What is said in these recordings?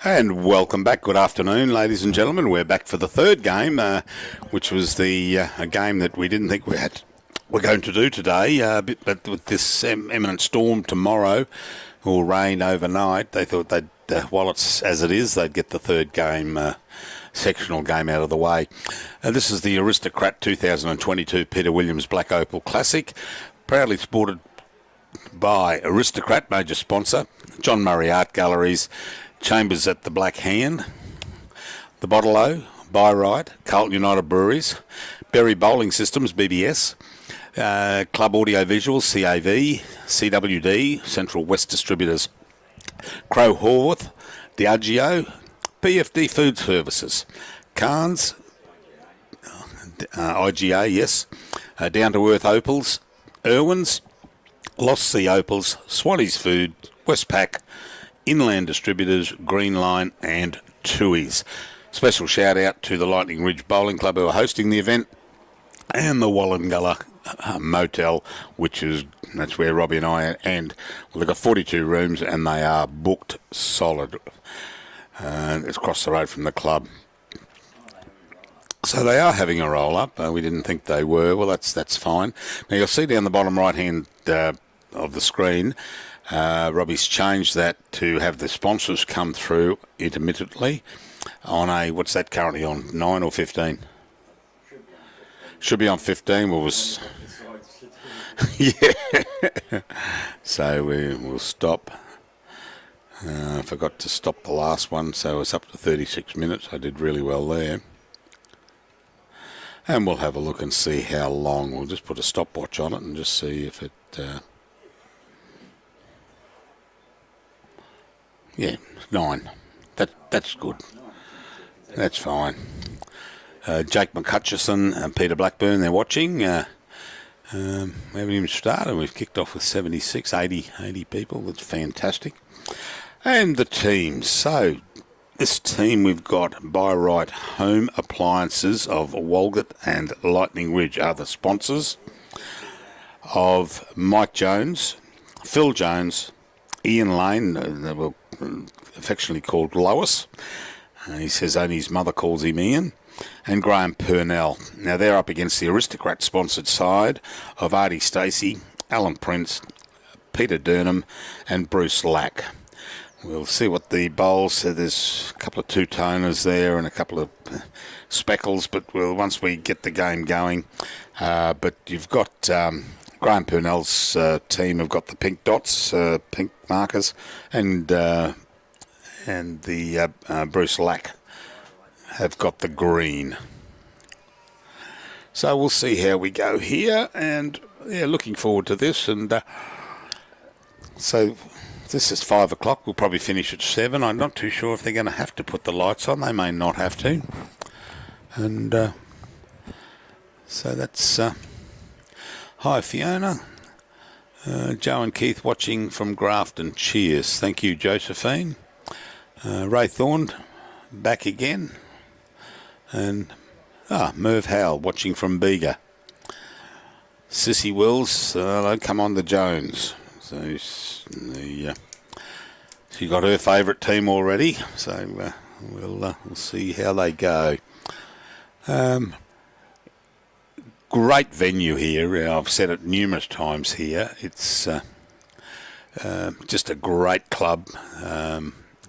And welcome back. Good afternoon, ladies and gentlemen. We're back for the third game, which was the a game that we didn't think we're going to do today. But with this imminent storm tomorrow or rain overnight, they thought they'd, while it's as it is, they'd get the third game, sectional game out of the way. This is the Aristocrat 2022 Peter Williams Black Opal Classic, proudly supported by Aristocrat, major sponsor, John Murray Art Galleries, Chambers at the Black Hand, the Bottle-O, Buy Right, Carlton United Breweries, Berry Bowling Systems, BBS, Club Audio Visuals, CAV, CWD, Central West Distributors, Crow Horwath, Diageo, PFD Food Services, Cairns, IGA, yes, Down to Earth Opals, Irwin's, Lost Sea Opals, Swanee's Food, Westpac, Inland Distributors, Green Line and Tooheys. Special shout out to the Lightning Ridge Bowling Club who are hosting the event, and the Wallengulla Motel, that's where Robbie and I, and they've got 42 rooms and they are booked solid. It's across the road from the club. So they are having a roll up. We didn't think they were. Well, that's fine. Now you'll see down the bottom right hand of the screen, Robbie's changed that to have the sponsors come through intermittently on a, what's that currently on, 9 or 15? Should be on 15. Well, was yeah. So we'll stop. I forgot to stop the last one, so it's up to 36 minutes. I did really well there. And we'll have a look and see how long. We'll just put a stopwatch on it and just see if it... yeah, 9. That's good. That's fine. Jake McCutcheon and Peter Blackburn, they're watching. We haven't even started. We've kicked off with 76, 80 people. That's fantastic. And the teams. So, this team we've got Buy Right Home Appliances of Walgett and Lightning Ridge are the sponsors of Mike Jones, Phil Jones, Ian Lane, they were affectionately called Lois. He says only his mother calls him Ian. And Graeme Purnell. Now they're up against the Aristocrat sponsored side of Artie Stacey, Alan Prince, Peter Durnham and Bruce Lack. We'll see what the bowls, so there's a couple of two-toners there and a couple of speckles, but once we get the game going. But you've got Graeme Purnell's team have got the pink dots, pink markers, and the Bruce Lack have got the green. So we'll see how we go here, and yeah, looking forward to this. And so this is 5 o'clock. We'll probably finish at 7. I'm not too sure if they're going to have to put the lights on. They may not have to. And so that's hi Fiona, Joe and Keith watching from Grafton. Cheers. Thank you, Josephine. Ray Thorne back again, and Merv Howell watching from Bega. Sissy Wills, hello, come on the Jones. So she got her favourite team already. So we'll see how they go. Great venue here. I've said it numerous times here. It's just a great club,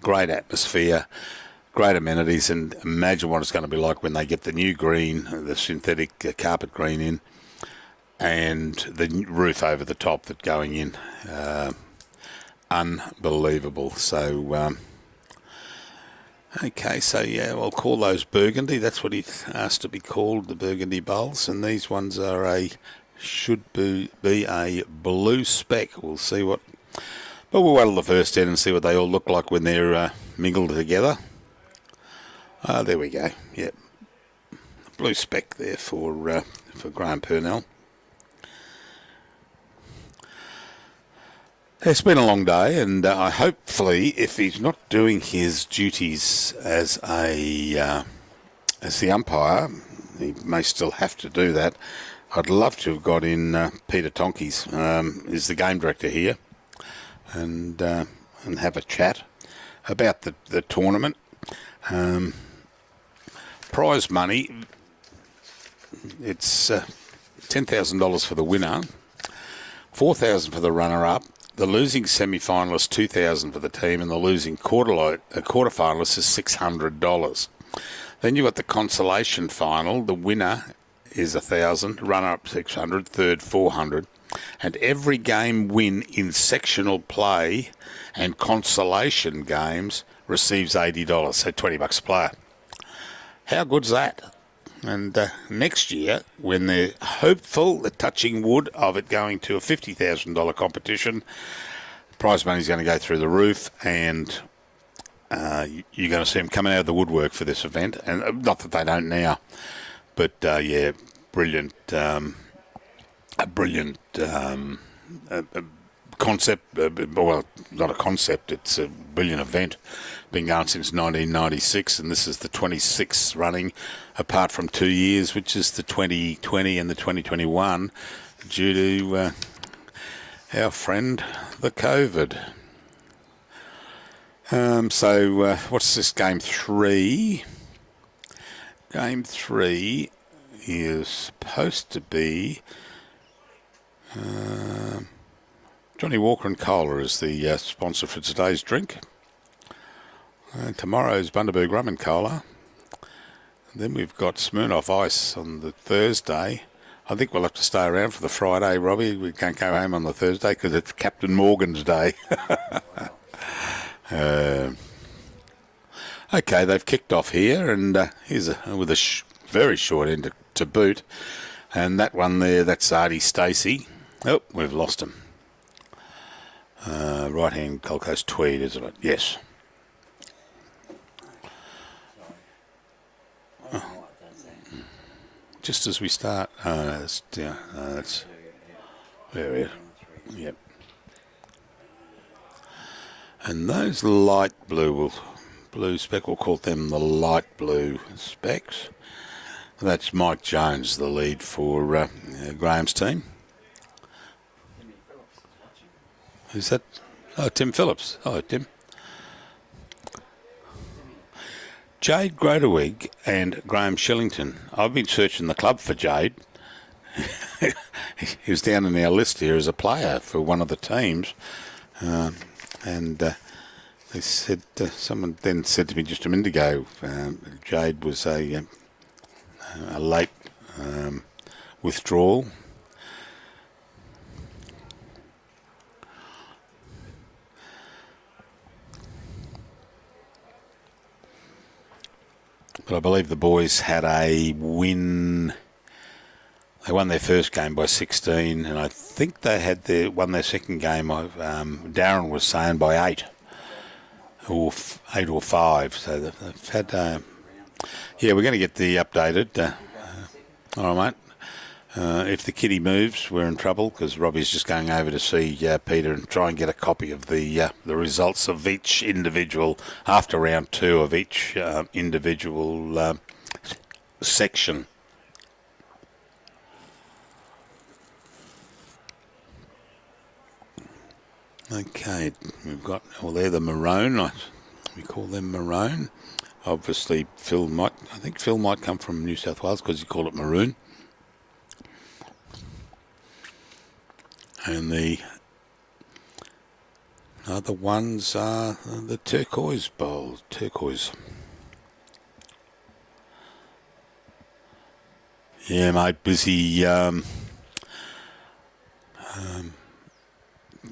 great atmosphere, great amenities, and imagine what it's going to be like when they get the new green, the synthetic carpet green in, and the roof over the top that's going in. Unbelievable. So, okay, so yeah, we'll call those burgundy. That's what he asked to be called, the burgundy bowls. And these ones are should be a blue speck. We'll see what, but we'll wait till the first 10 and see what they all look like when they're mingled together. There we go. Yep, blue speck there for Graeme Purnell. It's been a long day, and hopefully, if he's not doing his duties as the umpire, he may still have to do that. I'd love to have got in Peter Tonkeys, is the game director here, and have a chat. about the tournament. Prize money, it's $10,000 for the winner, $4,000 for the runner-up. The losing semi-finalist, $2,000 for the team, and the losing quarter-finalist is $600. Then you've got the consolation final. The winner is $1,000, runner-up $600, third $400, and every game win in sectional play and consolation games receives $80, so $20 a player. How good's that? And next year, when they're hopeful, they're touching wood of it going to a $50,000 competition, prize money is going to go through the roof, and you're going to see them coming out of the woodwork for this event. And not that they don't now, but yeah, brilliant, a brilliant concept. Well, not a concept; it's a brilliant event. Been going since 1996, and this is the 26th running, apart from 2 years, which is the 2020 and the 2021, due to our friend the COVID. So what's this, game 3? Game 3 is supposed to be Johnny Walker and Cola is the sponsor for today's drink. Tomorrow's Bundaberg Rum and Cola. Then we've got Smirnoff Ice on the Thursday. I think we'll have to stay around for the Friday, Robbie. We can't go home on the Thursday because it's Captain Morgan's Day. Okay, they've kicked off here, and here's with a very short end to boot. And that one there, that's Artie Stacey. Oh, we've lost him. Right-hand Gold Coast Tweed, isn't it? Yes. Oh. Just as we start. That's there it is. Yep. And those light blue spec, we'll call them the light blue specs. That's Mike Jones, the lead for Graham's team. Who's that? Oh, Tim Phillips. Oh, Tim. Jade Grotewig and Graham Shillington. I've been searching the club for Jade. He was down in our list here as a player for one of the teams. And they said, someone then said to me just a minute ago, Jade was a late withdrawal. But I believe the boys had a win. They won their first game by 16, and I think they had won their second game. Darren was saying by 8 or 5. So they've had. Yeah, we're going to get the updated. All right, mate. If the kitty moves, we're in trouble because Robbie's just going over to see Peter and try and get a copy of the results of each individual after round 2 of each individual section. Okay, we've got, well, they're the maroon. We call them maroon. Obviously, I think Phil might come from New South Wales because he called it maroon. And the other ones are the turquoise bowls. Turquoise. Yeah, mate, busy.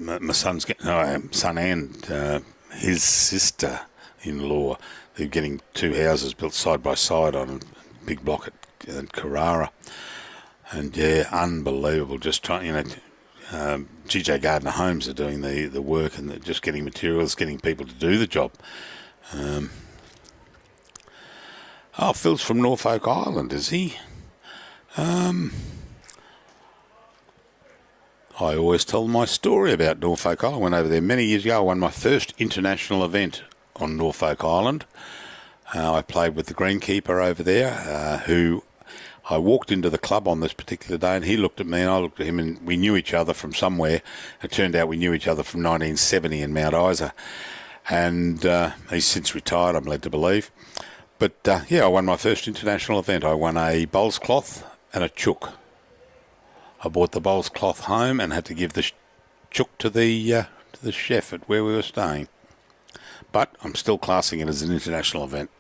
My son's getting, son and his sister-in-law, they're getting 2 houses built side by side on a big block at Carrara. And yeah, unbelievable. Just trying, GJ Gardner Homes are doing the work, and they're just getting materials, getting people to do the job. Phil's from Norfolk Island, is he? I always tell my story about Norfolk Island. I went over there many years ago. I won my first international event on Norfolk Island. I played with the greenkeeper over there, who I walked into the club on this particular day, and he looked at me and I looked at him, and we knew each other from somewhere. It turned out we knew each other from 1970 in Mount Isa. and he's since retired, I'm led to believe. But yeah, I won my first international event. I won a bowls cloth and a chook. I brought the bowls cloth home and had to give the chook to the chef at where we were staying. But I'm still classing it as an international event.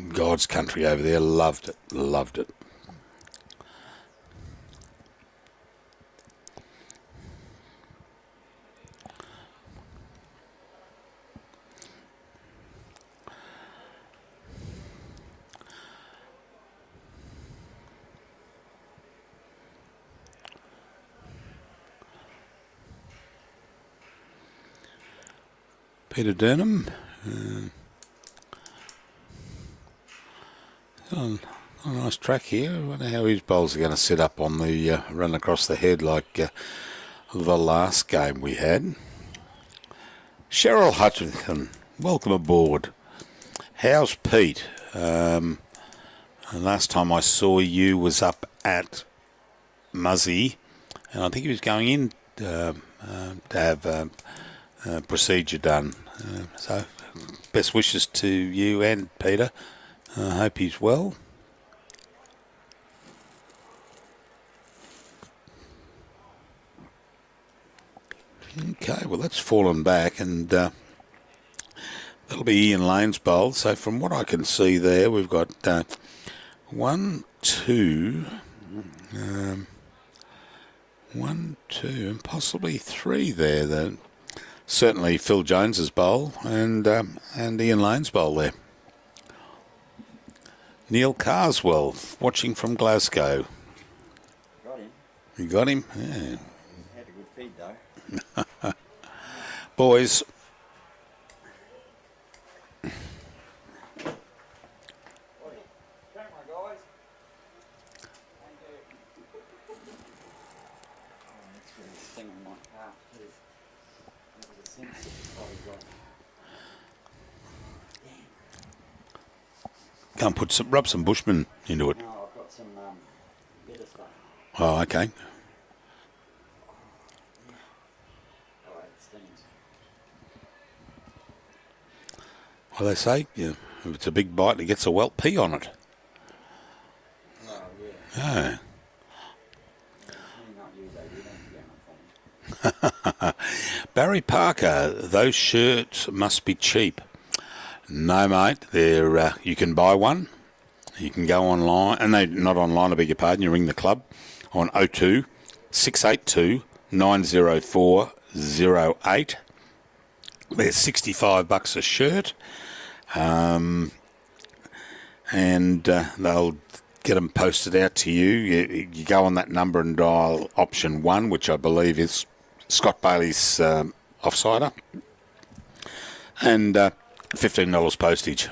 God's country over there, loved it, loved it. Peter Durnham. On a nice track here. I wonder how his bowls are going to sit up on the run across the head like the last game we had. Cheryl Hutchinson, welcome aboard. How's Pete? Last time I saw you was up at Muzzy, and I think he was going in to have a procedure done. So best wishes to you and Peter. I hope he's well. Okay, well that's fallen back, and that'll be Ian Lane's bowl. So from what I can see there, we've got 1, 2, 1, 2, and possibly 3 there. Then certainly Phil Jones's bowl and Ian Lane's bowl there. Neil Carswell, watching from Glasgow. Got him. You got him? Yeah. Had a good feed though. Boys. Can't rub some Bushman into it. No, I've got some bitter stuff. Oh, okay. Oh, it stings. Well, they say if it's a big bite, it gets a welt pea on it. Oh, yeah. Oh. Barry Parker, those shirts must be cheap. No, mate. They're you can buy one. You can go online, and they not online. I beg your pardon. You ring the club on 02 682 904 08. They're $65 a shirt, and they'll get them posted out to you. You go on that number and dial option 1, which I believe is Scott Bailey's offsider, and $15 postage.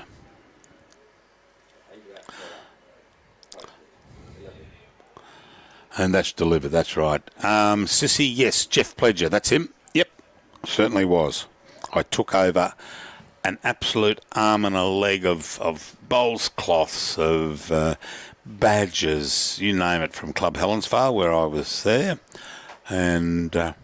And that's delivered, that's right. Sissy, yes, Jeff Pledger, that's him. Yep, certainly was. I took over an absolute arm and a leg of bowls cloths, of badges, you name it, from Club Helensvale, where I was there, and got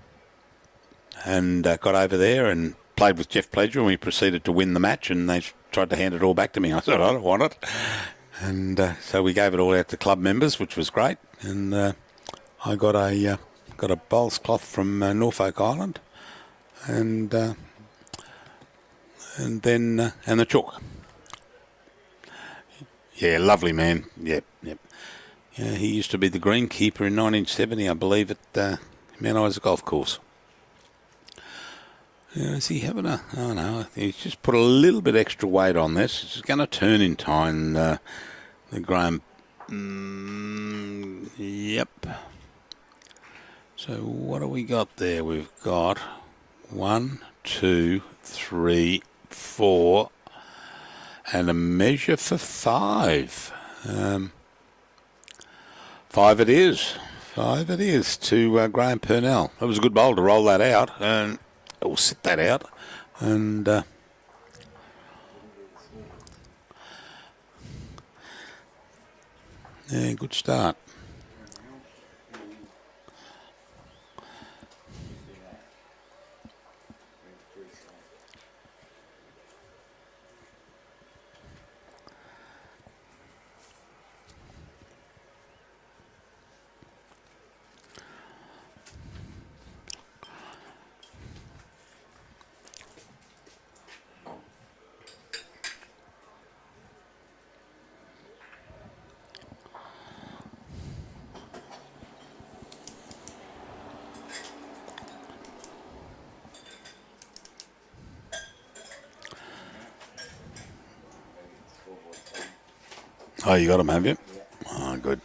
over there and played with Jeff Pledger, and we proceeded to win the match, and they tried to hand it all back to me. I said, I don't want it. And so we gave it all out to club members, which was great. And I got a bowls cloth from Norfolk Island, and then the chook. Yeah, lovely man. Yep. Yeah, he used to be the greenkeeper in 1970, I believe, at Mount Isa Golf Course. Is he having a... Oh, no, he's just put a little bit extra weight on this. It's going to turn in time, the Graeme... yep. So what do we got there? We've got 1, 2, 3, 4, and a measure for 5. 5 it is. 5 it is to Graeme Purnell. It was a good bowl to roll that out, and... We'll sit that out, and yeah, good start. Oh, you got them, have you? Yeah. Oh, good.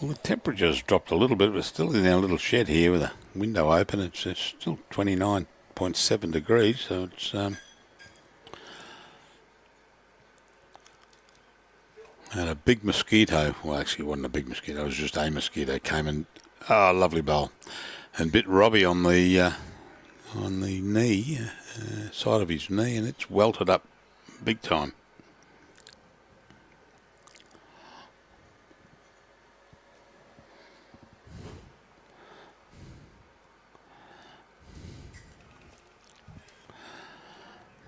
Well, the temperature's dropped a little bit. We're still in our little shed here with a window open. It's still 29.7 degrees, so it's and a big mosquito. Well, actually, it wasn't a big mosquito. It was just a mosquito came and lovely bowl, and bit Robbie on the knee, side of his knee, and it's welted up big time.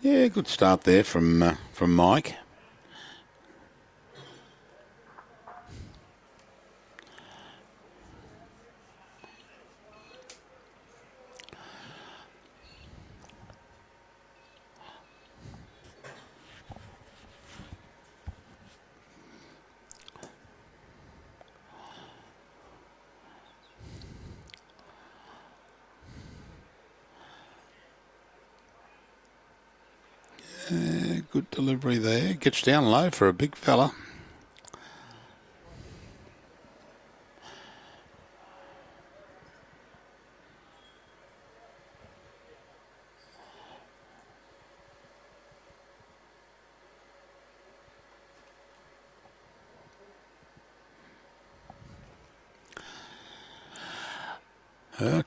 Yeah, good start there from Mike. Good delivery there. Gets down low for a big fella.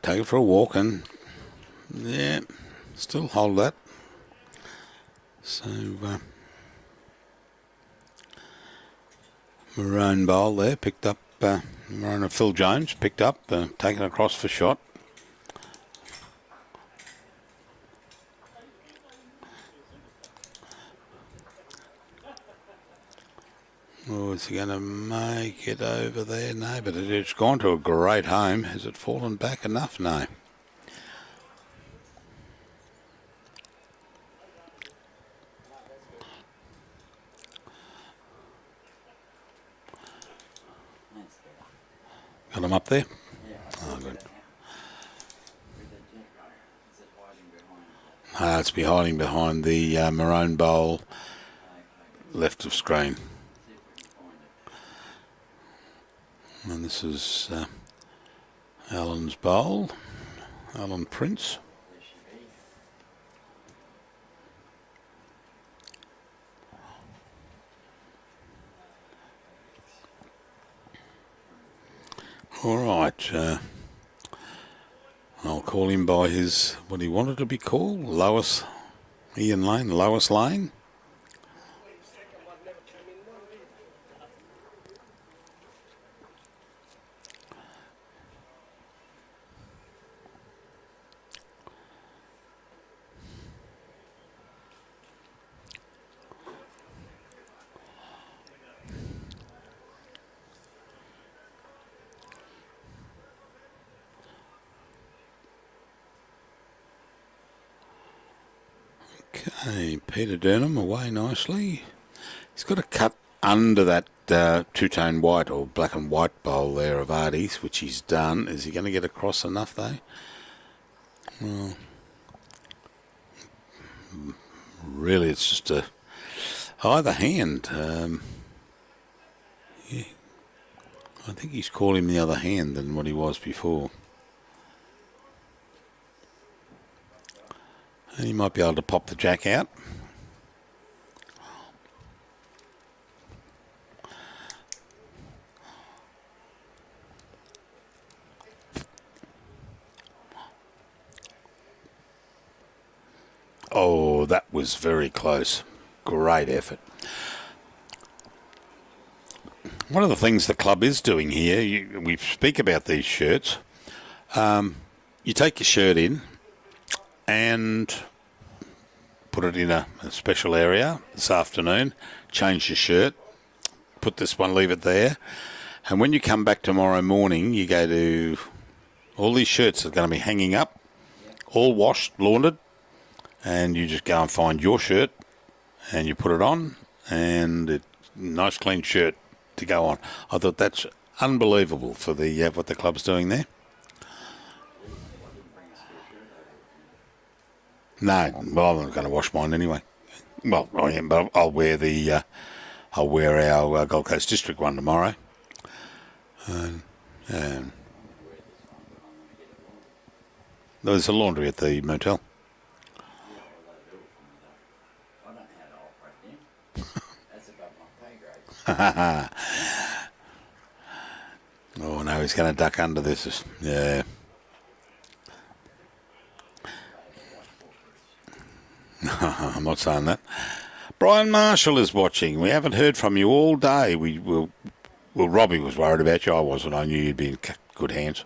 Take it for a walk and, yeah, still hold that. So, Maroon bowl there, picked up, Maroon of Phil Jones, picked up, taken across for shot. Oh, is he going to make it over there? No, but it's gone to a great home. Has it fallen back enough? No. That's better. Got him up there? Yeah, Oh, good. with the jet row. Is it hiding behind? It's be hiding behind the Maroon bowl left of screen. See if we can find it. And this is Alan's bowl, Alan Prince. There she be. All right. I'll call him by his, what he wanted to be called, Lois, Ian Lane, Lois Lane. Okay, Peter Durnham away nicely. He's got a cut under that two-tone white or black and white bowl there of Artie's, which he's done. Is he going to get across enough though? Well, really, it's just either hand. Yeah, I think he's called him the other hand than what he was before. And he might be able to pop the jack out. Oh, that was very close. Great effort. One of the things the club is doing here, we speak about these shirts. You take your shirt in and put it in a special area this afternoon, change your shirt, put this one, leave it there. And when you come back tomorrow morning, you go to all these shirts are going to be hanging up, all washed, laundered, and you just go and find your shirt and you put it on, and it's a nice clean shirt to go on. I thought that's unbelievable for the what the club's doing there. No, well, I'm not going to wash mine anyway. Well, I am, but I'll wear our Gold Coast District one tomorrow. Um, there's a laundry at the motel. Yeah, well, they'll do it for me though. I don't know how to operate them. That's above my pay grade. Oh no, he's going to duck under this. Yeah. I'm not saying that. Brian Marshall is watching. We haven't heard from you all day. Well, Robbie was worried about you. I wasn't. I knew you'd be in good hands.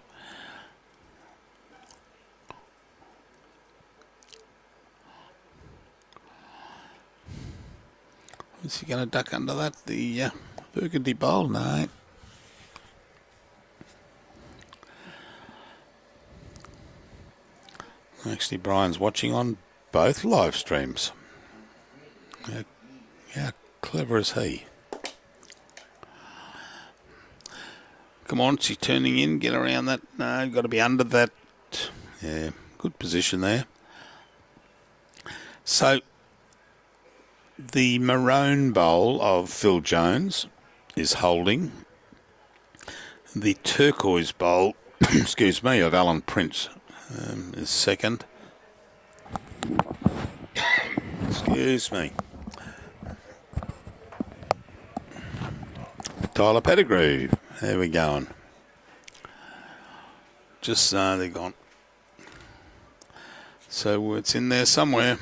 Is he going to duck under that? The burgundy bowl? No. Actually, Brian's watching on both live streams. How clever is he? Come on, is he turning in? Get around that. No, you've got to be under that. Yeah, good position there. So, the maroon bowl of Phil Jones is holding. The turquoise bowl, excuse me, of Alan Prince is second. Excuse me. Tyler Pettigrew. There we go. Just they're gone. So it's in there somewhere.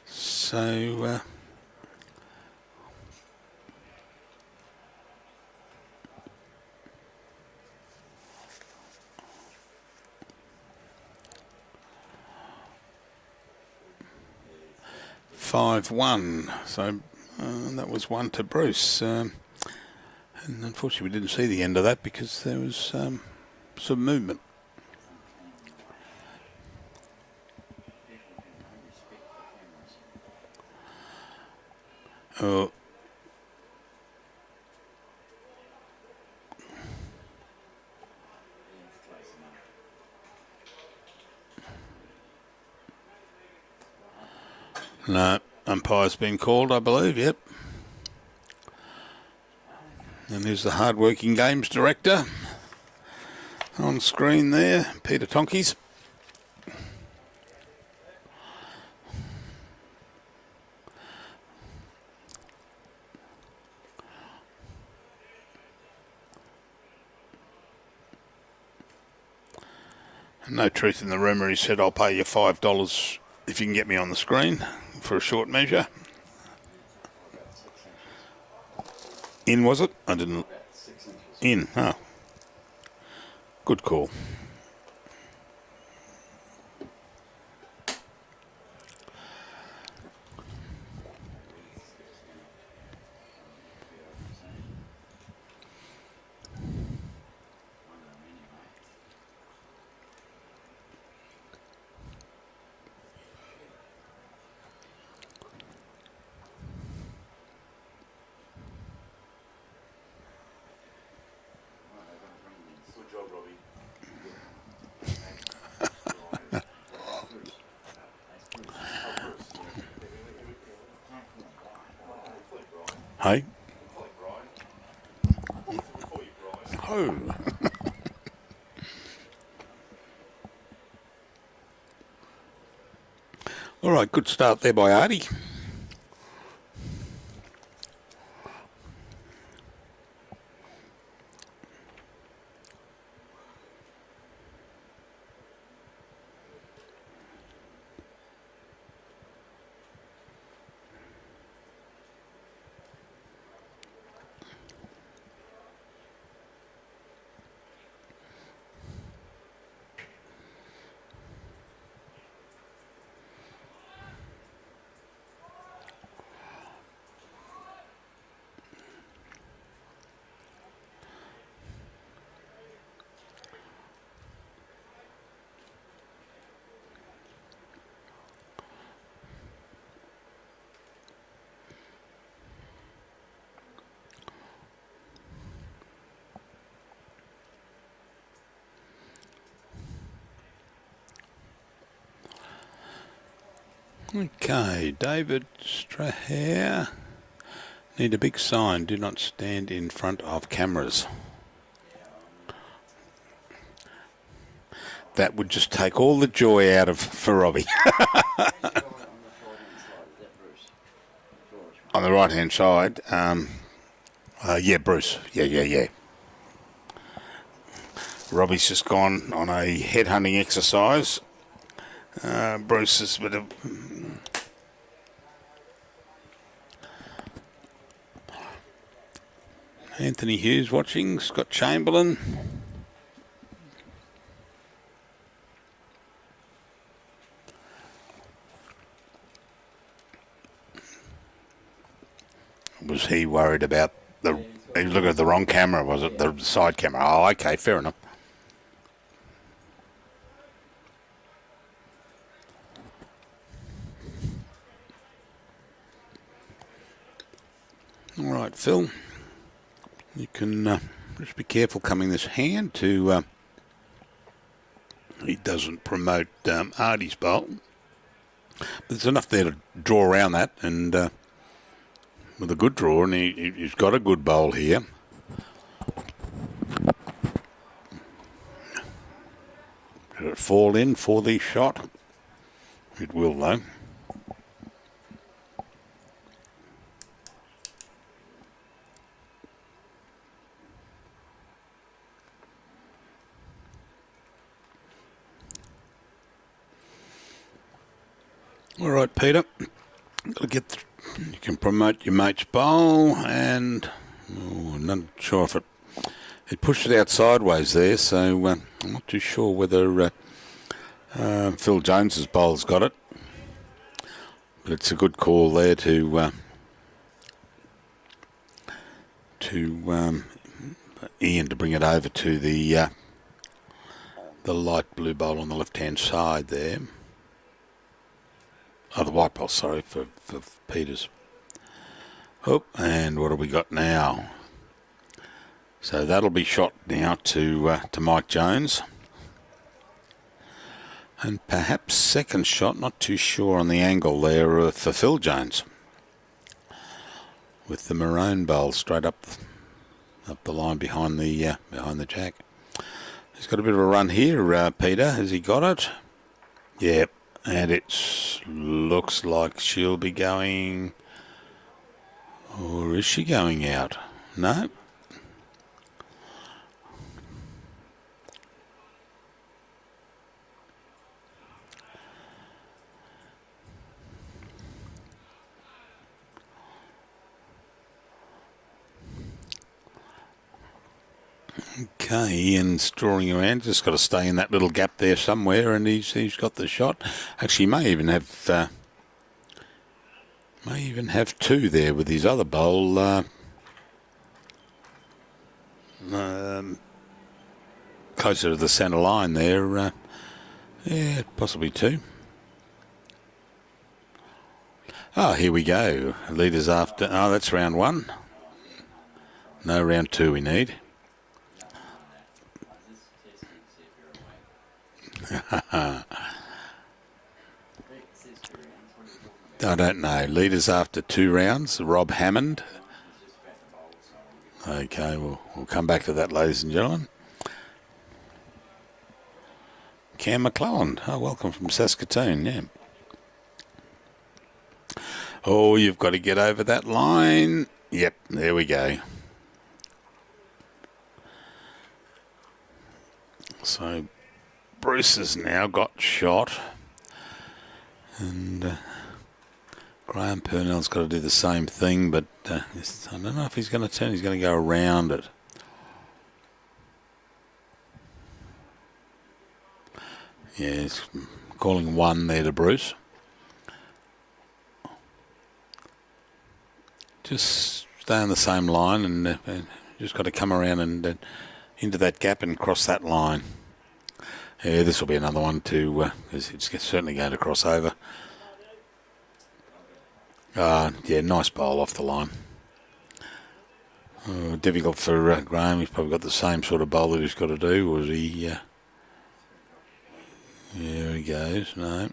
So 5-1. So that was 1 to Bruce. And unfortunately, we didn't see the end of that because there was some movement. Oh. No, umpire's been called, I believe, yep. And there's the hard-working games director on screen there, Peter Tonkies. No truth in the rumour. He said, I'll pay you $5 if you can get me on the screen for a short measure. In, was it? I didn't. In, oh. Good call. Hey? Oh. All right, good start there by Artie. Okay, David Strahan. Need a big sign. Do not stand in front of cameras. That would just take all the joy out of for Robbie. On the right hand side, yeah, Bruce. Yeah. Robbie's just gone on a headhunting exercise. Bruce is a bit of... Anthony Hughes watching, Scott Chamberlain. Was he worried about the... He was looking at the wrong camera, was it? The side camera. Oh, okay, fair enough. All right, Phil. You can just be careful coming this hand to... he doesn't promote Artie's bowl. But there's enough there to draw around that, and with a good draw, and he's got a good bowl here. Did it fall in for the shot? It will, though. All right, Peter. Got to get. You can promote your mate's bowl, and I'm not sure if it pushed it out sideways there. So I'm not too sure whether Phil Jones's bowl's got it, but it's a good call there to Ian to bring it over to the light blue bowl on the left-hand side there. Oh, the white bowl, sorry, for Peters. Oh, and what have we got now? So that'll be shot now to Mike Jones. And perhaps second shot, not too sure on the angle there for Phil Jones. With the maroon bowl straight up the line behind the jack. He's got a bit of a run here, Peter. Has he got it? Yep. And it looks like she'll be going... Or is she going out? No. Okay, Ian's drawing around. Just got to stay in that little gap there somewhere, and he's got the shot. Actually, may even have two there with his other bowl. Closer to the centre line there. Yeah, possibly two. Oh, here we go. Leaders after. Oh, that's round one. No, round two we need. I don't know. Leaders after 2 rounds. Rob Hammond. Okay, we'll come back to that, ladies and gentlemen. Cam McClelland. Oh, welcome from Saskatoon. Yeah. Oh, you've got to get over that line. Yep, there we go. So Bruce has now got shot, and Graeme Purnell's got to do the same thing, but I don't know if he's going to turn. He's going to go around it. Yeah, he's calling one there to Bruce. Just stay on the same line, and just got to come around and into that gap and cross that line. Yeah, this will be another one too, because it's certainly going to cross over. Yeah, nice bowl off the line. Difficult for Graeme. He's probably got the same sort of bowl that he's got to do. Was he? There he goes. No.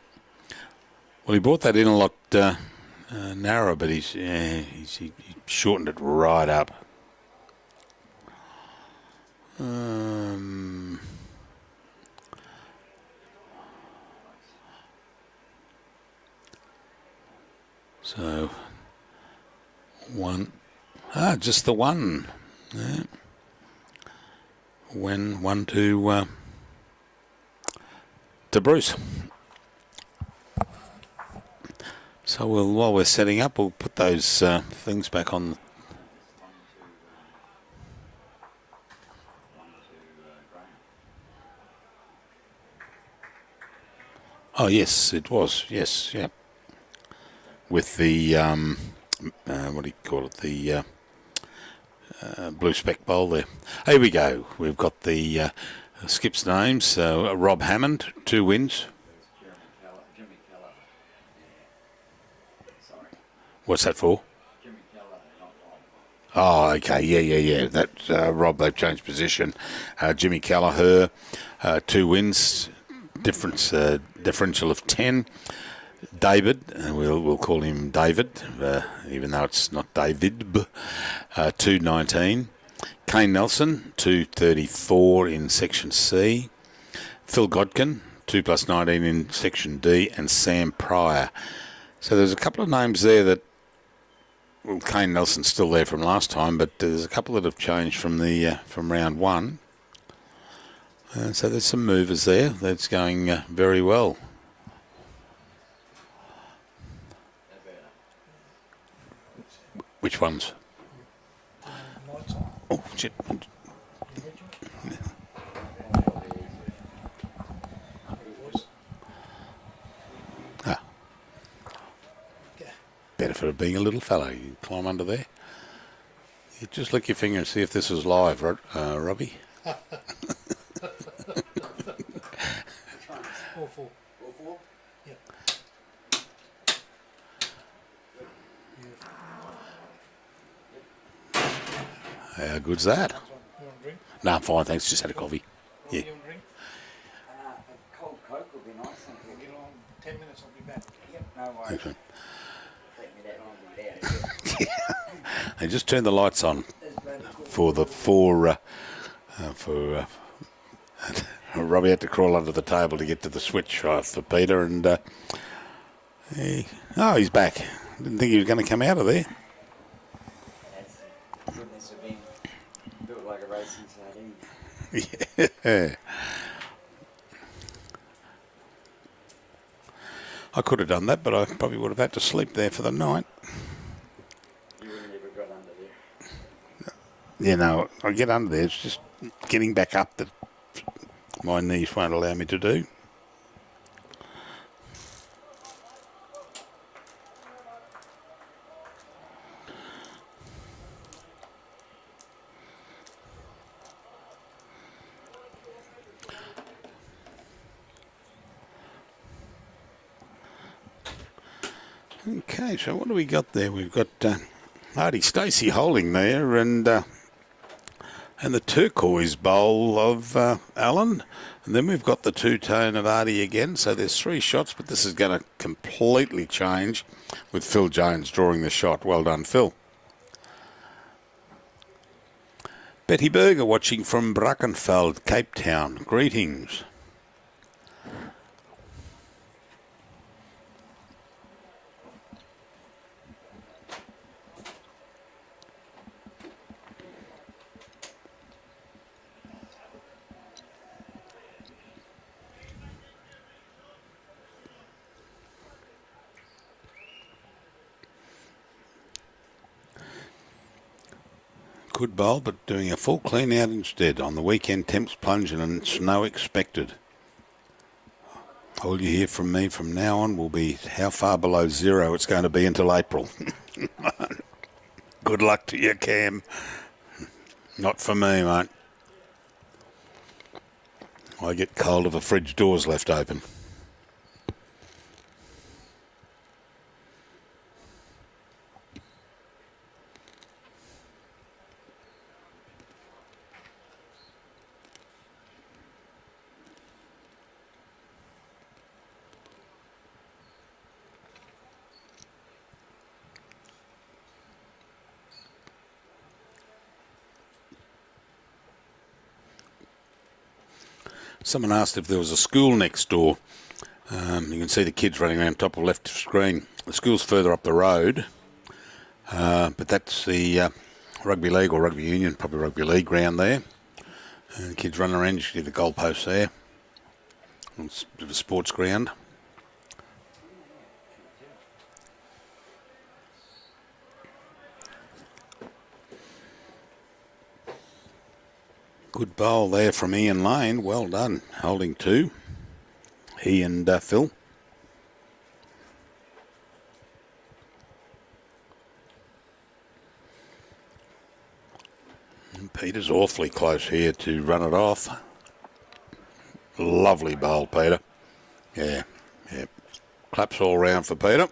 Well, he brought that in a lot narrower, but he shortened it right up. So, one. Just the one. Yeah. One to Bruce. So while we're setting up, we'll put those things back on. Oh yes, it was. Yes, yeah. With the what do you call it? The blue spec bowl there. Here we go. We've got the skip's names. Rob Hammond, 2 wins. Jimmy Keller. Sorry. What's that for? Jimmy Keller, not Rob. Oh, okay. Yeah. That's Rob. They've changed position. Jimmy Kelleher, 2 wins. Differential of 10. David, we'll call him David, even though it's not David, 219. Kane Nelson, 234 in Section C. Phil Godkin, 2 plus 19 in Section D. And Sam Pryor. So there's a couple of names there that, well, Kane Nelson's still there from last time, but there's a couple that have changed from from round 1. So there's some movers there. That's going very well. Which ones? Oh, shit. Benefit of being a little fellow. You climb under there. You just lick your finger and see if this is live, Robbie. 4-4. 4-4? Yeah. How good's that? You want a drink? No, I'm fine, thanks. Just had a coffee. Yeah. You want a drink? A cold Coke would be nice, thank you. Get on 10 minutes, I'll be back. Yep, no worries. Excellent. Take me that long to be out. They just turned the lights on for the Robbie had to crawl under the table to get to the switch for Peter, and he's back. Didn't think he was going to come out of there. That's the goodness of being built like a racing sardine. Yeah. I could have done that, but I probably would have had to sleep there for the night. You wouldn't have got under there. You know, I get under there. It's just getting back up that my knees won't allow me to do. Okay, so what do we got there? We've got Hardy Stacey holding there, and the turquoise bowl of Allen. And then we've got the two-tone of Artie again. So there's 3 shots, but this is going to completely change with Phil Jones drawing the shot. Well done, Phil. Betty Berger watching from Brackenfeld, Cape Town. Greetings. Good bowl, but doing a full clean out instead. On the weekend, temps plunging and snow expected. All you hear from me from now on will be how far below 0 it's going to be until April. Good luck to you, Cam. Not for me, mate. I get cold if a fridge door's left open. Someone asked if there was a school next door. You can see the kids running around top of left screen. The school's further up the road, but that's the rugby league or rugby union, probably rugby league ground there. And the kids running around. You see the goalposts there. It's a bit of a sports ground. Good bowl there from Ian Lane. Well done. Holding two. He and Phil. And Peter's awfully close here to run it off. Lovely bowl, Peter. Yeah. Claps all round for Peter.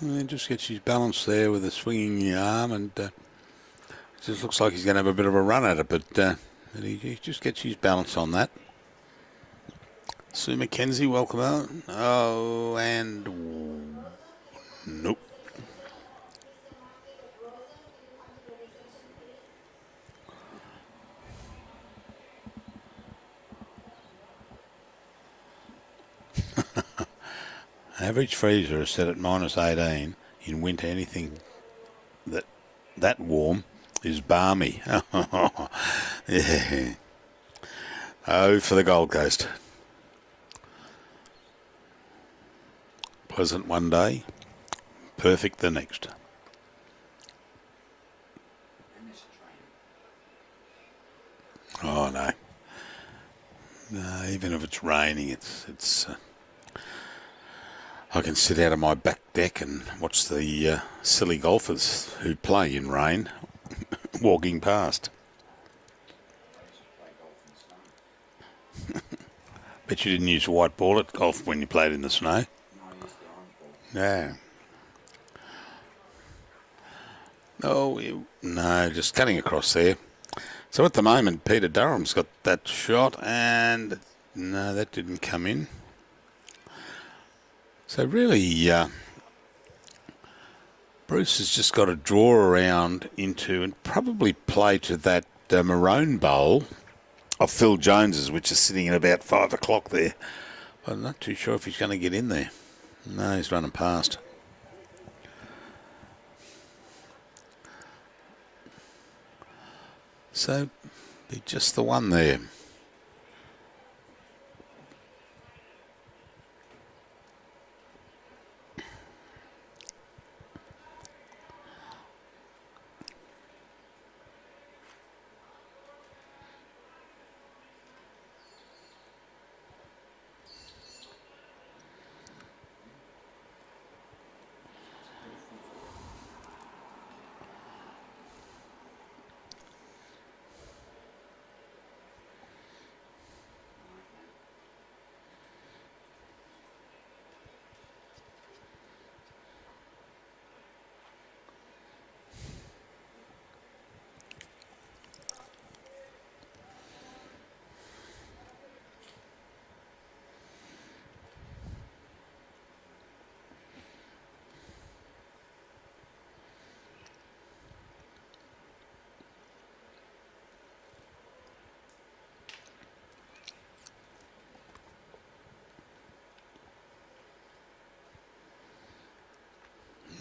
And then just gets his balance there with a swinging arm, and it just looks like he's going to have a bit of a run at it, but he just gets his balance on that. Sue McKenzie, welcome out. Oh, and nope. Average freezer is set at -18 in winter. Anything that warm is balmy. Yeah. Oh, for the Gold Coast. Pleasant one day, perfect the next. Oh no. No, even if it's raining, it's. I can sit out on my back deck and watch the silly golfers who play in rain walking past. Bet you didn't use a white ball at golf when you played in the snow. Yeah. Oh, no, just cutting across there. So at the moment, Peter Durham's got that shot, and no, that didn't come in. So really, Bruce has just got to draw around into and probably play to that maroon bowl of Phil Jones's, which is sitting at about 5 o'clock there. But I'm not too sure if he's going to get in there. No, he's running past. So, be just the one there.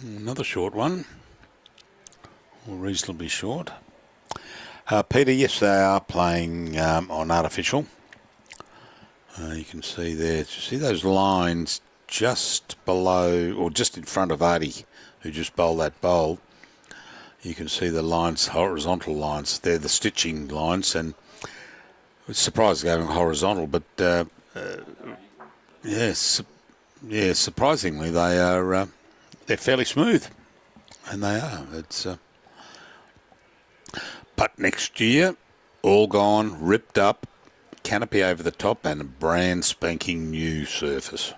Another short one, or reasonably short. Peter, yes, they are playing on artificial. You can see there, see those lines just below, or just in front of Artie, who just bowled that bowl. You can see the lines, horizontal lines. They're the stitching lines, and was surprised going horizontal, but yes, yeah, surprisingly they are they're fairly smooth, and they are. It's but next year, all gone, ripped up, canopy over the top, and a brand spanking new surface.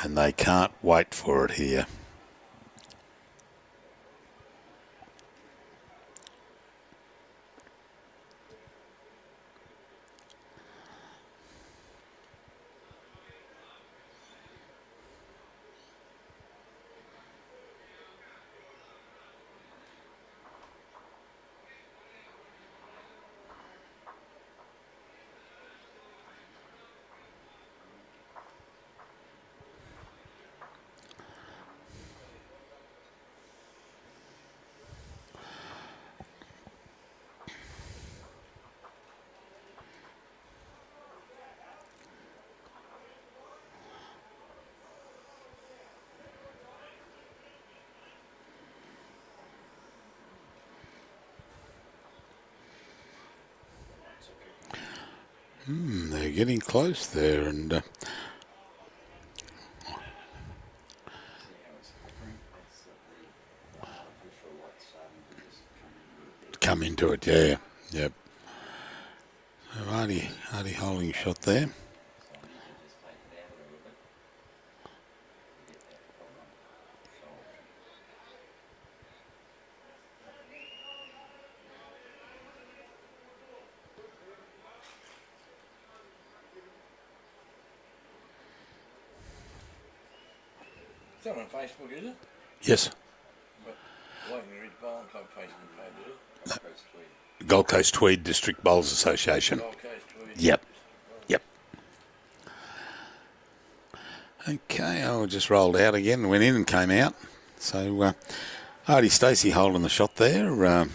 And they can't wait for it here. They're getting close there, and See how it's different? It's the artificial light starting to just come in come into with it. it, yeah. Yep. So Hardy holding shot there. So I need to just take it out a little bit to get that problem solved. It's not on Facebook, is it? Yes. But Lightning Ridge Bowling Club Facebook page, is it? Coast-Tweed. Gold Coast Tweed District Bowls Association. Gold Coast Tweed. Yep. Yep. Okay, I just rolled out again, went in and came out. So Hardy Stacey holding the shot there.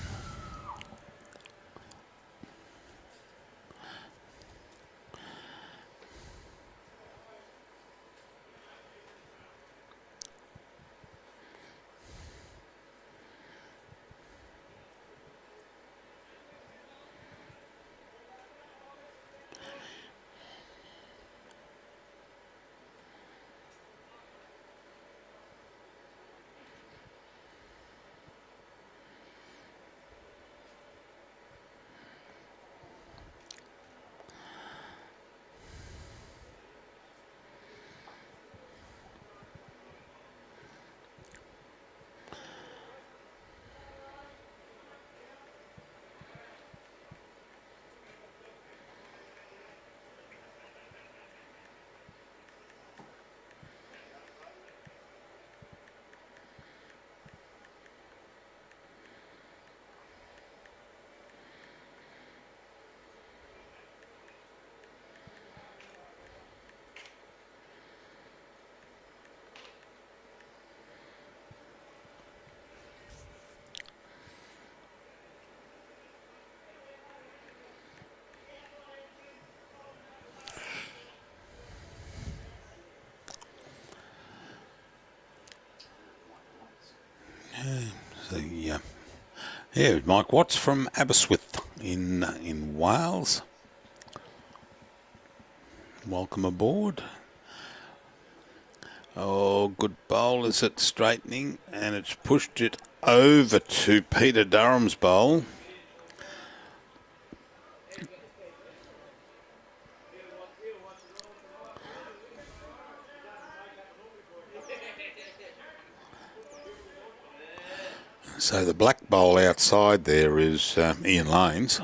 Yeah, Mike Watts from Aberystwyth in Wales. Welcome aboard. Oh, good bowl. Is it straightening? And it's pushed it over to Peter Durham's bowl. So the black bowl outside there is Ian Lanes.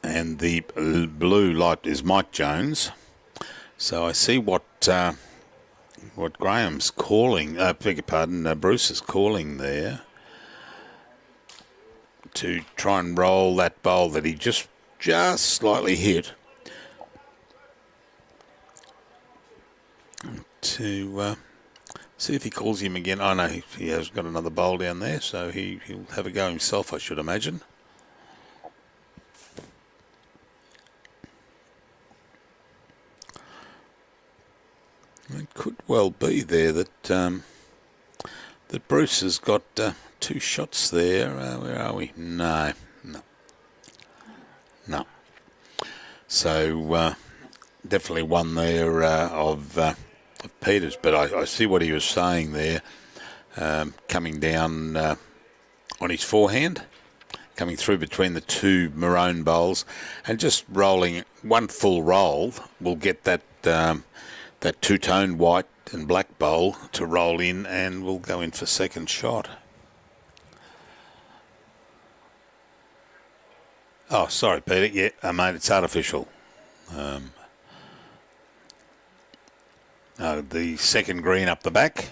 And the blue light is Mike Jones. So I see what Graham's calling, beg your pardon, Bruce is calling there to try and roll that bowl that he just slightly hit to see if he calls him again. Oh no, he has got another bowl down there, so he'll have a go himself, I should imagine. It could well be there that that Bruce has got 2 shots there. Where are we? No. So definitely one there of Peter's. But I see what he was saying there, coming down on his forehand, coming through between the 2 maroon bowls, and just rolling one full roll will get that that 2-tone white and black bowl to roll in, and we'll go in for second shot. Oh, sorry, Peter. Yeah, mate, it's artificial. The second green up the back,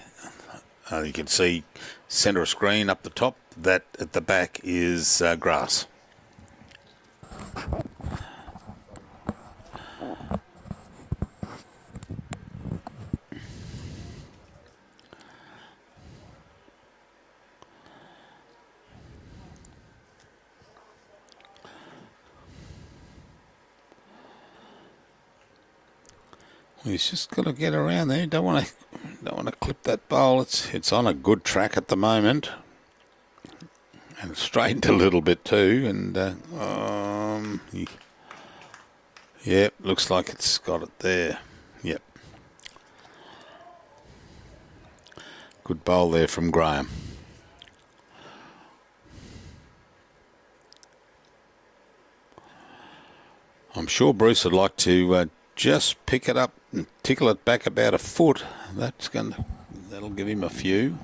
you can see centre of screen up the top. That at the back is grass. He's just got to get around there. Don't want to clip that bowl. It's on a good track at the moment, and it's straightened a little bit too. And yep, looks like it's got it there. Yep, good bowl there from Graeme. I'm sure Bruce would like to just pick it up and tickle it back about a foot. That'll give him a few.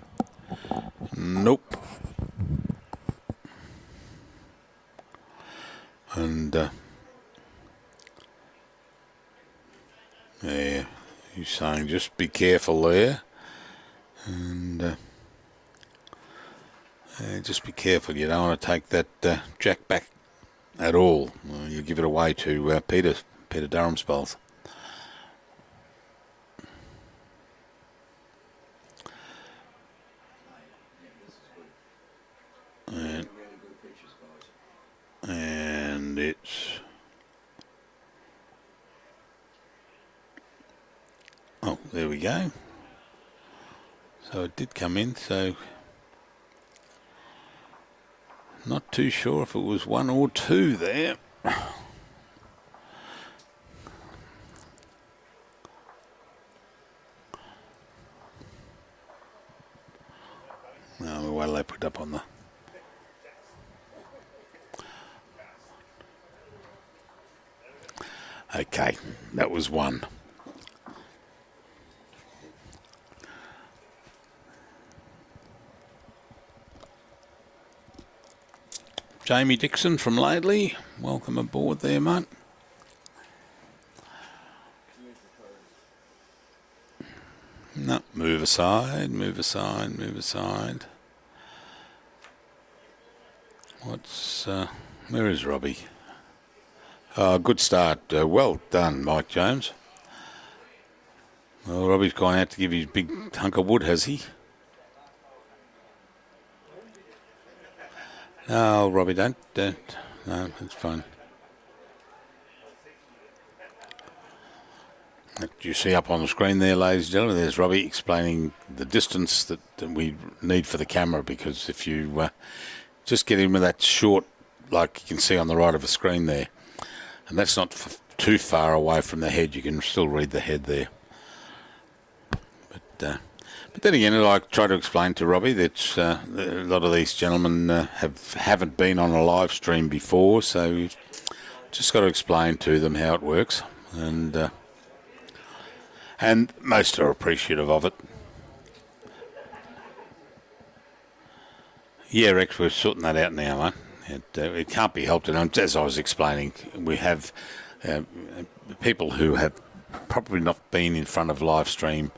Nope. And yeah, he's saying just be careful there, and just be careful. You don't want to take that jack back at all. You give it away to Peter Durham's bowls. And it's... Oh, there we go. So it did come in, so... Not too sure if it was 1 or 2 there. No, well, they put up on the... Okay, that was 1. Jamie Dixon from Laidley, welcome aboard there, mate. No, move aside, move aside, move aside. Where is Robbie? Good start. Well done, Mike Jones. Well, Robbie's gone out to give his big hunk of wood, has he? No, Robbie, don't. No, that's fine. You see up on the screen there, ladies and gentlemen, there's Robbie explaining the distance that we need for the camera, because if you just get in with that short, like you can see on the right of the screen there, and that's not too far away from the head, you can still read the head there. But then again, I try to explain to Robbie that a lot of these gentlemen haven't been on a live stream before, so you've just got to explain to them how it works, and most are appreciative of it. Yeah, Rex, we're sorting that out now, mate. It can't be helped. And as I was explaining, we have people who have probably not been in front of live stream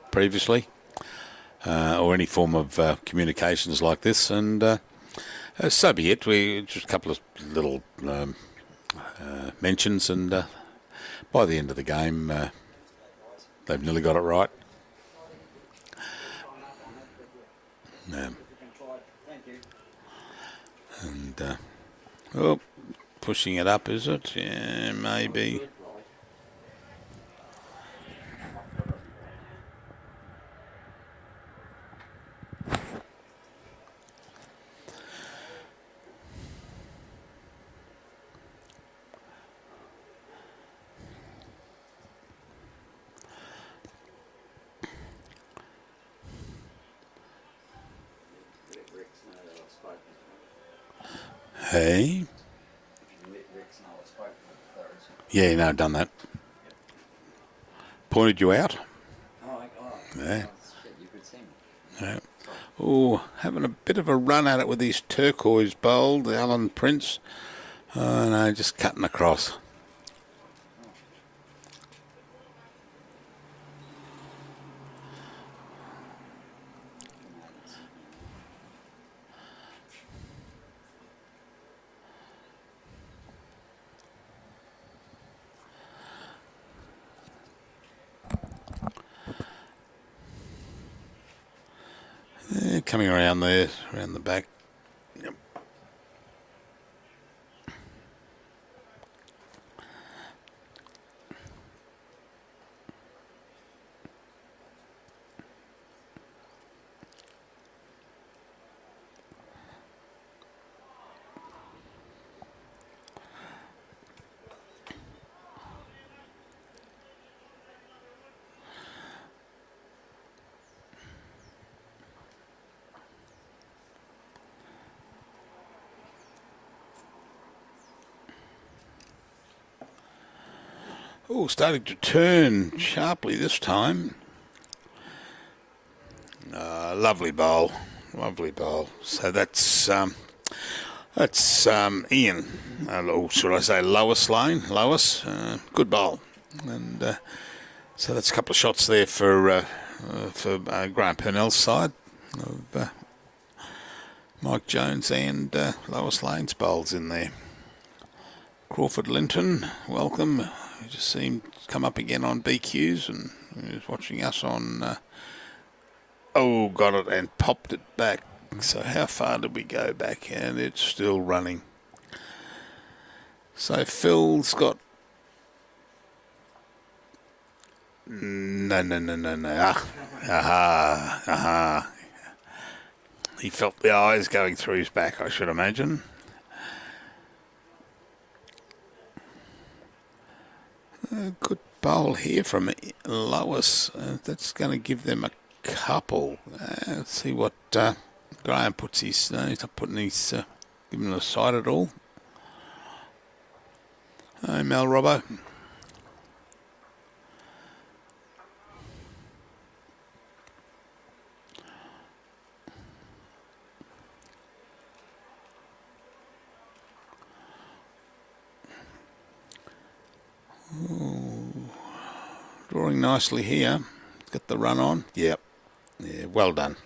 previously, or any form of communications like this, and so be it. We just a couple of little mentions, and by the end of the game, they've nearly got it right. And pushing it up, is it? Yeah, maybe. Rick's know that I've spoken to him. Hey? If you let Rick's know I've spoken to the authorities. Yeah, no, done that. Pointed you out. Oh, Yeah. shit, you could see me. Yeah. Oh, having a bit of a run at it with his turquoise bowl, the Allen Prince. Oh no, just cutting across. Coming around there, around the back. Yep. Oh, starting to turn sharply this time. Lovely bowl, lovely bowl. So that's Ian, or should I say Lois Lane? Lois, good bowl, and so that's a couple of shots there for Graeme Purnell's side of Mike Jones and Lois Lane's bowls in there. Crawford Linton, welcome. You just seemed to come up again on BQs and he was watching us on. Oh, got it and popped it back. So how far did we go back? And it's still running. So Phil's got. No. Aha. He felt the eyes going through his back, I should imagine. A good bowl here from Lois. That's going to give them a couple. Let's see what Graeme puts his. He's not putting his. Giving him a side at all. Hey, Mel Robbo. Drawing nicely here. Got the run on. Yep. Yeah, well done.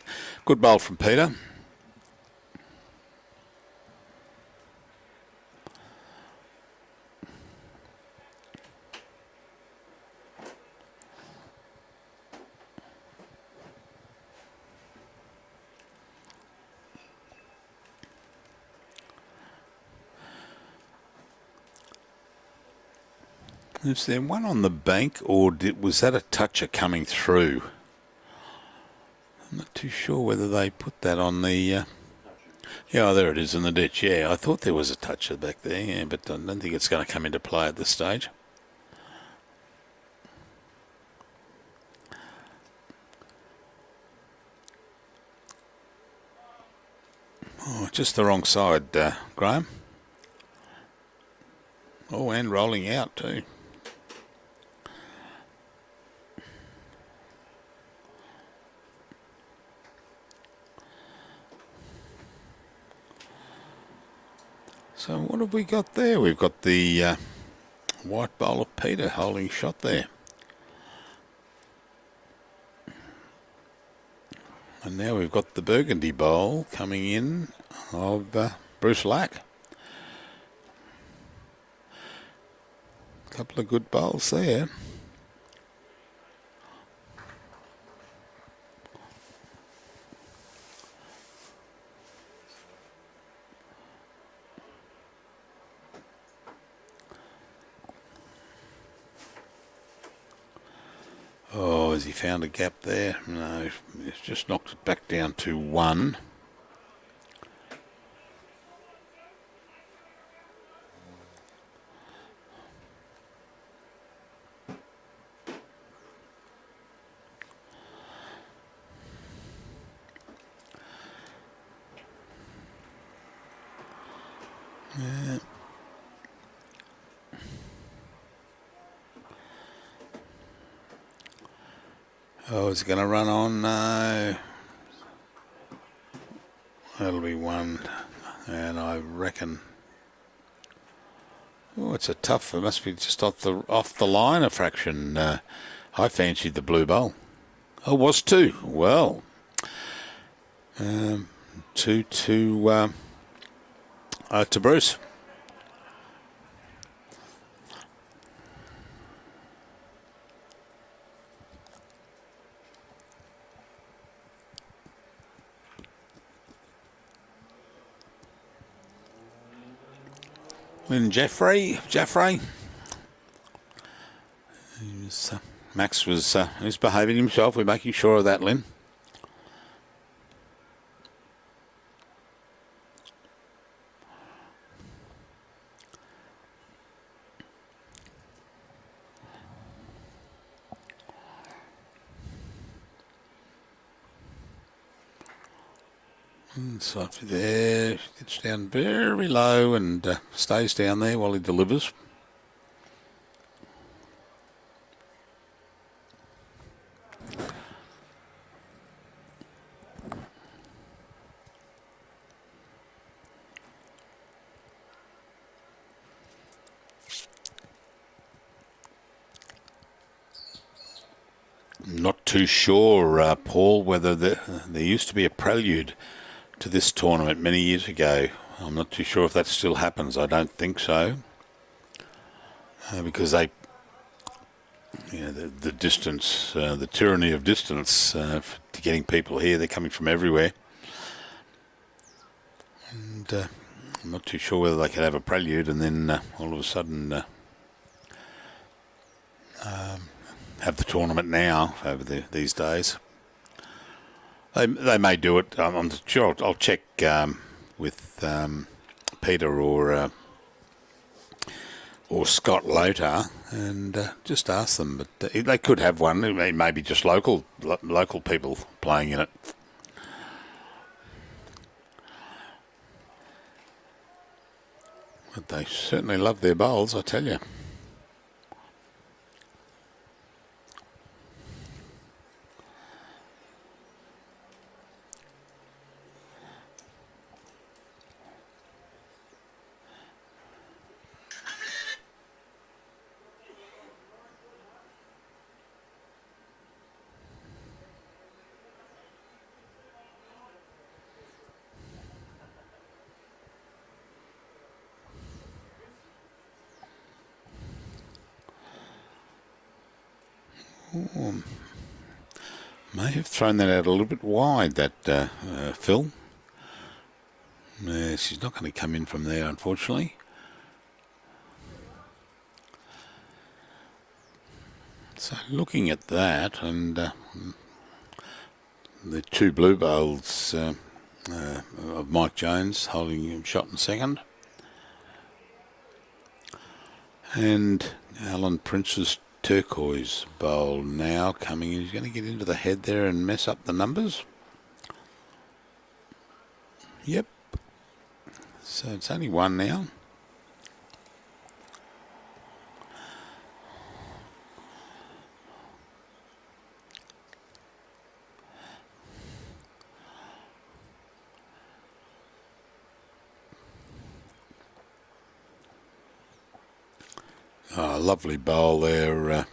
Good bowl from Peter. Is there one on the bank, or was that a toucher coming through? I'm not too sure whether they put that on the... yeah, there it is in the ditch. Yeah, I thought there was a toucher back there, yeah, but I don't think it's going to come into play at this stage. Oh, just the wrong side, Graeme. Oh, and rolling out too. So what have we got there? We've got the white bowl of Peter holding shot there. And now we've got the burgundy bowl coming in of Bruce Lack. Couple of good bowls there. Oh, has he found a gap there? No, he's just knocked it back down to 1. Yeah. Oh, is it going to run on? No. That'll be one. And I reckon... Oh, it's a tough... It must be just off the line a fraction. I fancied the blue bowl. Oh, it was 2. Well... 2 to Bruce. And Jeffrey. Max was he's behaving himself. We're making sure of that, Lynn. So there, gets down very low and stays down there while he delivers. Not too sure, Paul, whether there used to be a prelude to this tournament many years ago. I'm not too sure if that still happens. I don't think so, because they, the distance, the tyranny of distance to getting people here. They're coming from everywhere, and I'm not too sure whether they could have a prelude and then all of a sudden have the tournament now over these days. They may do it. I'm sure. I'll check with Peter or Scott later and just ask them. But they could have one. It may be just local people playing in it. But they certainly love their bowls, I tell you. Ooh. May have thrown that out a little bit wide, that Phil. She's not going to come in from there, unfortunately. So looking at that, and the 2 blue bowls of Mike Jones holding him shot in second. And Alan Prince's turquoise bowl now coming in. He's going to get into the head there and mess up the numbers. Yep. So it's only 1 now. Oh, lovely bowl there,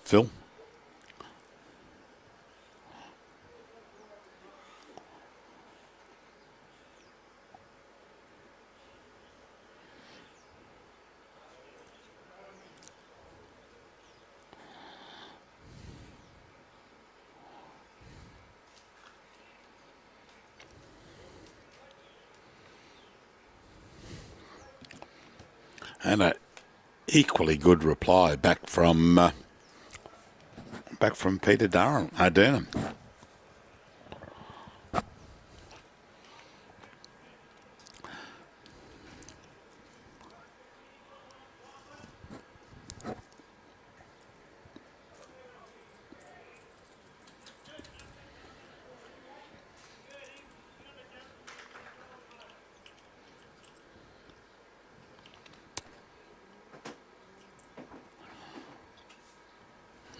Phil. And a equally good reply back from Peter Durham.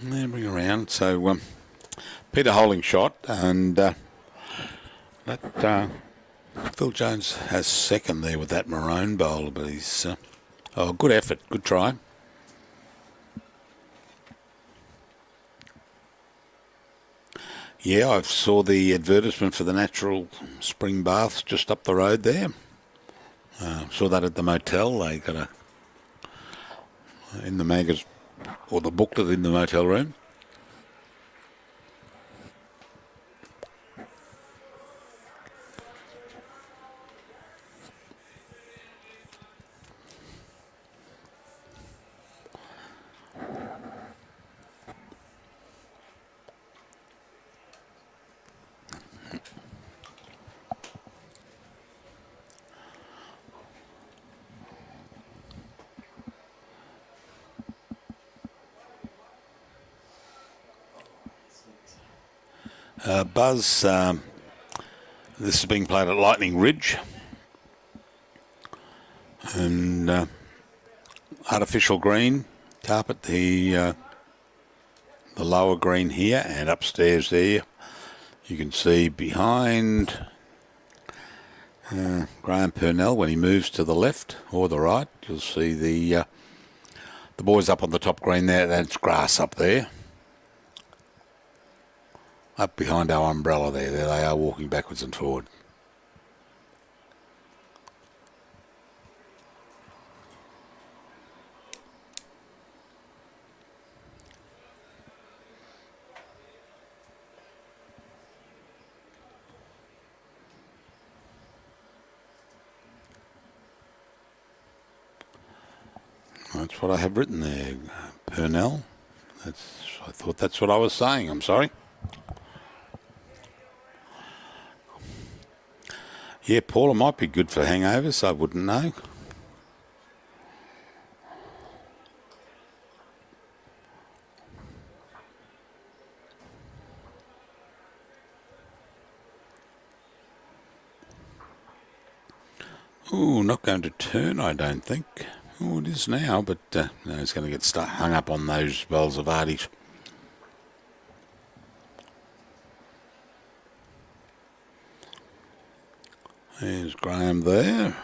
Yeah, bring around. So Peter holding shot, and that Phil Jones has second there with that Maroon bowler, but he's good effort, good try. Yeah, I saw the advertisement for the natural spring baths just up the road there. Saw that at the motel. They got in the magazine or the booklet in the motel room. Buzz, this is being played at Lightning Ridge, and artificial green carpet, the lower green here, and upstairs there you can see behind Graeme Purnell, when he moves to the left or the right, you'll see the boys up on the top green there. That's grass up there. Up behind our umbrella there they are walking backwards and forward. That's what I have written there, Purnell. I thought that's what I was saying. I'm sorry. Yeah, Paula might be good for hangovers. I wouldn't know. Ooh, not going to turn, I don't think. Oh, it is now, but no, it's going to get hung up on those bowls of Arties. There's Graeme there.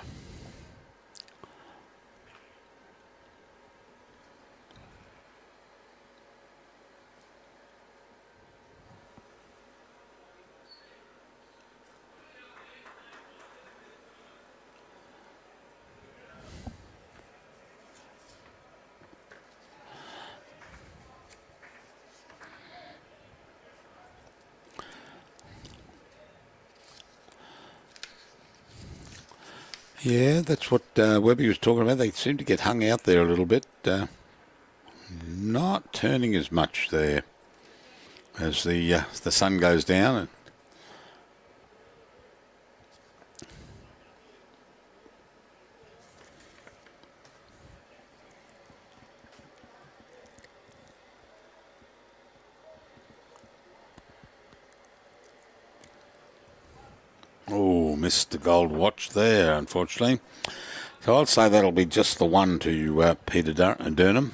Yeah, that's what Webby was talking about. They seem to get hung out there a little bit. Not turning as much there as the sun goes down. Oh, missed the gold watch there, unfortunately. So I'd say that'll be just the one to Peter Durnham.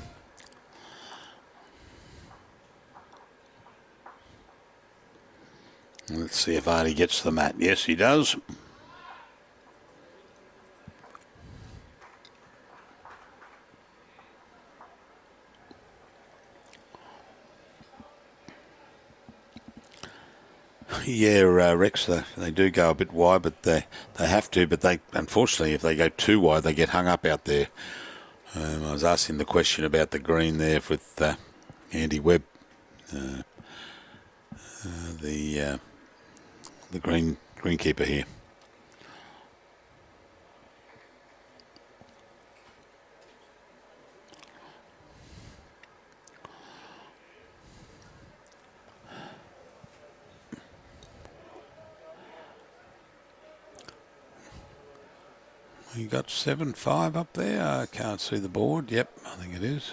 Let's see if Artie gets the mat. Yes, he does. Yeah, Rex, they do go a bit wide, but they have to. But they, unfortunately, if they go too wide, they get hung up out there. I was asking the question about the green there with Andy Webb, the greenkeeper here. You got 7-5 up there. I can't see the board. Yep, I think it is.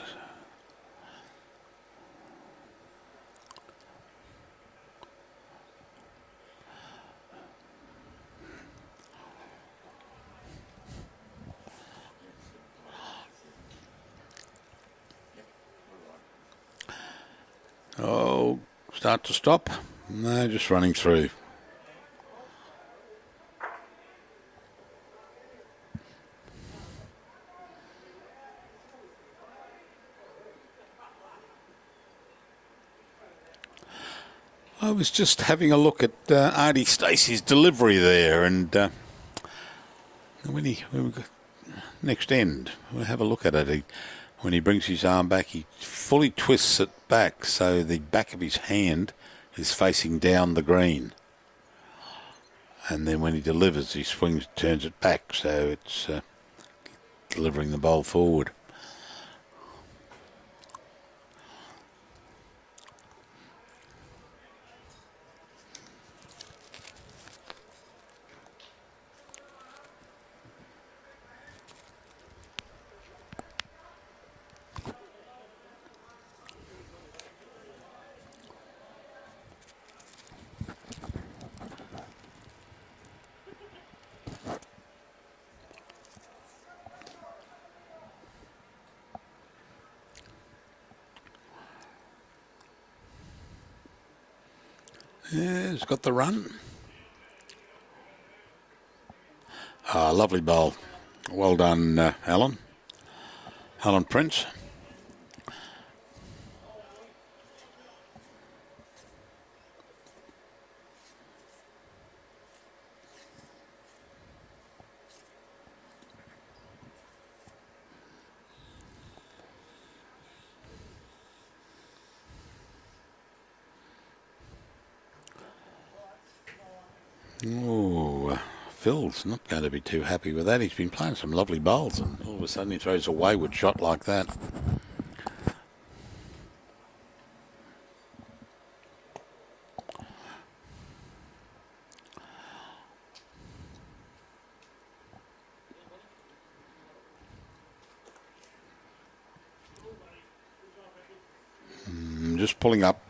Oh, start to stop. No, just running through. I was just having a look at Artie Stacey's delivery there, and when next end, we'll have a look at it. When he brings his arm back, he fully twists it back, so the back of his hand is facing down the green. And then when he delivers, he turns it back, so it's delivering the bowl forward. Yeah, he's got the run. Lovely bowl. Well done, Alan. Alan Prince. Oh, Phil's not going to be too happy with that. He's been playing some lovely bowls, and all of a sudden he throws a wayward shot like that. Just pulling up.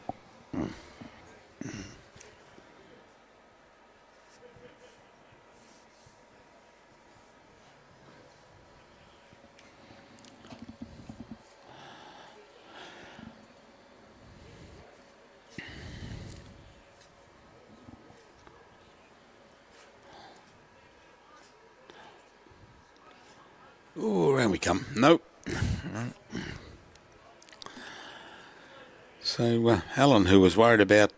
Oh, around we come. Nope. So Alan, who was worried about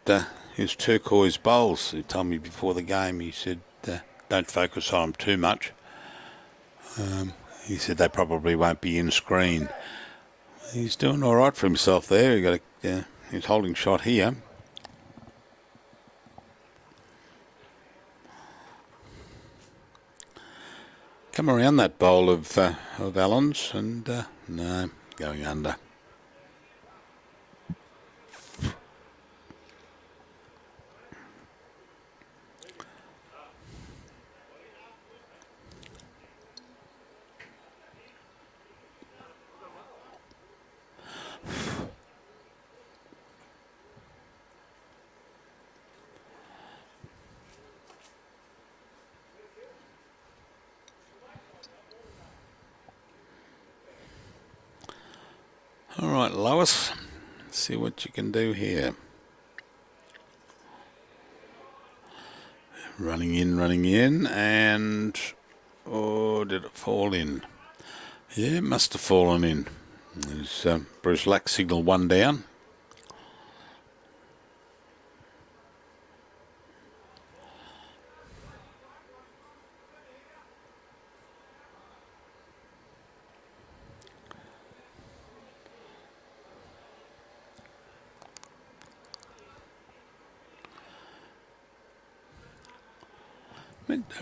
his turquoise bowls, he told me before the game, he said, don't focus on them too much. He said they probably won't be in screen. He's doing all right for himself there. He's holding shot here. Come around that bowl of Alan's, and no, going under. All right, Lois, see what you can do here. Running in, and oh, did it fall in? Yeah, it must have fallen in. There's Bruce Lack signal one down.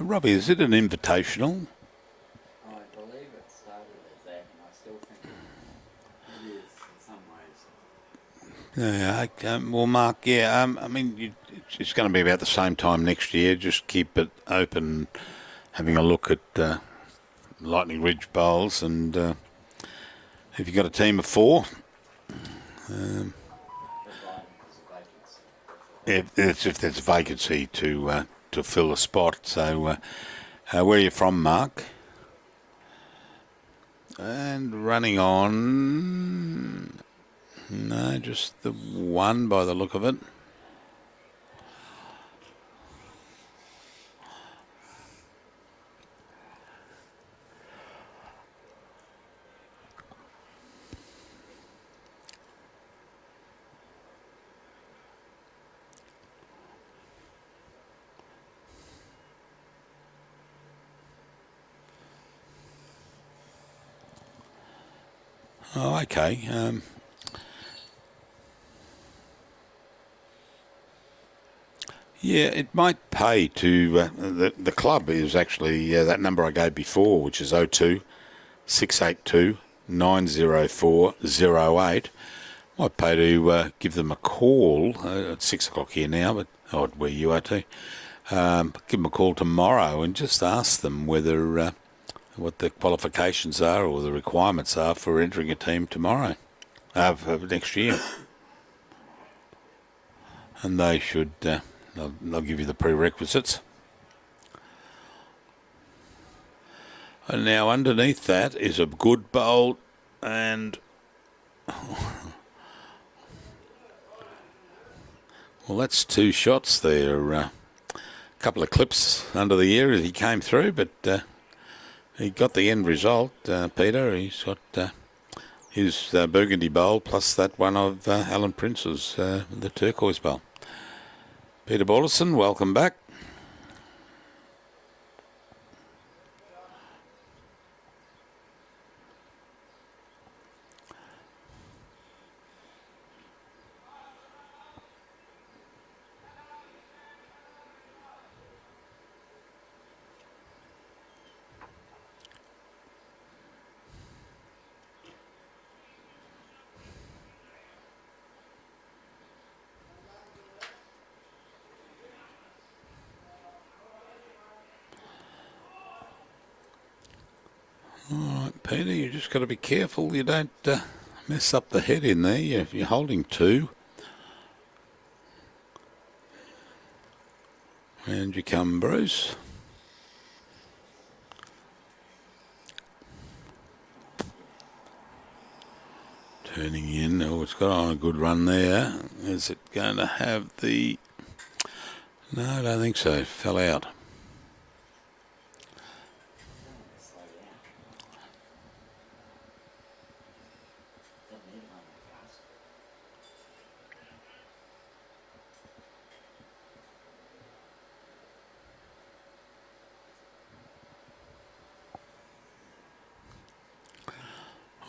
Robbie, is it an invitational? I believe it started as that, and I still think it is in some ways. Yeah, well, Mark, yeah, I mean, it's going to be about the same time next year. Just keep it open, having a look at Lightning Ridge bowls, and if you've got a team of 4, if there's a vacancy to fill a spot. So where are you from, Mark? And running on. No, just the one by the look of it. Oh, okay. Yeah, it might pay to the club is actually that number I gave before, which is 02 682 904 08. Might pay to give them a call at 6 o'clock here now, but where you are too. Give them a call tomorrow and just ask them whether what the qualifications are or the requirements are for entering a team tomorrow, for next year. And they should, they'll give you the prerequisites. And now underneath that is a good bowl and... Well, that's two shots there. A couple of clips under the ear as he came through, but he got the end result, Peter. He's got his burgundy bowl plus that one of Alan Prince's, the turquoise bowl. Peter Balderson, welcome back. All right, Peter, you just got to be careful you don't mess up the head in there. You're holding two. And you come, Bruce. Turning in. Oh, it's got on a good run there. Is it going to have the... No, I don't think so. Fell out.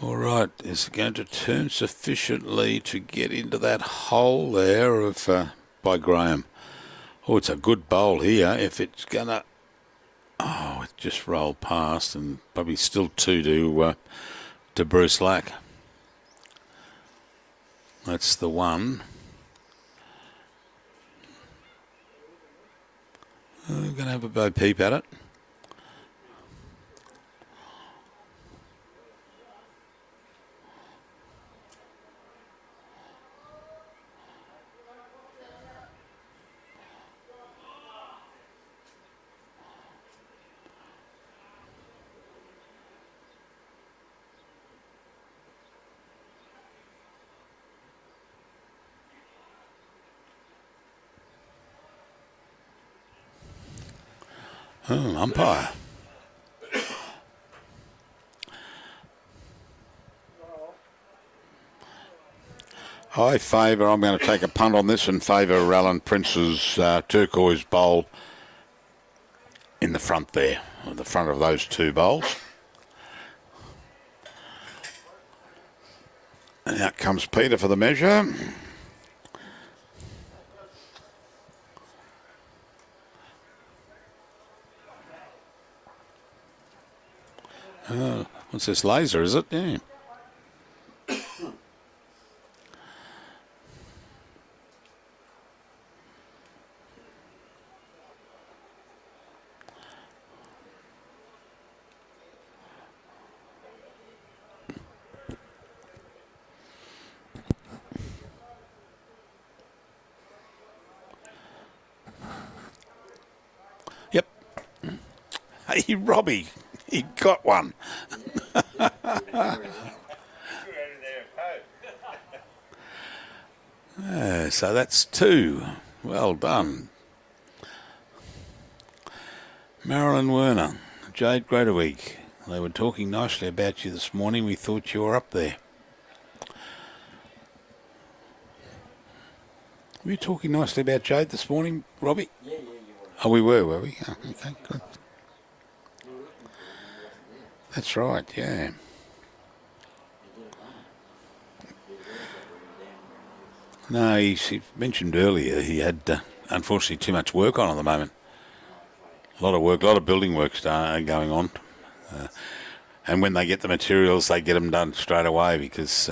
All right, is it going to turn sufficiently to get into that hole there of by Graeme? Oh, it's a good bowl here. If it's going to... Oh, it just rolled past and probably still two to Bruce Lack. That's the one. We're going to have a bo peep at it. Oh, umpire. I favour, I'm going to take a punt on this and favour Alan Prince's turquoise bowl in the front there, the front of those two bowls. And out comes Peter for the measure. What's this, laser, is it? Yeah. Yep. Hey, Robbie, he got one. So that's 2. Well done. Marilyn Werner, Jade Greaterweek. They were talking nicely about you this morning. We thought you were up there. Were you talking nicely about Jade this morning, Robbie? Yeah, you were. Oh, we were we? Oh, okay, good. That's right, yeah. No, he mentioned earlier he had, unfortunately, too much work on at the moment. A lot of work, a lot of building work going on. And when they get the materials, they get them done straight away because...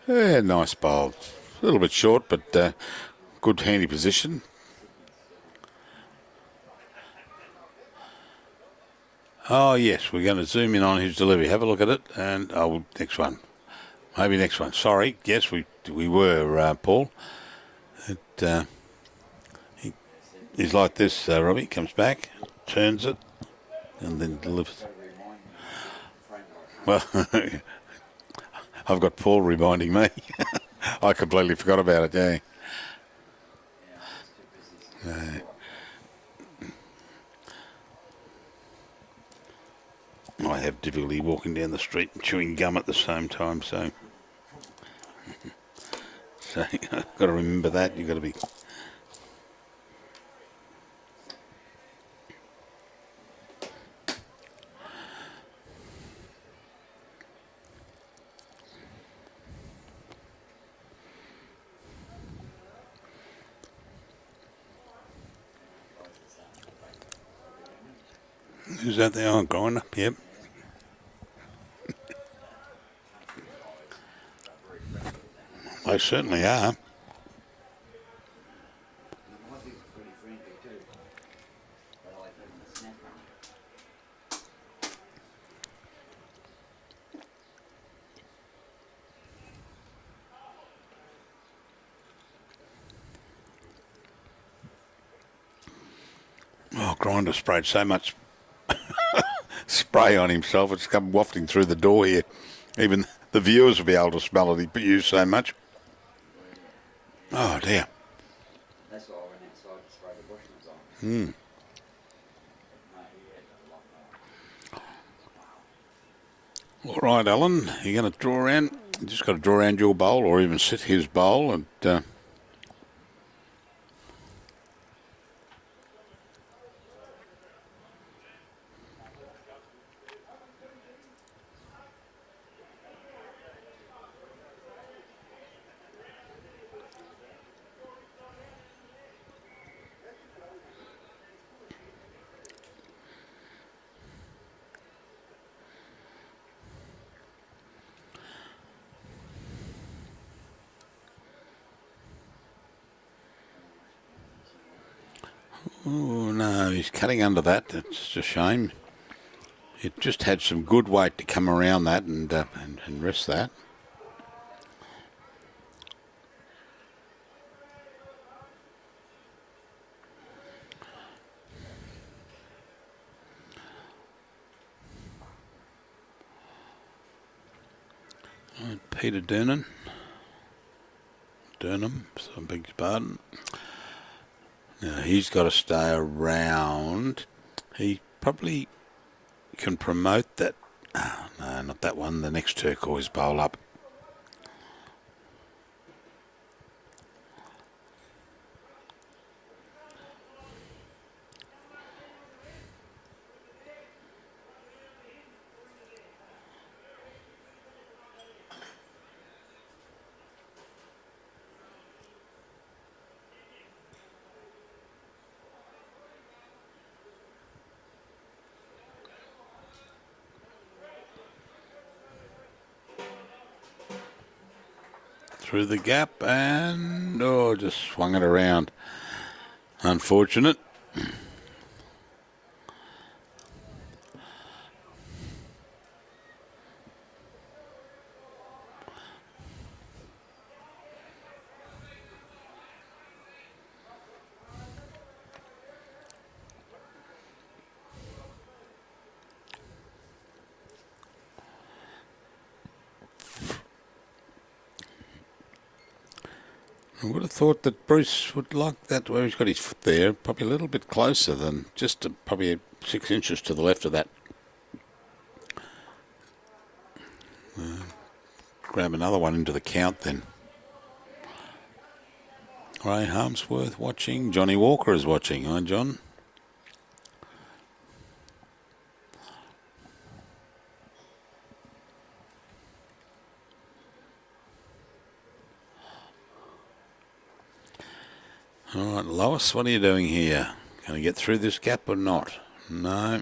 Yeah, nice bowl. A little bit short, but good handy position. Oh, yes, we're going to zoom in on his delivery. Have a look at it, and next one. Maybe next one. Sorry, yes, we were, Paul. He's like this, Robbie. Comes back, turns it, and then delivers. Well, I've got Paul reminding me. I completely forgot about it, yeah. I have difficulty walking down the street and chewing gum at the same time, so I've got to remember that. You've got to be... Who's that there? Oh, growing up, yep. They certainly are. Oh, Grinder sprayed so much spray on himself, it's come wafting through the door here. Even the viewers will be able to smell it. He used so much. Oh, dear. That's why I went outside to spray the bushmans on. All right, Alan, you're going to draw around. You just got to draw around your bowl or even sit his bowl and... Oh, no, he's cutting under that. That's a shame. It just had some good weight to come around that and rest that. Peter Durnan. Durnham, so I beg your pardon. Now he's got to stay around. He probably can promote that. Oh, no, not that one. The next turquoise bowl up. Through the gap and just swung it around. Unfortunate. I would have thought that Bruce would like that where he's got his foot there, probably a little bit closer than just probably 6 inches to the left of that. Grab another one into the count then. Ray Harmsworth watching. Johnny Walker is watching. Hi, John. All right, Lois, what are you doing here? Can I get through this gap or not? No.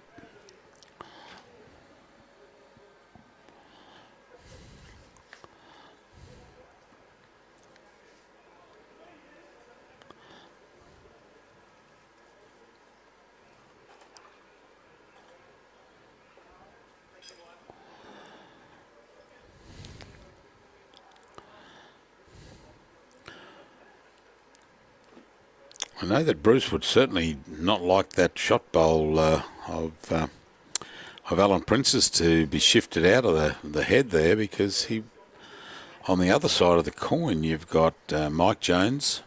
I know that Bruce would certainly not like that shot bowl of Alan Prince's to be shifted out of the head there, because he, on the other side of the coin, you've got Mike Jones,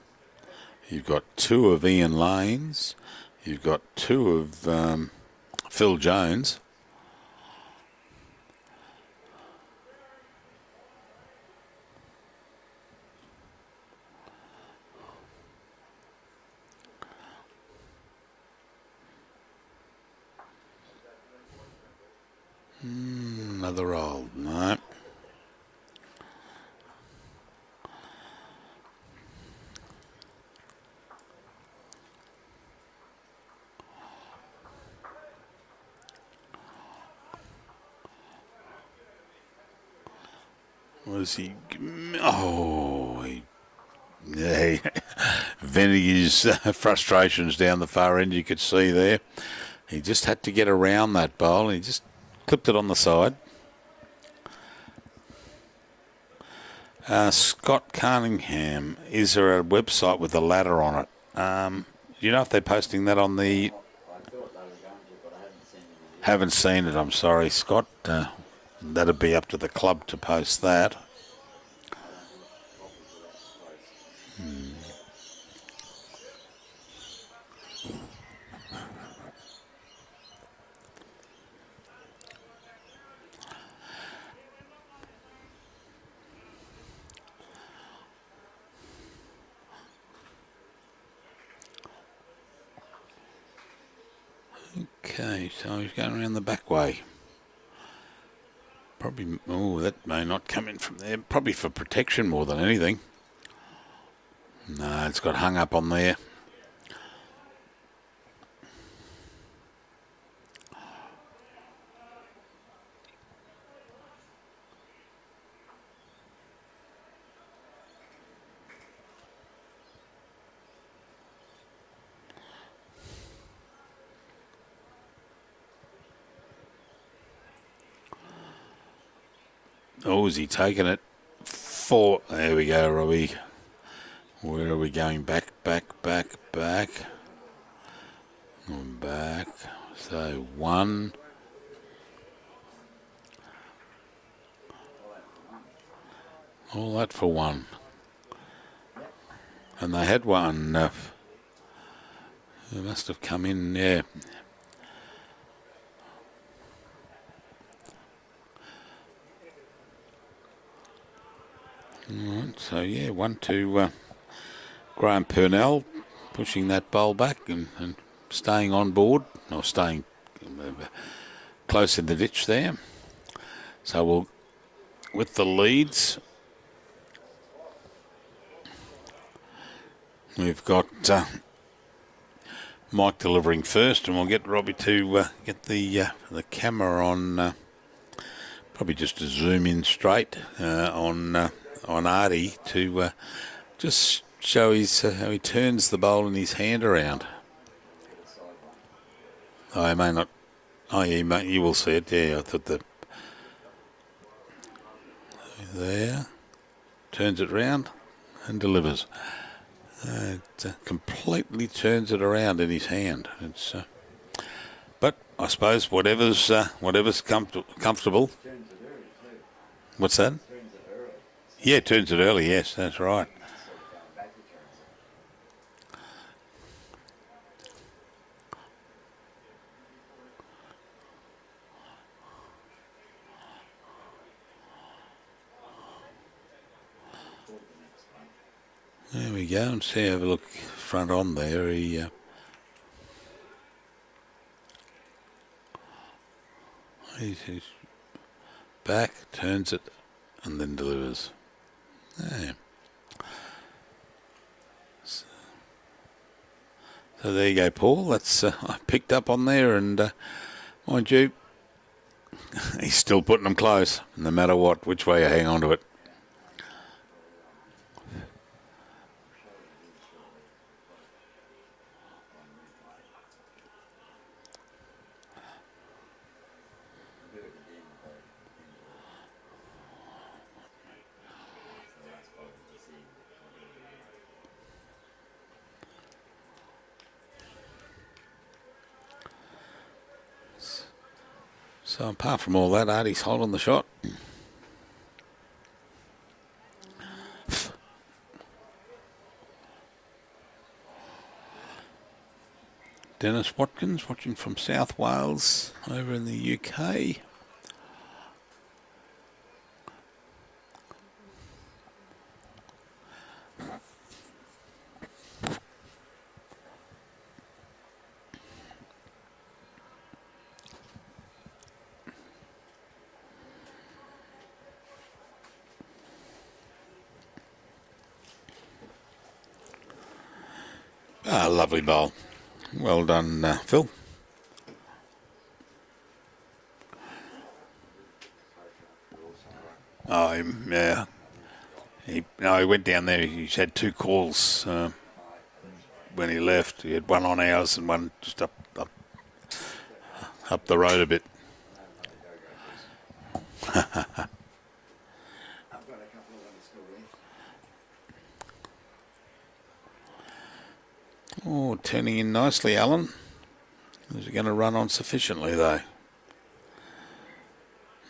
you've got 2 of Ian Lanes, you've got 2 of Phil Jones. Another roll, no. Was he? Oh, yeah, venting his frustrations down the far end. You could see there. He just had to get around that bowl. He just clipped it on the side. Scott Carningham, is there a website with a ladder on it? Do you know if they're posting that on the... Haven't seen it, I'm sorry, Scott. That'd be up to the club to post that. Okay, so he's going around the back way. Probably, oh, that may not come in from there. Probably for protection more than anything. No, it's got hung up on there. Oh, is he taking it? There we go, Robbie. Where are we going? Back. And back. So 1. All that for 1. And they had one. They must have come in, yeah. Alright, so yeah, 1 to Graeme Purnell, pushing that bowl back and staying on board, or staying close in the ditch there. So we'll, with the leads, we've got Mike delivering first, and we'll get Robbie to get the camera on, probably just to zoom in straight on Artie to just show how he turns the bowl in his hand around. Oh, I may not. Oh, yeah, you will see it. Yeah, I thought that. There. Turns it round and delivers. It completely turns it around in his hand. It's, but I suppose whatever's comfortable. What's that? Yeah, turns it early. Yes, that's right. There we go. And see, have a look front on there. He's back, turns it, and then delivers. Yeah. So there you go, Paul. That's I picked up on there, and mind you, he's still putting them close, no matter which way you hang on to it. So apart from all that, Artie's holding the shot. Dennis Watkins watching from South Wales over in the UK. Ah, lovely bowl. Well done, Phil. Oh, yeah. He went down there. He's had 2 calls when he left. He had one on ours and one just up the road a bit. Oh, turning in nicely, Alan. Is it going to run on sufficiently, though?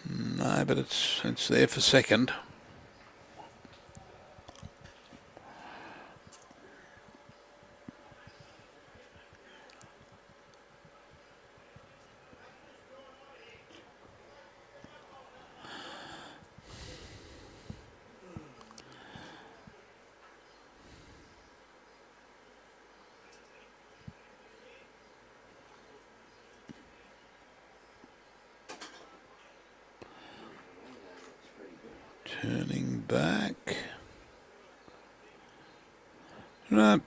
No, but it's there for second. Turning back. No,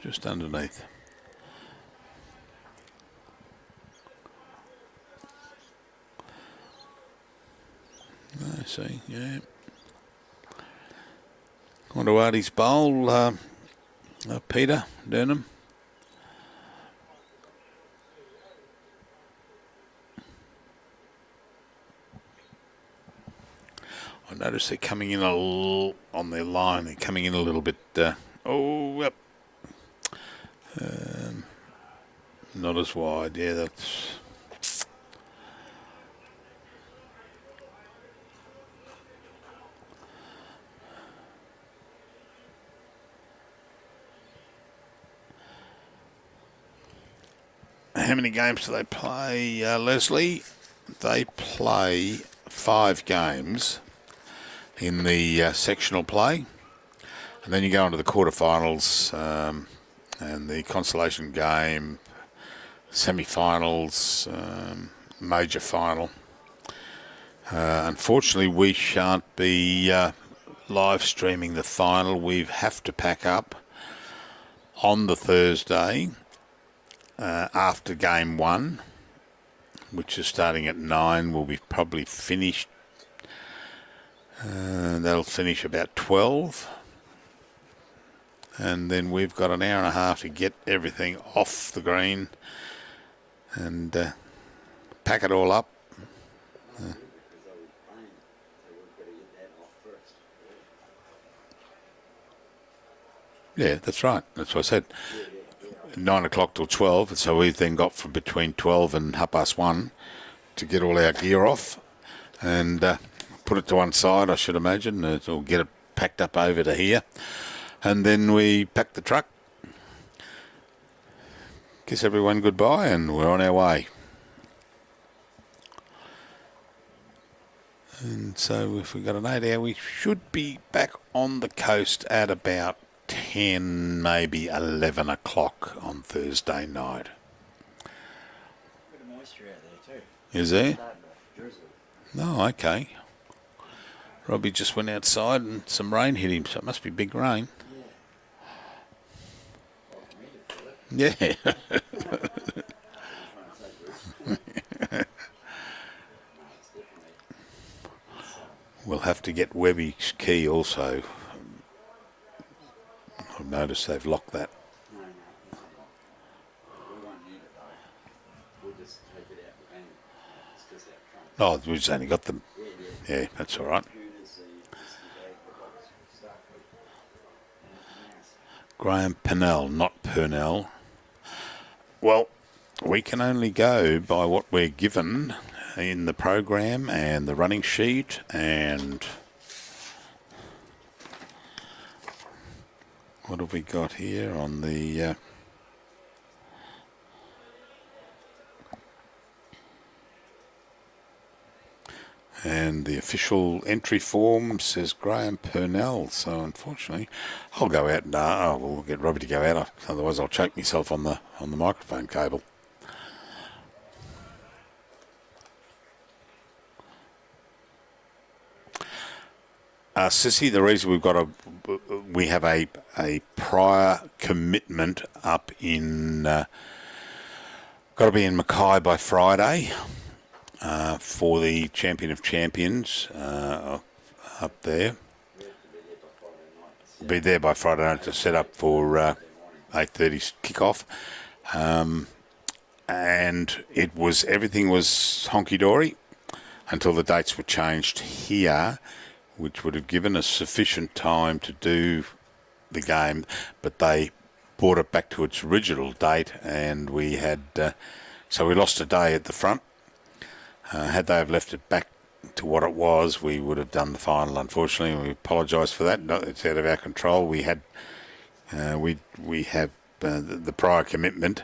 just underneath. I see, yeah. On to Artie's bowl, Peter Durnham. I notice they're coming in a little on their line. They're coming in a little bit. Yep. Not as wide. Yeah, that's. How many games do they play, Leslie? They play 5 games in the sectional play, and then you go on to the quarterfinals and the consolation game, semi-finals, major final. Unfortunately, we shan't be live streaming the final. We have to pack up on the Thursday after game 1, which is starting at 9. We'll be probably finished. That'll finish about 12. and then we've got an hour and a half to get everything off the green and pack it all up. Yeah, that's right. That's what I said. 9 o'clock till 12, so we've then got from between 12 and 1:30 to get all our gear off and put it to one side, I should imagine, or get it packed up over to here. And then we pack the truck, kiss everyone goodbye, and we're on our way. And so if we've got an 8 hour, we should be back on the coast at about 10, maybe 11 o'clock on Thursday night. Bit of moisture out there too. Is there? Starting to drizzle. No, okay. Robbie just went outside and some rain hit him, so it must be big rain. Yeah. Yeah. We'll have to get Webby's key also. I've noticed they've locked that. No, we won't need it though. We'll just take it out and it's just out front. Oh, we've just only got them. Yeah, that's all right. Graeme Purnell, not Purnell. Well, we can only go by what we're given in the program and the running sheet and what have we got here on the and the official entry form says Graeme Purnell, so unfortunately I'll go out and we'll get Robbie to go out, otherwise I'll choke myself on the microphone cable. Sissy, the reason we have a prior commitment up in got to be in Mackay by Friday for the Champion of Champions up there. Be there by Friday night to set up for 8:30 kickoff, and everything was honky dory until the dates were changed here, which would have given us sufficient time to do the game, but they brought it back to its original date, and we had so we lost a day at the front. Had they have left it back to what it was, we would have done the final. Unfortunately, we apologise for that. It's out of our control. We had we have the prior commitment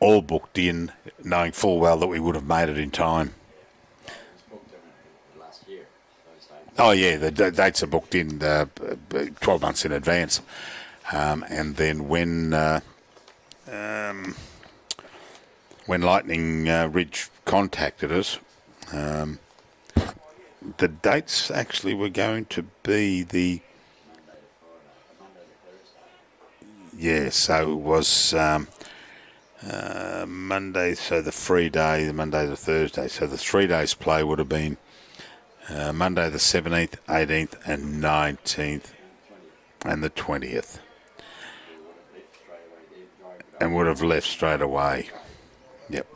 all booked in, knowing full well that we would have made it in time. Oh yeah, the dates are booked in 12 months in advance, and then when Lightning Ridge contacted us, the dates actually were going to be so it was Monday, so the free day, the Monday to Thursday, so the 3 days play would have been Monday the 17th, 18th and 19th and the 20th, and would have left straight away. Yep.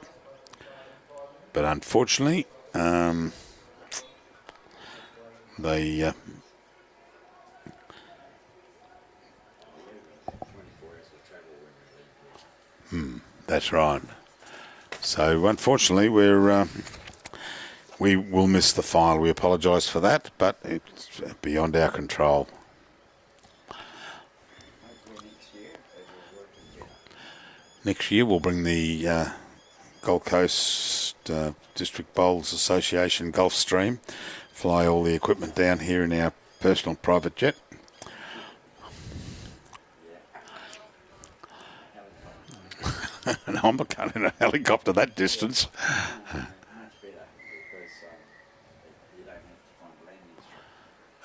But unfortunately, they that's right. So unfortunately, we will miss the final. We apologise for that, but it's beyond our control. Next year we'll bring the Gold Coast District Bowls Association Gulf Stream, fly all the equipment down here in our personal private jet. And I'm not going in a helicopter that distance.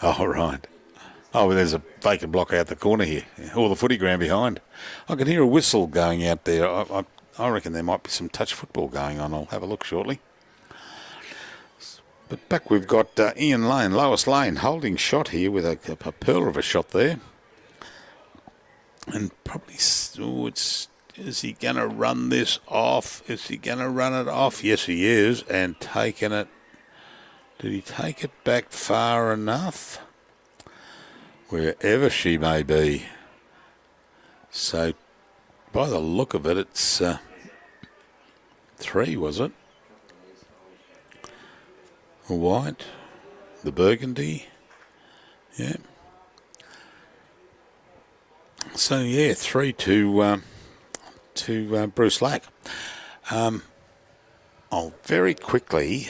Oh, right. Oh, well, there's a vacant block out the corner here. All the footy ground behind. I can hear a whistle going out there. I reckon there might be some touch football going on. I'll have a look shortly. But back we've got Ian Lane, Lois Lane, holding shot here with a pearl of a shot there. And probably, is he going to run this off? Is he going to run it off? Yes, he is. And taking it. Did he take it back far enough? Wherever she may be. So, by the look of it, it's 3, was it? The white, the burgundy. Yeah. So, yeah, 3 to Bruce Lack. I'll very quickly...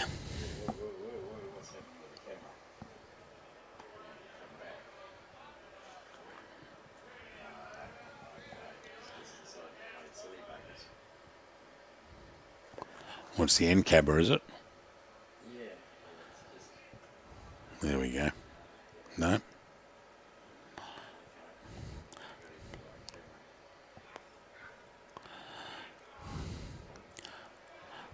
What's the end cabber, is it? There we go. No.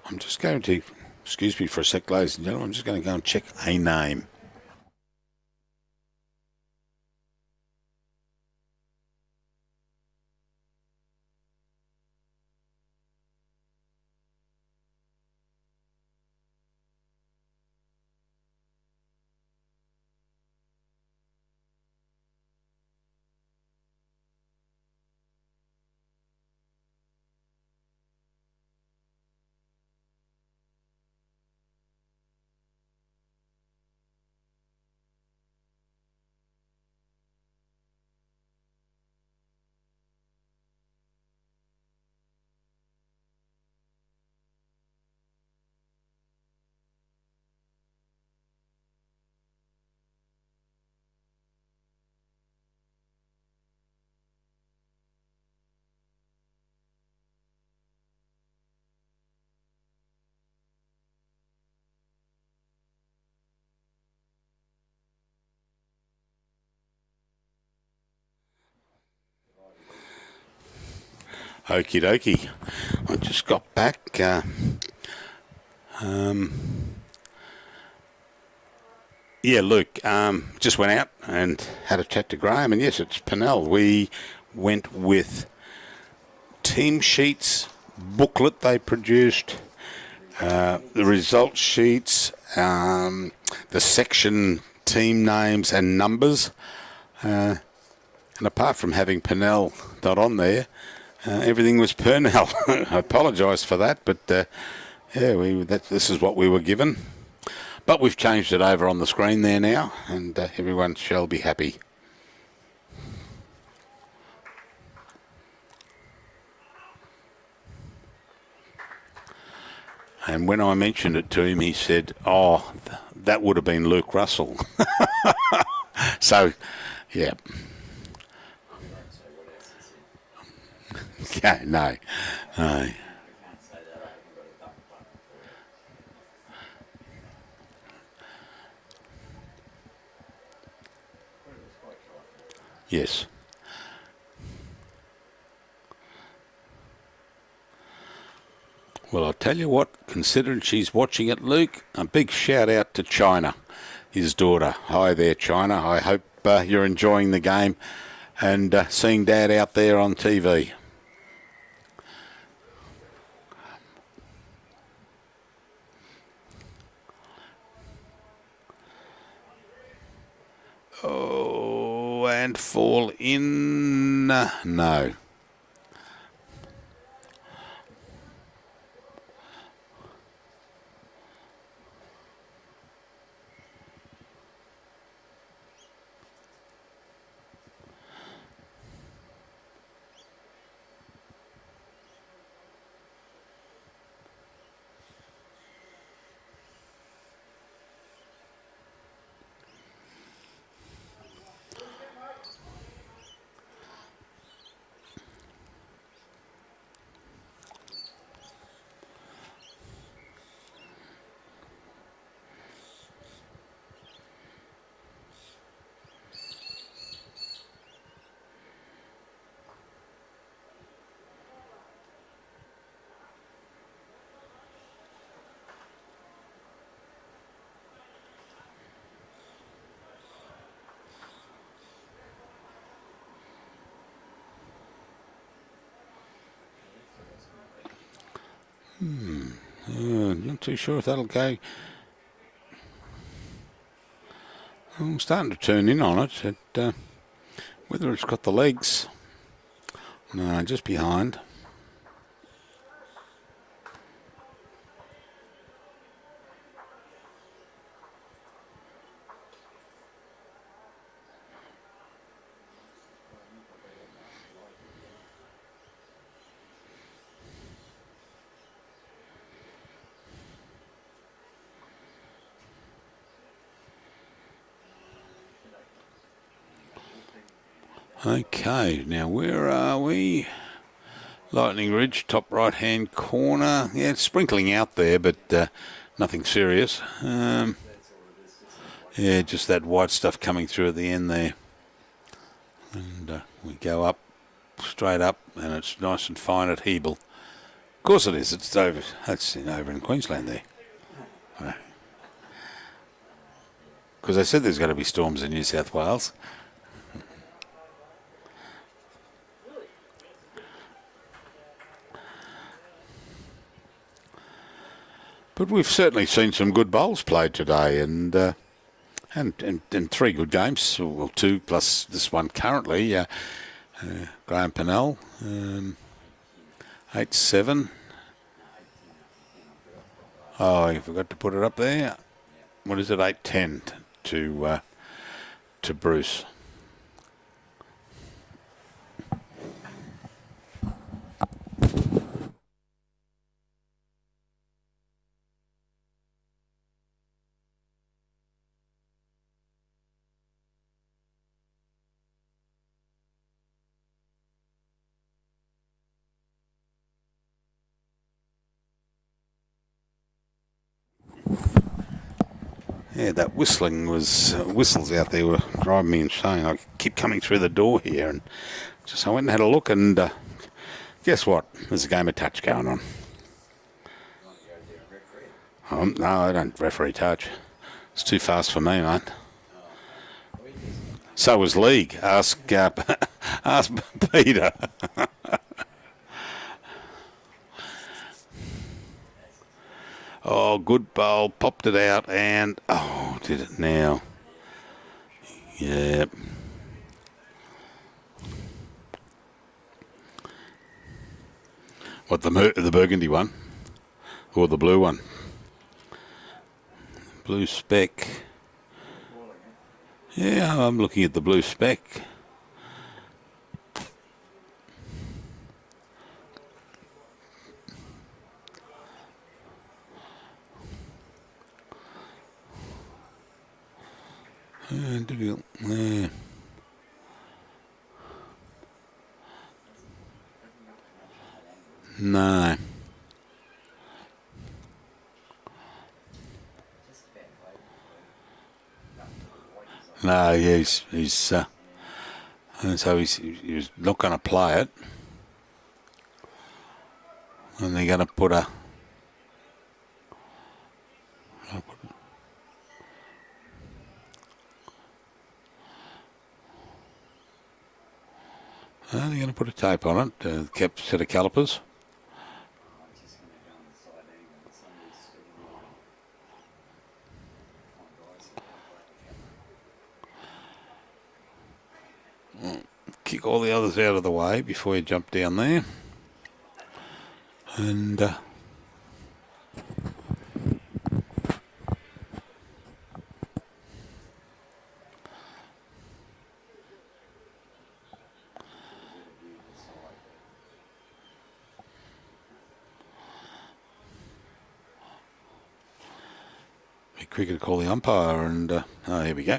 I'm just going to, excuse me for a sec, ladies and gentlemen, I'm just going to go and check a name. Okie dokie. I just got back. Yeah, Luke, just went out and had a chat to Graeme, and yes, it's Purnell. We went with team sheets, booklet they produced, the result sheets, the section team names and numbers. And apart from having Purnell not on there, everything was Purnell. I apologise for that, but yeah, this is what we were given. But we've changed it over on the screen there now, and everyone shall be happy. And when I mentioned it to him, he said, oh, that would have been Luke Russell. So, yeah. Yeah, no. Yes. Well, I'll tell you what, considering she's watching it, Luke, a big shout out to China, his daughter. Hi there, China. I hope you're enjoying the game and seeing Dad out there on TV. Oh, and fall in. No. Not too sure if that'll go. I'm starting to turn in on it. Whether it's got the legs. No, just behind. Okay, now where are we? Lightning Ridge, top right-hand corner. Yeah, it's sprinkling out there, but nothing serious. Yeah, just that white stuff coming through at the end there. And we go up, straight up, and it's nice and fine at Hebel. Of course it is. It's over. That's over in Queensland there. Because I said there's going to be storms in New South Wales. But we've certainly seen some good bowls played today, and 3 good games, well 2 plus this one currently. Graeme Purnell, 8-7. Oh, I forgot to put it up there. What is it? 8-10 to Bruce. Yeah, that whistles out there were driving me insane. I keep coming through the door here, and I went and had a look, and guess what? There's a game of touch going on. No, I don't referee touch. It's too fast for me, mate. So was league. Ask Peter. Oh, good bowl, popped it out, and did it now. Yep. What, the burgundy one? Or the blue one? Blue speck. Yeah, I'm looking at the blue speck. Difficult. Yeah. No. No, yeah, he's and so he's not going to play it, and they're going to put a. They're going to put a tape on it, kept set of calipers. Kick all the others out of the way before you jump down there. And be quicker to call the umpire, and here we go.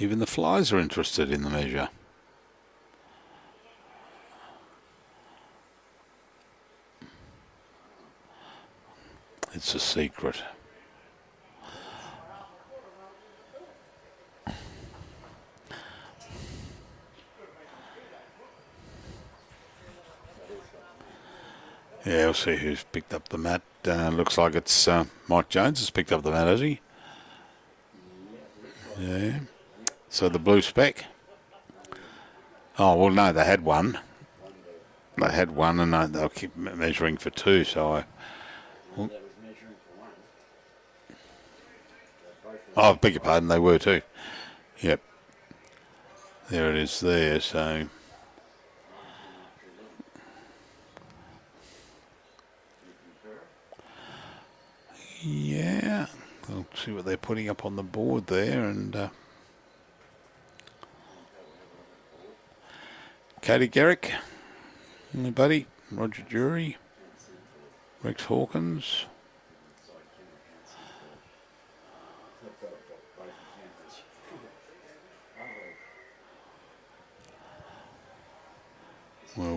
Even the flies are interested in the measure. It's a secret. Yeah, we'll see who's picked up the mat. Looks like it's Mike Jones has picked up the mat, has he? Yeah. So the blue spec. Oh, well, no, they had one. They had one, and they'll keep measuring for two, so I... That was measuring for one. Oh, I beg your pardon, they were too. Yep. There it is there, so... Yeah, we'll see what they're putting up on the board there, and... Katie Garrick, anybody? Roger Jury, Rex Hawkins. Well,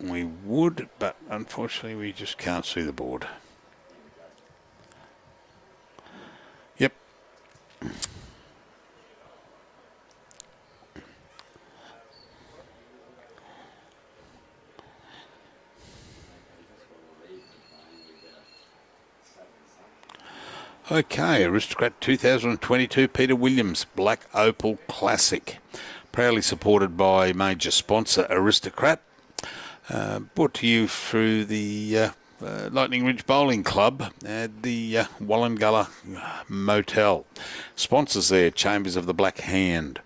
we would, but unfortunately we just can't see the board. Yep. Okay, Aristocrat 2022 Peter Williams Black Opal Classic. Proudly supported by major sponsor Aristocrat. Brought to you through the Lightning Ridge Bowling Club at the Wallengulla Motel. Sponsors there, Chambers of the Black Hand,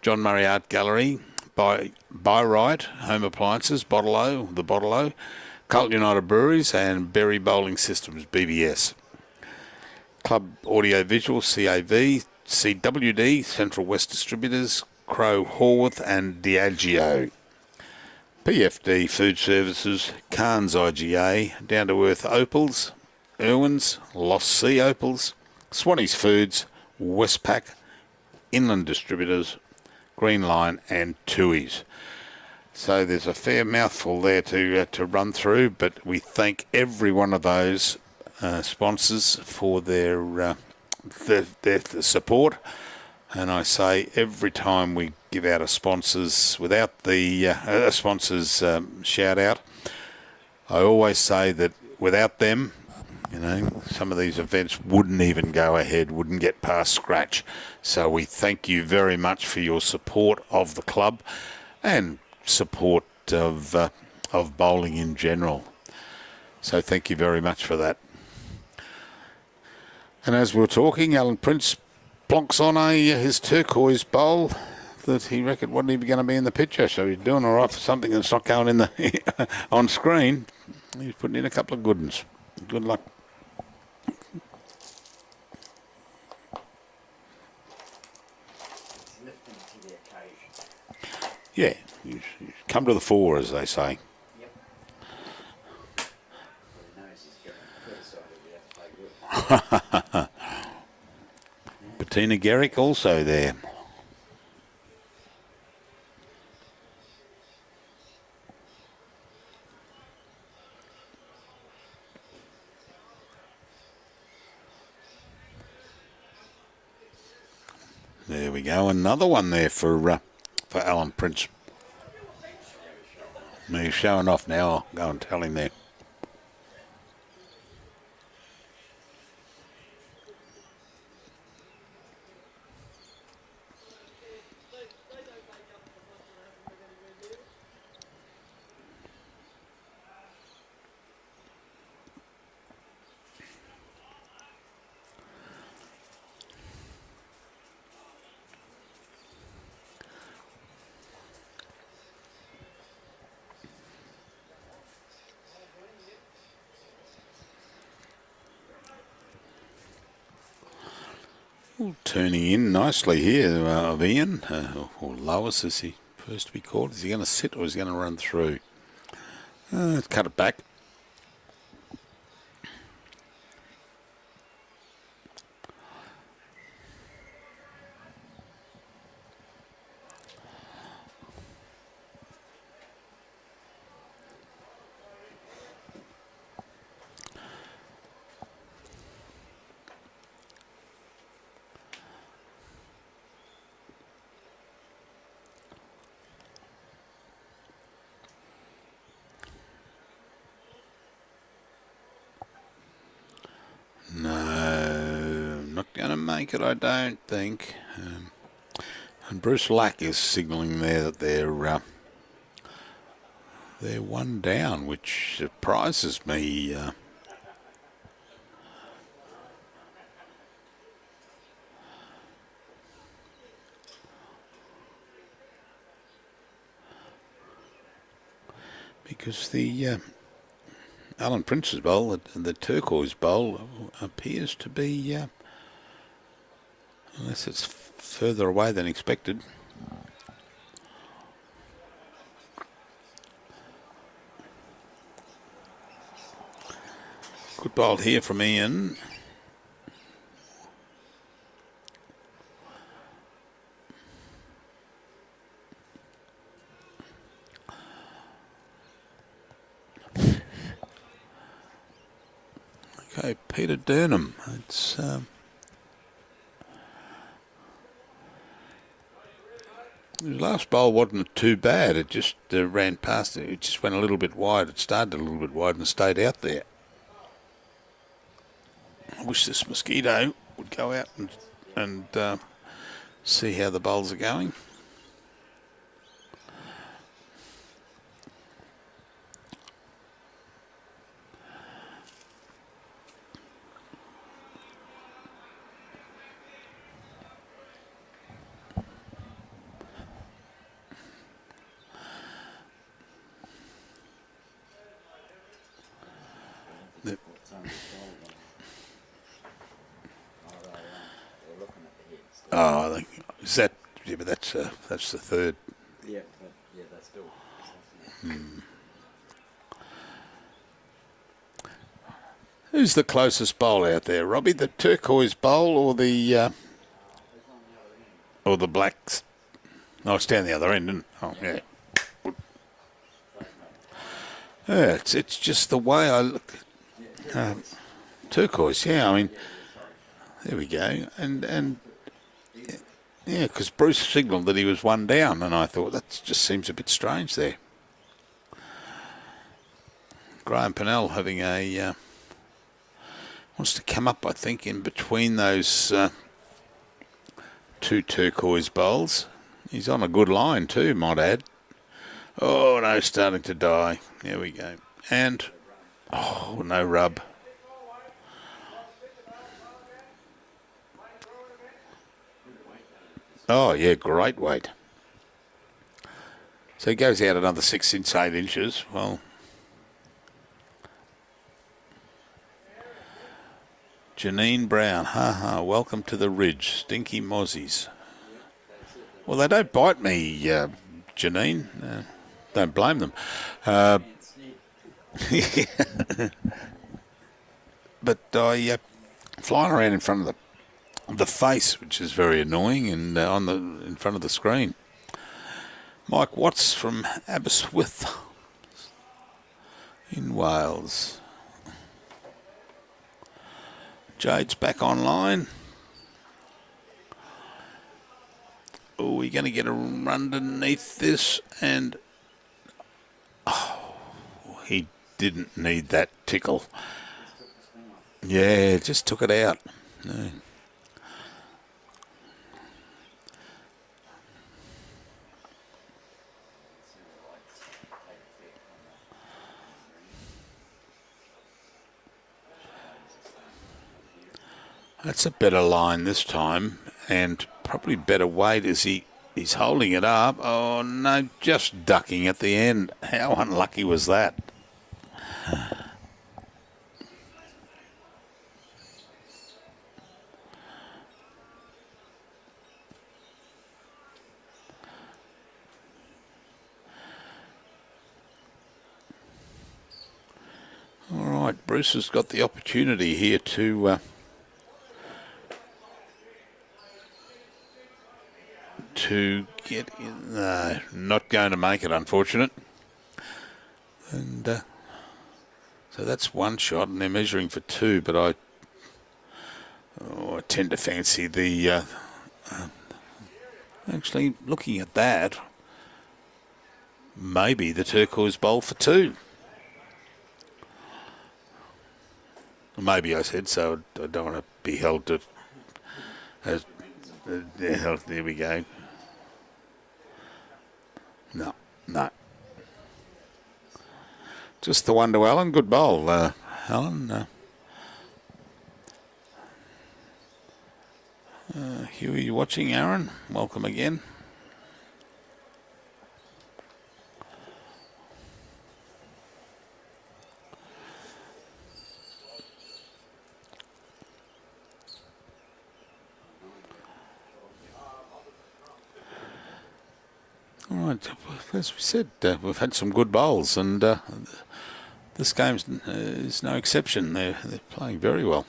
John Murray Art Gallery, By-Right, Home Appliances, The Bottle-O, Carlton United Breweries and Berry Bowling Systems, BBS. Club Audio Visual, CAV, CWD, Central West Distributors, Crow Horwath and Diageo. PFD Food Services, Cairns IGA, Down to Earth Opals, Irwins, Lost Sea Opals, Swannies Foods, Westpac, Inland Distributors, Green Line and Tui's. So there's a fair mouthful there to run through, but we thank every one of those sponsors for their support. And I say every time we give out a sponsors, without the sponsors shout out, I always say that without them, you know, some of these events wouldn't even go ahead, wouldn't get past scratch. So we thank you very much for your support of the club and support of bowling in general. So thank you very much for that. And as we were talking, Alan Prince plonks on his turquoise bowl that he reckoned wasn't even going to be in the picture. So he's doing all right for something that's not going in the on screen. He's putting in a couple of good ones. Good luck. Lifting to the occasion. Yeah, he's come to the fore, as they say. Yep. He knows he's going to play good. Bettina Garrick also there. There we go, another one there for Alan Prince. He's showing off now. I'll go and tell him there. Turning in nicely here of Ian, or Lois as he first to be called. Is he going to sit or is he going to run through? Let's cut it back. going to make it, I don't think. And Bruce Lack is signalling there that they're one down, which surprises me. Because the Alan Prince's bowl, the turquoise bowl, appears to be, unless it's further away than expected. Good bowl here from Ian. Okay, Peter Durnham. It's his last bowl wasn't too bad. It just ran past it. It just went a little bit wide. It started a little bit wide and stayed out there. I wish this mosquito would go out and see how the bowls are going. Oh, I think is that? Yeah, but that's the third. Yeah, but yeah, that's still. Who's the closest bowl out there, Robbie? The turquoise bowl or the blacks? No, it's down the other end, isn't it? Oh, yeah. Yeah, it's just the way I look. Turquoise, yeah. I mean, there we go, and. Yeah, because Bruce signalled that he was one down, and I thought that just seems a bit strange there. Graeme Purnell having wants to come up, I think, in between those two turquoise bowls. He's on a good line too, might add. Oh no, starting to die. There we go. And oh, no rub. Oh, yeah, great weight. So he goes out another 6 inches, 8 inches. Well, Janine Brown, welcome to the Ridge, Stinky Mozzies. Well, they don't bite me, Janine. Don't blame them. But I flying around in front of the face, which is very annoying, and in front of the screen. Mike Watts from Aberystwyth in Wales. Jade's back online. Oh, we're going to get a run underneath this, and he didn't need that tickle. Yeah, just took it out. No. That's a better line this time, and probably better weight as he's holding it up. Oh no, just ducking at the end. How unlucky was that? All right, Bruce has got the opportunity here to get in. Not going to make it, unfortunate. And so that's one shot, and they're measuring for two, but I tend to fancy the actually looking at that, maybe the turquoise bowl for two. Maybe I said so. I don't want to be held to There we go. No, no. Just the one to Alan. Good bowl, Alan. Huey, you watching, Aaron? Welcome again. All right, as we said, we've had some good bowls, and this game is no exception. They're playing very well.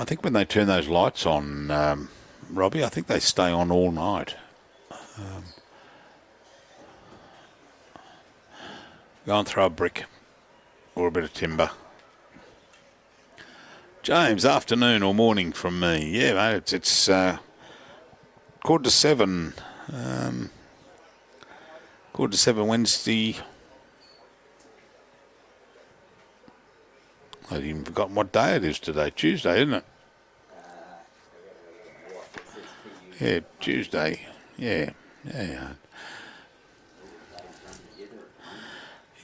I think when they turn those lights on, Robbie, I think they stay on all night. Go and throw a brick or a bit of timber. James, afternoon or morning from me. Yeah, mate, it's 6:45. 6:45 Wednesday. I've even forgotten what day it is today. Tuesday, isn't it? Yeah, Tuesday. Yeah.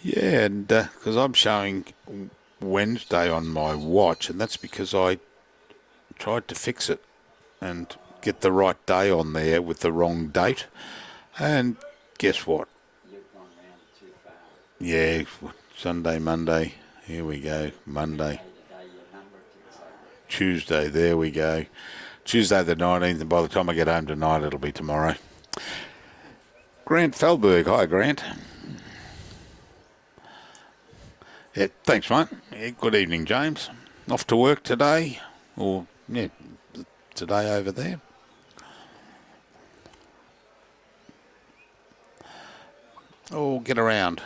Yeah, and because I'm showing Wednesday on my watch, and that's because I tried to fix it and get the right day on there with the wrong date. And guess what? Yeah, Sunday, Monday. Here we go. Monday. Tuesday. There we go. Tuesday the 19th, and by the time I get home tonight, it'll be tomorrow. Grant Felberg. Hi, Grant. Yeah, thanks, mate. Yeah, good evening, James. Off to work today? Or, yeah, today over there? Oh, get around.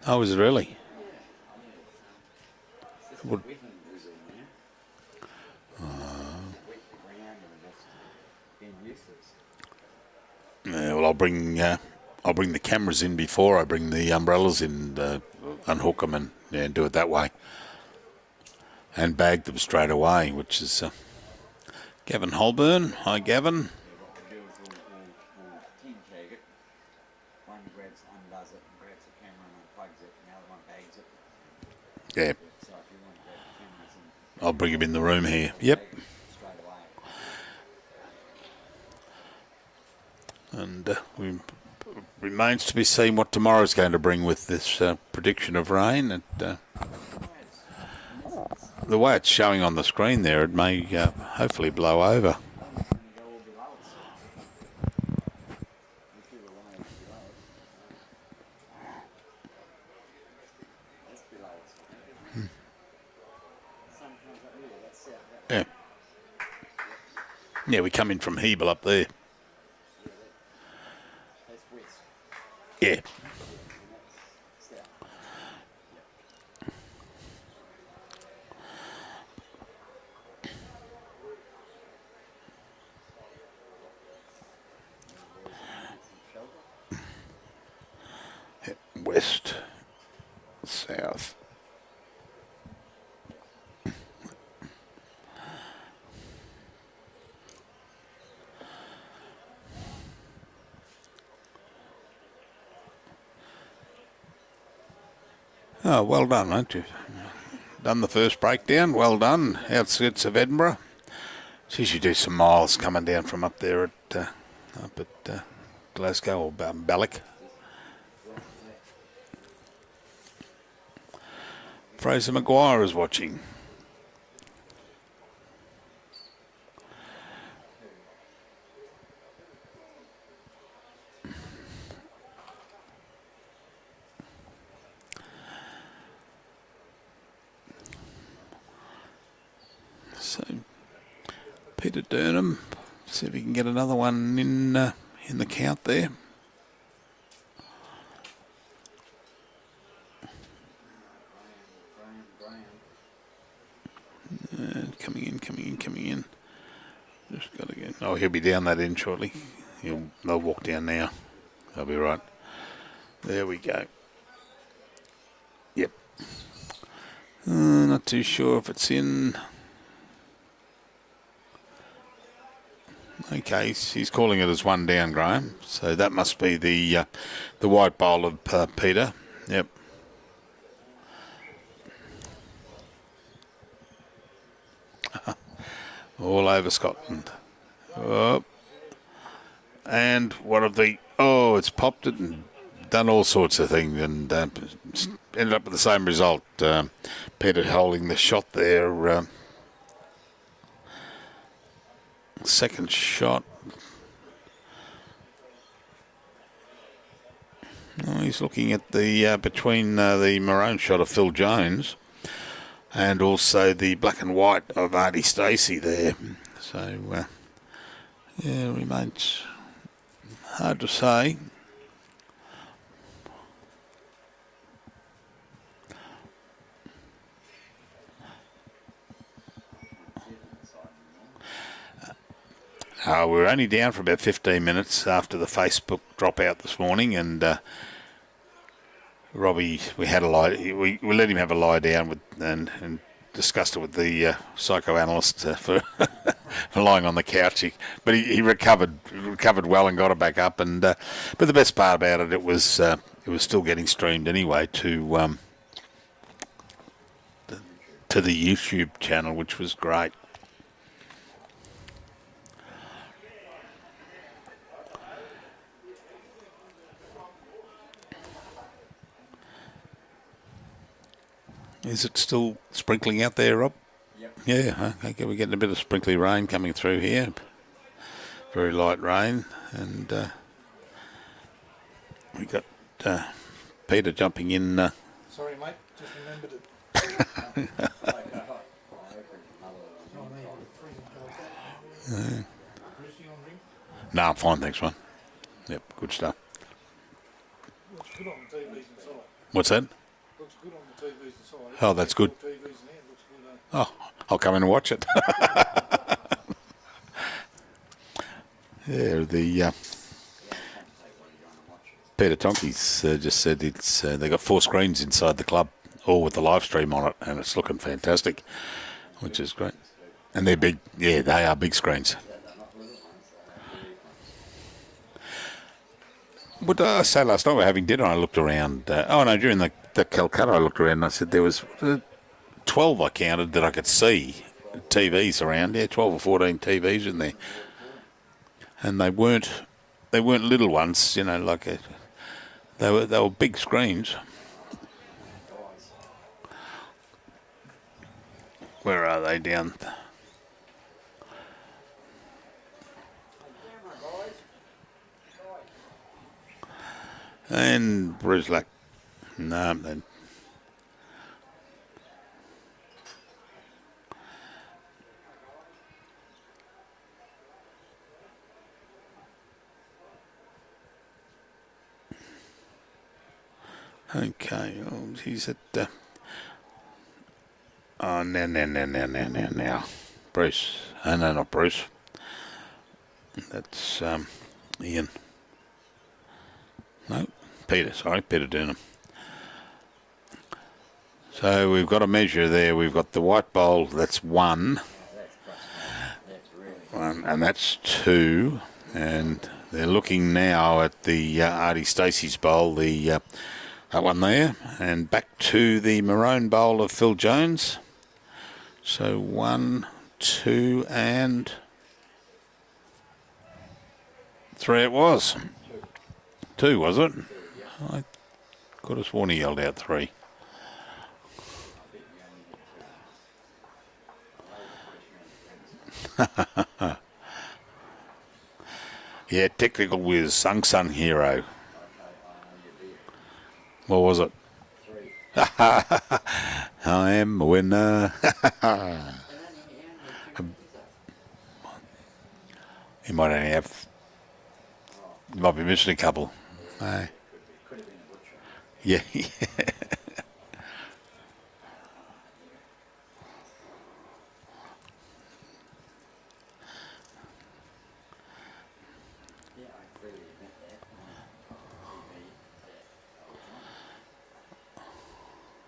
Oh, is it really? What? Yeah, well, I'll bring the cameras in before I bring the umbrellas in, unhook them and do it that way, and bag them straight away. Which is Gavin Holburn. Hi, Gavin. Yeah. I'll bring him in the room here. Yep. And remains to be seen what tomorrow's going to bring with this prediction of rain. The way it's showing on the screen there, it may hopefully blow over. Yeah. Yeah, we come in from Hebel up there. Yeah. West, south. Oh, well done, mate. You've done the first breakdown. Well done. Outskirts of Edinburgh. Geez, you do some miles coming down from up there at Glasgow or Ballock. Fraser Maguire is watching. Peter Durnham. See if he can get another one in the count there. Coming in. Just got to get. Oh, he'll be down that end shortly. They'll walk down now. They'll be right. There we go. Yep. Not too sure if it's in. Okay, he's calling it as one down, Graham. So that must be the white bowl of Peter. Yep. All over Scotland. Oh. And what of the... Oh, it's popped it and done all sorts of things and ended up with the same result. Peter holding the shot there. Second shot. Oh, he's looking at the between the maroon shot of Phil Jones and also the black and white of Artie Stacey there. So, yeah, remains hard to say. We're only down for about 15 minutes after the Facebook dropout this morning, and Robbie, we let him have a lie down with and discussed it with the psychoanalyst for for lying on the couch. But he recovered well and got it back up. And but the best part about it was still getting streamed anyway to the YouTube channel, which was great. Is it still sprinkling out there, Rob? Yep. Yeah, okay, we're getting a bit of sprinkly rain coming through here. Very light rain. And we got Peter jumping in. Sorry, mate, just remembered it. No, I'm fine, thanks, man. Yep, good stuff. Looks good on the TVs inside. What's that? Looks good on the TVs inside. Oh, that's good. TVs in there, looks good. Oh, I'll come in and watch it. Yeah, the Peter Tonkey's just said it's they got 4 screens inside the club, all with the live stream on it, and it's looking fantastic, which is great. And they're big. Yeah, they are big screens. What did I say last night? We were having dinner. I looked around. During the Calcutta, I looked around and I said there was 12 I counted that I could see TVs around. Yeah, 12 or 14 TVs in there, and they weren't little ones. You know, like they were big screens. Where are they down? And Bruce Lack. No, then. Okay, he's at. Now. Bruce. Oh, no, not Bruce. That's Ian. No, Peter, sorry, Peter Durnham. So we've got a measure there. We've got the white bowl, that's 1. And that's 2. And they're looking now at the Artie Stacey's bowl, that one there. And back to the maroon bowl of Phil Jones. So 1, 2, and 3 it was. 2, was it? I could have sworn he yelled out 3. Yeah, technical whiz, unsung hero. What was it? 3. I am a winner. He might only have. He might be missing a couple. Hey. Could have been a butcher. Yeah. Yeah, I freely admit that on TV that I was wrong.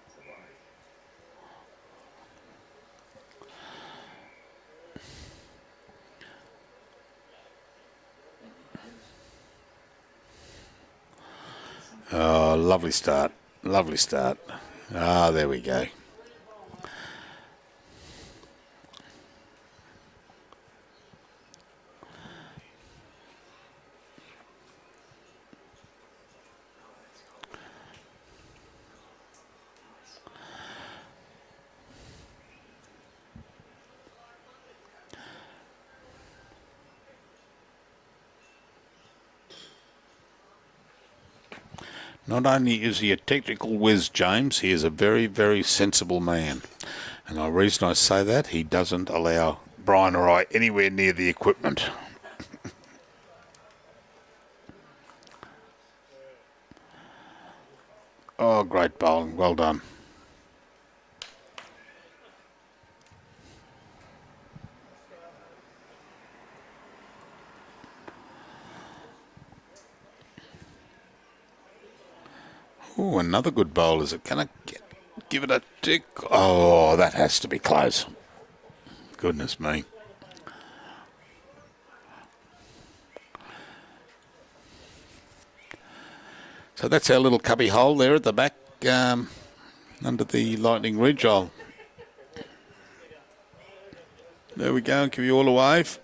It's a worry. Oh, lovely start. Lovely start. Ah, there we go. Not only is he a technical whiz, James, he is a very, very sensible man. And the reason I say that, he doesn't allow Brian or I anywhere near the equipment. Oh, great bowling. Well done. Oh, another good bowl. Is it? Can I give it a tick? Oh, that has to be close. Goodness me. So that's our little cubby hole there at the back, under the lightning ridge. There we go. Give you all a wave.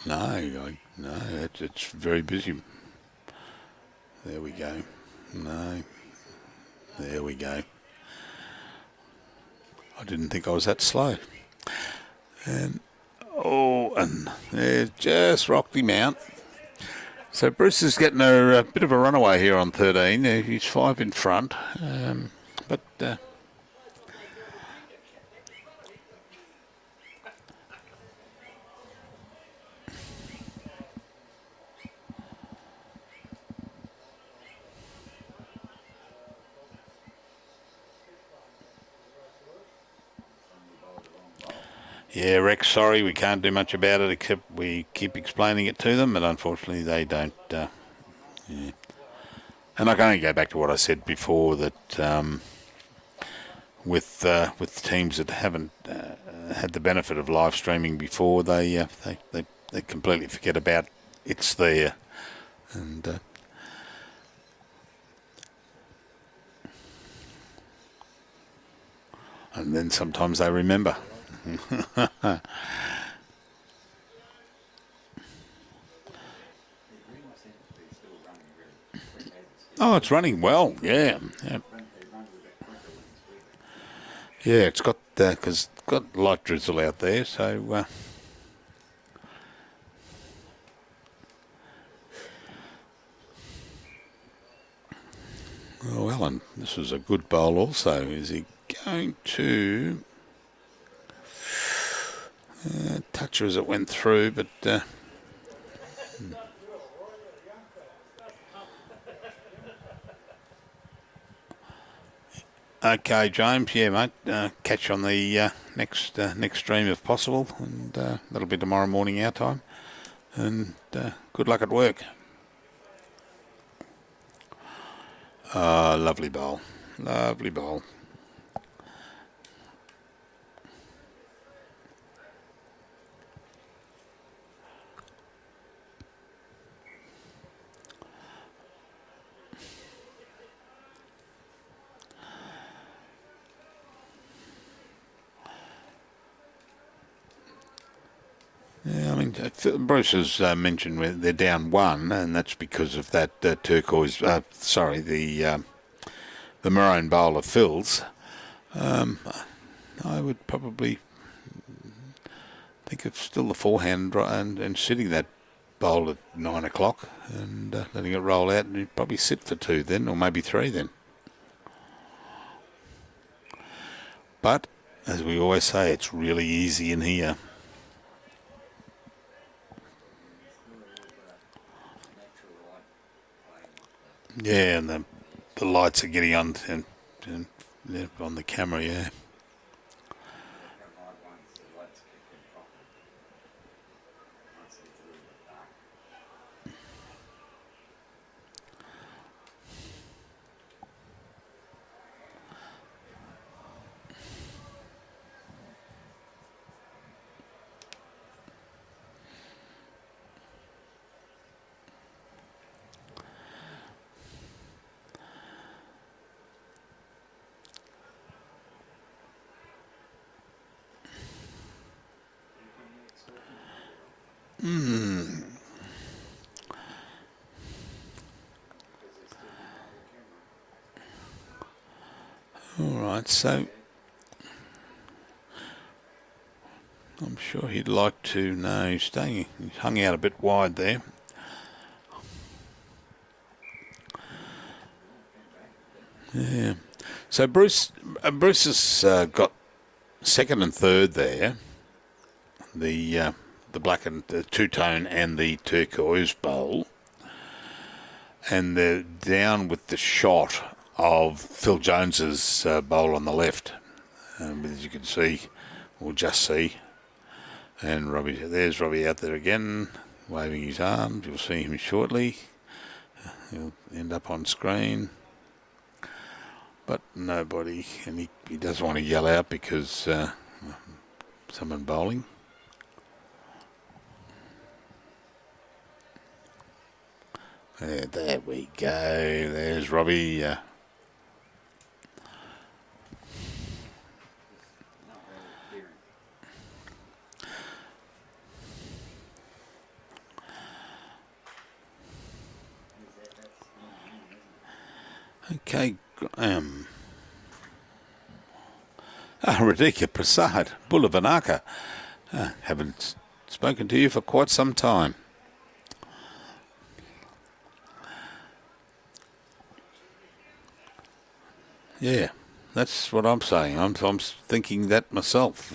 No, it's very busy. There we go. No, there we go. I didn't think I was that slow. And there's just rocked him out. So Bruce is getting a bit of a runaway here on 13. He's 5 in front, but. Yeah, Rex, sorry, we can't do much about it except we keep explaining it to them, but unfortunately they don't. Yeah. And I can only go back to what I said before, that with teams that haven't had the benefit of live streaming before, they completely forget about it's there, and then sometimes they remember. Oh, it's running well, yeah. Yeah, it's got, because it's got light drizzle out there, so... Oh, well, and this was a good bowl also. Is he going to... touch her as it went through, but okay, James. Yeah, mate. Catch on the next stream if possible, and that'll be tomorrow morning our time. And good luck at work. Lovely bowl, lovely bowl. Yeah, I mean, Bruce has mentioned they're down 1, and that's because of that turquoise. The maroon bowl of Phil's. I would probably think of still the forehand and sitting that bowl at 9 o'clock and letting it roll out, and you'd probably sit for 2 then, or maybe 3 then. But, as we always say, it's really easy in here. Yeah, and the lights are getting on and on the camera, yeah. Alright, so I'm sure he'd like to know. He's hung out a bit wide there. Yeah. So Bruce has got second and third there. The black and the two-tone and the turquoise bowl. And they're down with the shot of Phil Jones's bowl on the left. As you can see, or just see. And there's Robbie out there again, waving his arms. You'll see him shortly. He'll end up on screen. But nobody, and he doesn't want to yell out because someone bowling. There we go. There's Robbie. Okay, Graeme. Radhika Prasad, Bullavanaka. Haven't spoken to you for quite some time. Yeah, that's what I'm saying. I'm thinking that myself.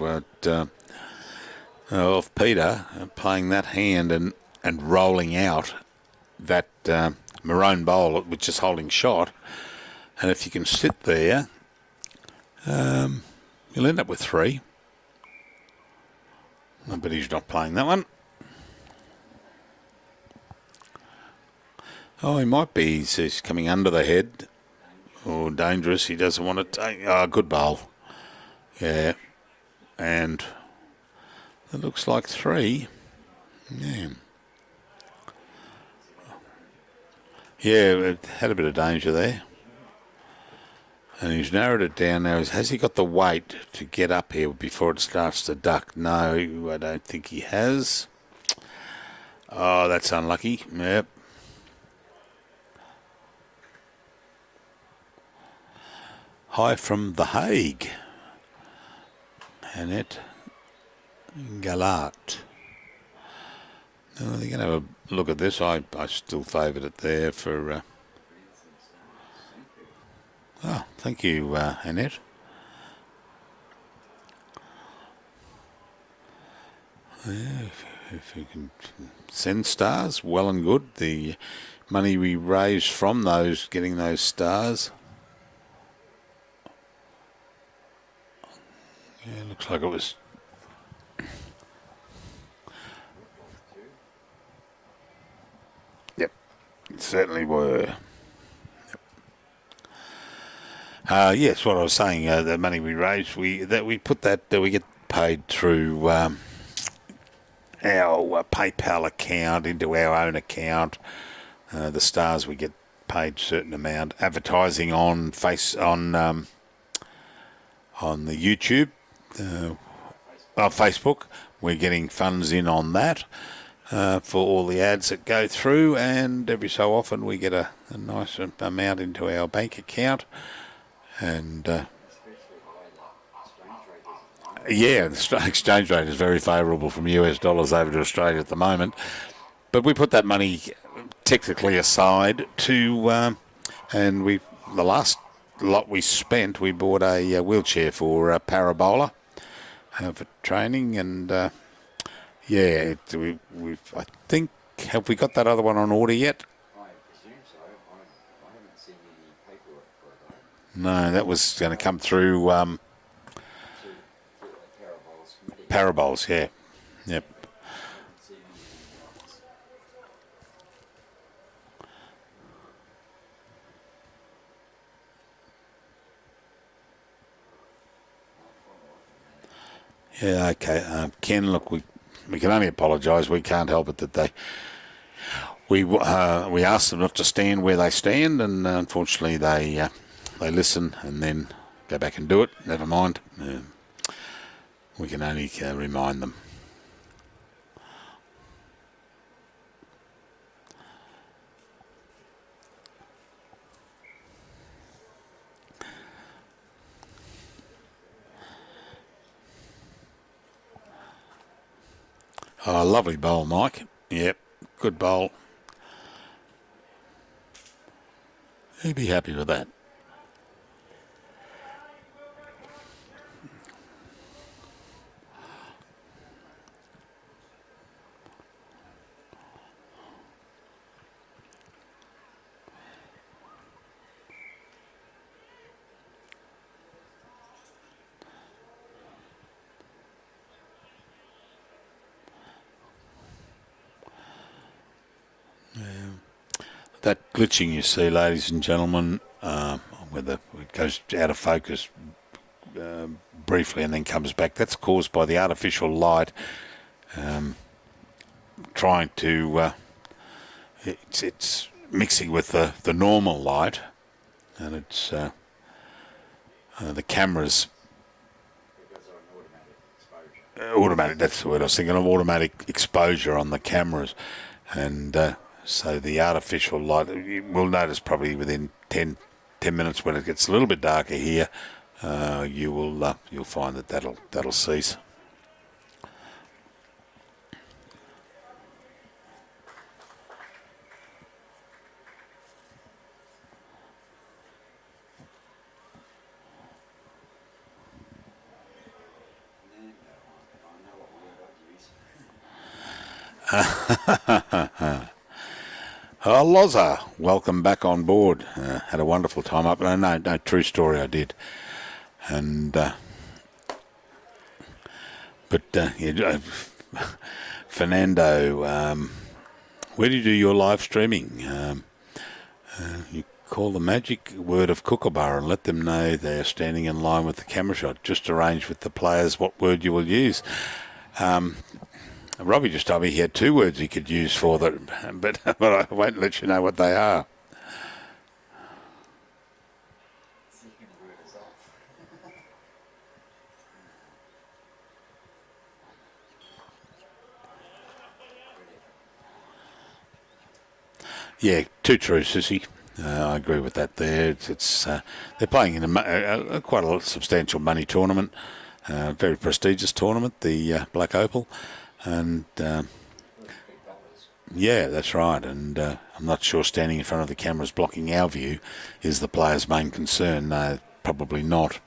Of Peter playing that hand and rolling out that maroon bowl, which is holding shot. And if you can sit there, you'll end up with 3. But he's not playing that one. Oh, he might be. He's coming under the head. Or dangerous. He doesn't want to take. Oh, good bowl. Yeah. And it looks like 3. Yeah. Yeah, it had a bit of danger there. And he's narrowed it down now. Has he got the weight to get up here before it starts to duck? No, I don't think he has. Oh, that's unlucky. Yep. Hi from The Hague. Annette Galat. Oh, they're going to have a look at this. I still favoured it there for... Oh, thank you, Annette. Yeah, if you can send stars, well and good. The money we raise from those, getting those stars. Yeah, looks like it was... Yep, it certainly were. Yes, what I was saying, the money we raise, we put that, we get paid through our PayPal account into our own account. The stars we get paid certain amount. Advertising on the YouTube, Facebook, we're getting funds in on that for all the ads that go through, and every so often we get a nice amount into our bank account. And yeah, the exchange rate is very favourable from US dollars over to Australia at the moment. But we put that money technically aside to, and the last lot we spent, we bought a wheelchair for Parabola for training, and I think, have we got that other one on order yet? I presume so. I haven't seen any paperwork for it though. No, that was going to come through To the Parabol's committee. Parabols, yeah. Yep. I haven't seen anything else. Yeah, okay. Ken, look, we can only apologise. We can't help it that we asked them not to stand where they stand, and unfortunately they listen and then go back and do it. Never mind. We can only remind them. Oh, lovely bowl, Mike. Yep, good bowl. He'd be happy with that. That glitching you see, ladies and gentlemen, whether it goes out of focus briefly and then comes back, that's caused by the artificial light trying to it's mixing with the normal light, and it's the cameras Because of an automatic exposure. automatic, that's the word I was thinking of, automatic exposure on the cameras, and so the artificial light, we'll notice probably within 10 minutes when it gets a little bit darker here, you'll find that that'll cease. Loza, welcome back on board. Had a wonderful time up. No, true story, I did. And Fernando, where do you do your live streaming? You call the magic word of Kookaburra and let them know they're standing in line with the camera shot. Just arrange with the players what word you will use. Robbie just told me he had 2 words he could use for them, but I won't let you know what they are. Second word is off. Yeah, too true, Sissy. I agree with that. There, it's they're playing in quite a substantial money tournament, very prestigious tournament, the Black Opal, and yeah, that's right. And I'm not sure standing in front of the cameras blocking our view is the player's main concern. No, probably not.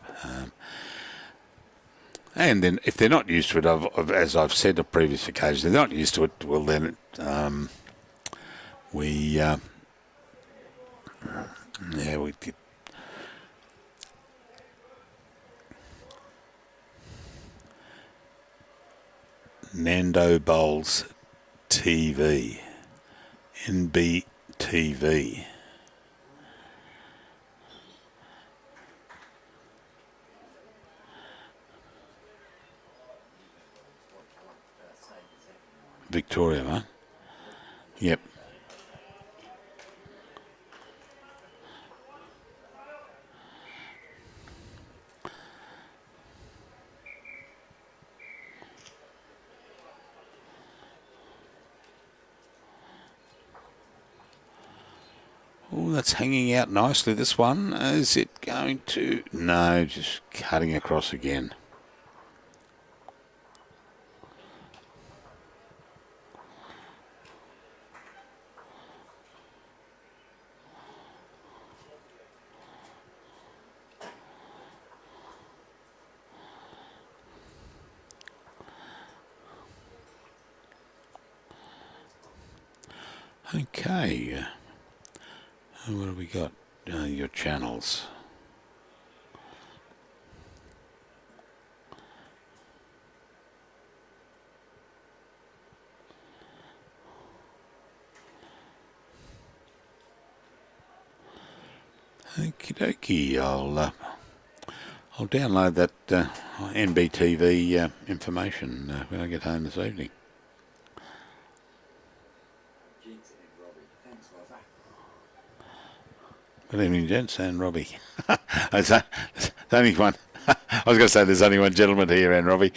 And then if they're not used to it, as I've said on previous occasions, they're not used to it. Well, then we get. Nando Bowles TV, NBTV. Victoria, huh? Yep. Oh, that's hanging out nicely, this one. Is it going to... No, just cutting across again. Okay. What have we got? Your channels. Okie dokie. I'll download that NBTV information when I get home this evening. Good evening, gents, and Robbie. There's only one. I was going to say there's only one gentleman here, and Robbie.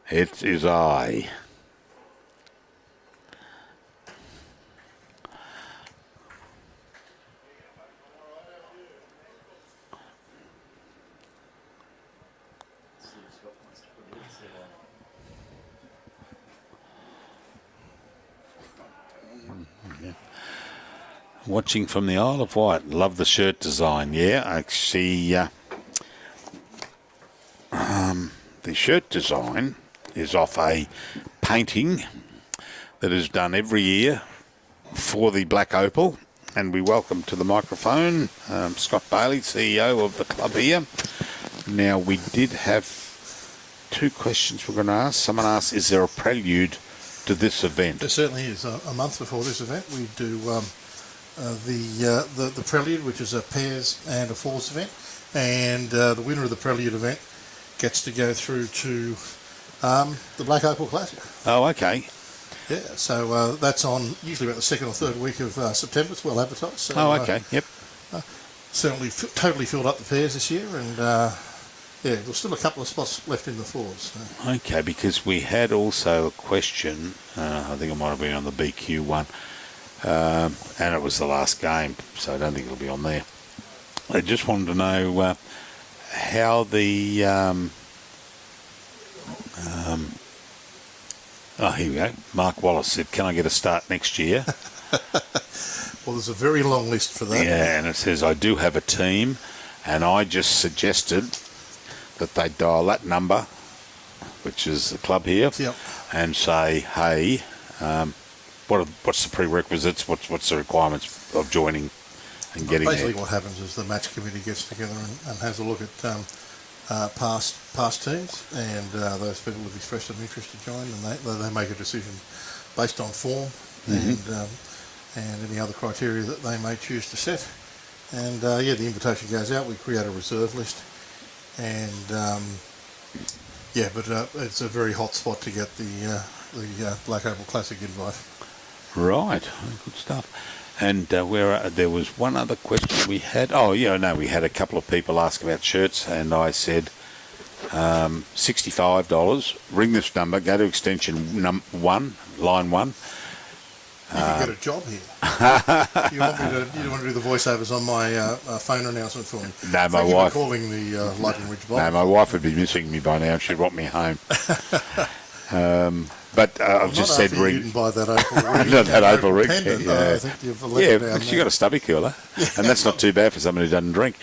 It is I. Watching from the Isle of Wight. Love the shirt design. Yeah, actually, the shirt design is off a painting that is done every year for the Black Opal. And we welcome to the microphone Scott Bailey, CEO of the club here. Now, we did have two questions we're going to ask. Someone asked, is there a prelude to this event? There certainly is. A month before this event, we do the prelude, which is a pairs and a fours event, and the winner of the prelude event gets to go through to the Black Opal Classic. Oh, okay. Yeah, so that's on usually about the second or third week of September. It's well advertised. So, Oh, okay. Yep. certainly totally filled up the pairs this year, and yeah, there's still a couple of spots left in the fours. So. Okay, because we had also a question, I think it might have been on the BQ one, and it was the last game, so I don't think it'll be on there. I just wanted to know how the... oh, here we go. Mark Wallace said, can I get a start next year? Well, there's a very long list for that. Yeah, and it says, I do have a team, and I just suggested that they dial that number, which is the club here, Yep. and say, hey, what's the prerequisites, what's the requirements of joining and getting Basically, there? what happens is the match committee gets together and has a look at past teams, and those people have expressed an interest to join, and they make a decision based on form and any other criteria that they may choose to set. And yeah, the invitation goes out. We create a reserve list, and yeah, but it's a very hot spot to get the Black Opal Classic invite. Right, good stuff. And there was one other question we had. Oh, yeah, no, we had a couple of people ask about shirts, and I said $65. Ring this number, go to extension 1, line 1. You can get a job here. You want to do the voiceovers on my phone announcement for me? No, my Thank you wife. for calling the Lightning Ridge Bowl. No, my wife would be missing me by now. She'd want me home. But I've just said You ring. didn't buy that Opal ring. Not that Opal ring. Pendant, Yeah, I think you've let it down but she there. got a stubby cooler, and that's not too bad for somebody who doesn't drink.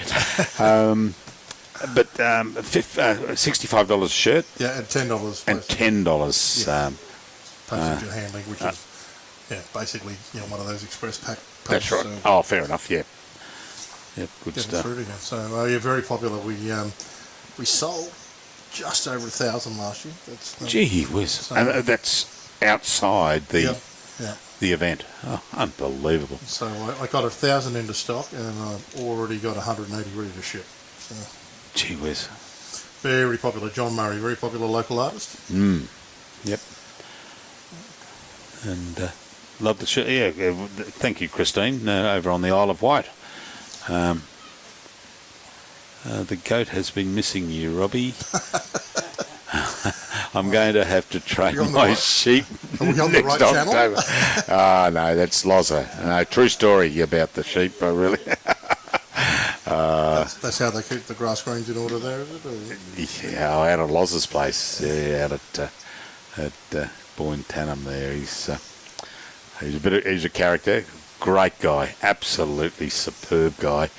But $65 a shirt Yeah, and $10. and $10. Yeah. Passenger handling, which is basically one of those express pack. That's right. So Oh, fair enough. Yeah. Yep. Good getting stuff. through to you. So yeah, very popular. We sold just over 1,000 last year. That's Gee whiz, So- and that's outside the yeah. the event. Oh, unbelievable. So I got 1,000 into stock, and I've already got 180 ready to ship. So Gee whiz. very popular. John Murray, very popular local artist. Yep. And love the show. Yeah, thank you, Christine, over on the Isle of Wight. The goat has been missing you, Robbie. I'm going to have to train You're on the my right- sheep Are we on the next right channel? October. Ah, no, that's Loza. No, true story about the sheep, really. That's how they keep the grass greens in order there, is it? Or? Yeah, out at Loz's place, yeah, out at Boyne Tanham there. He's a character, great guy, absolutely superb guy,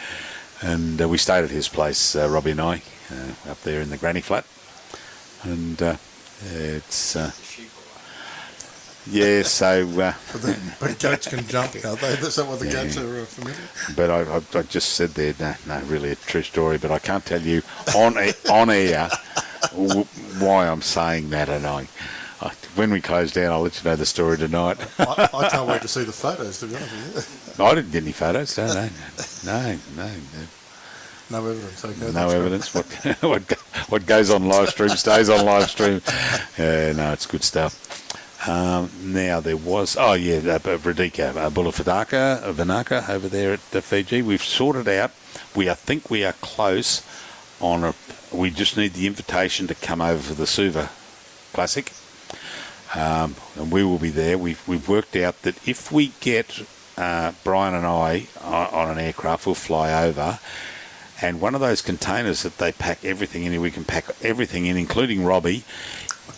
and we stayed at his place, Robbie and I, up there in the granny flat, and it's Yeah, so... But goats can jump, can't they? That's not what the goats are familiar. But I just said there, no, really a true story, but I can't tell you on air why I'm saying that, and when we close down, I'll let you know the story tonight. I can't wait to see the photos, to be honest with you. I didn't get any photos, no. No evidence, okay. No evidence. What goes on live stream stays on live stream. No, it's good stuff. Now there was, Radika, Vanaka over there at Fiji. We've sorted out. I think we are close on we just need the invitation to come over for the Suva Classic. And we will be there. We've worked out that if we get Brian and I on an aircraft, we'll fly over. And one of those containers that they pack everything in, we can pack everything in, including Robbie,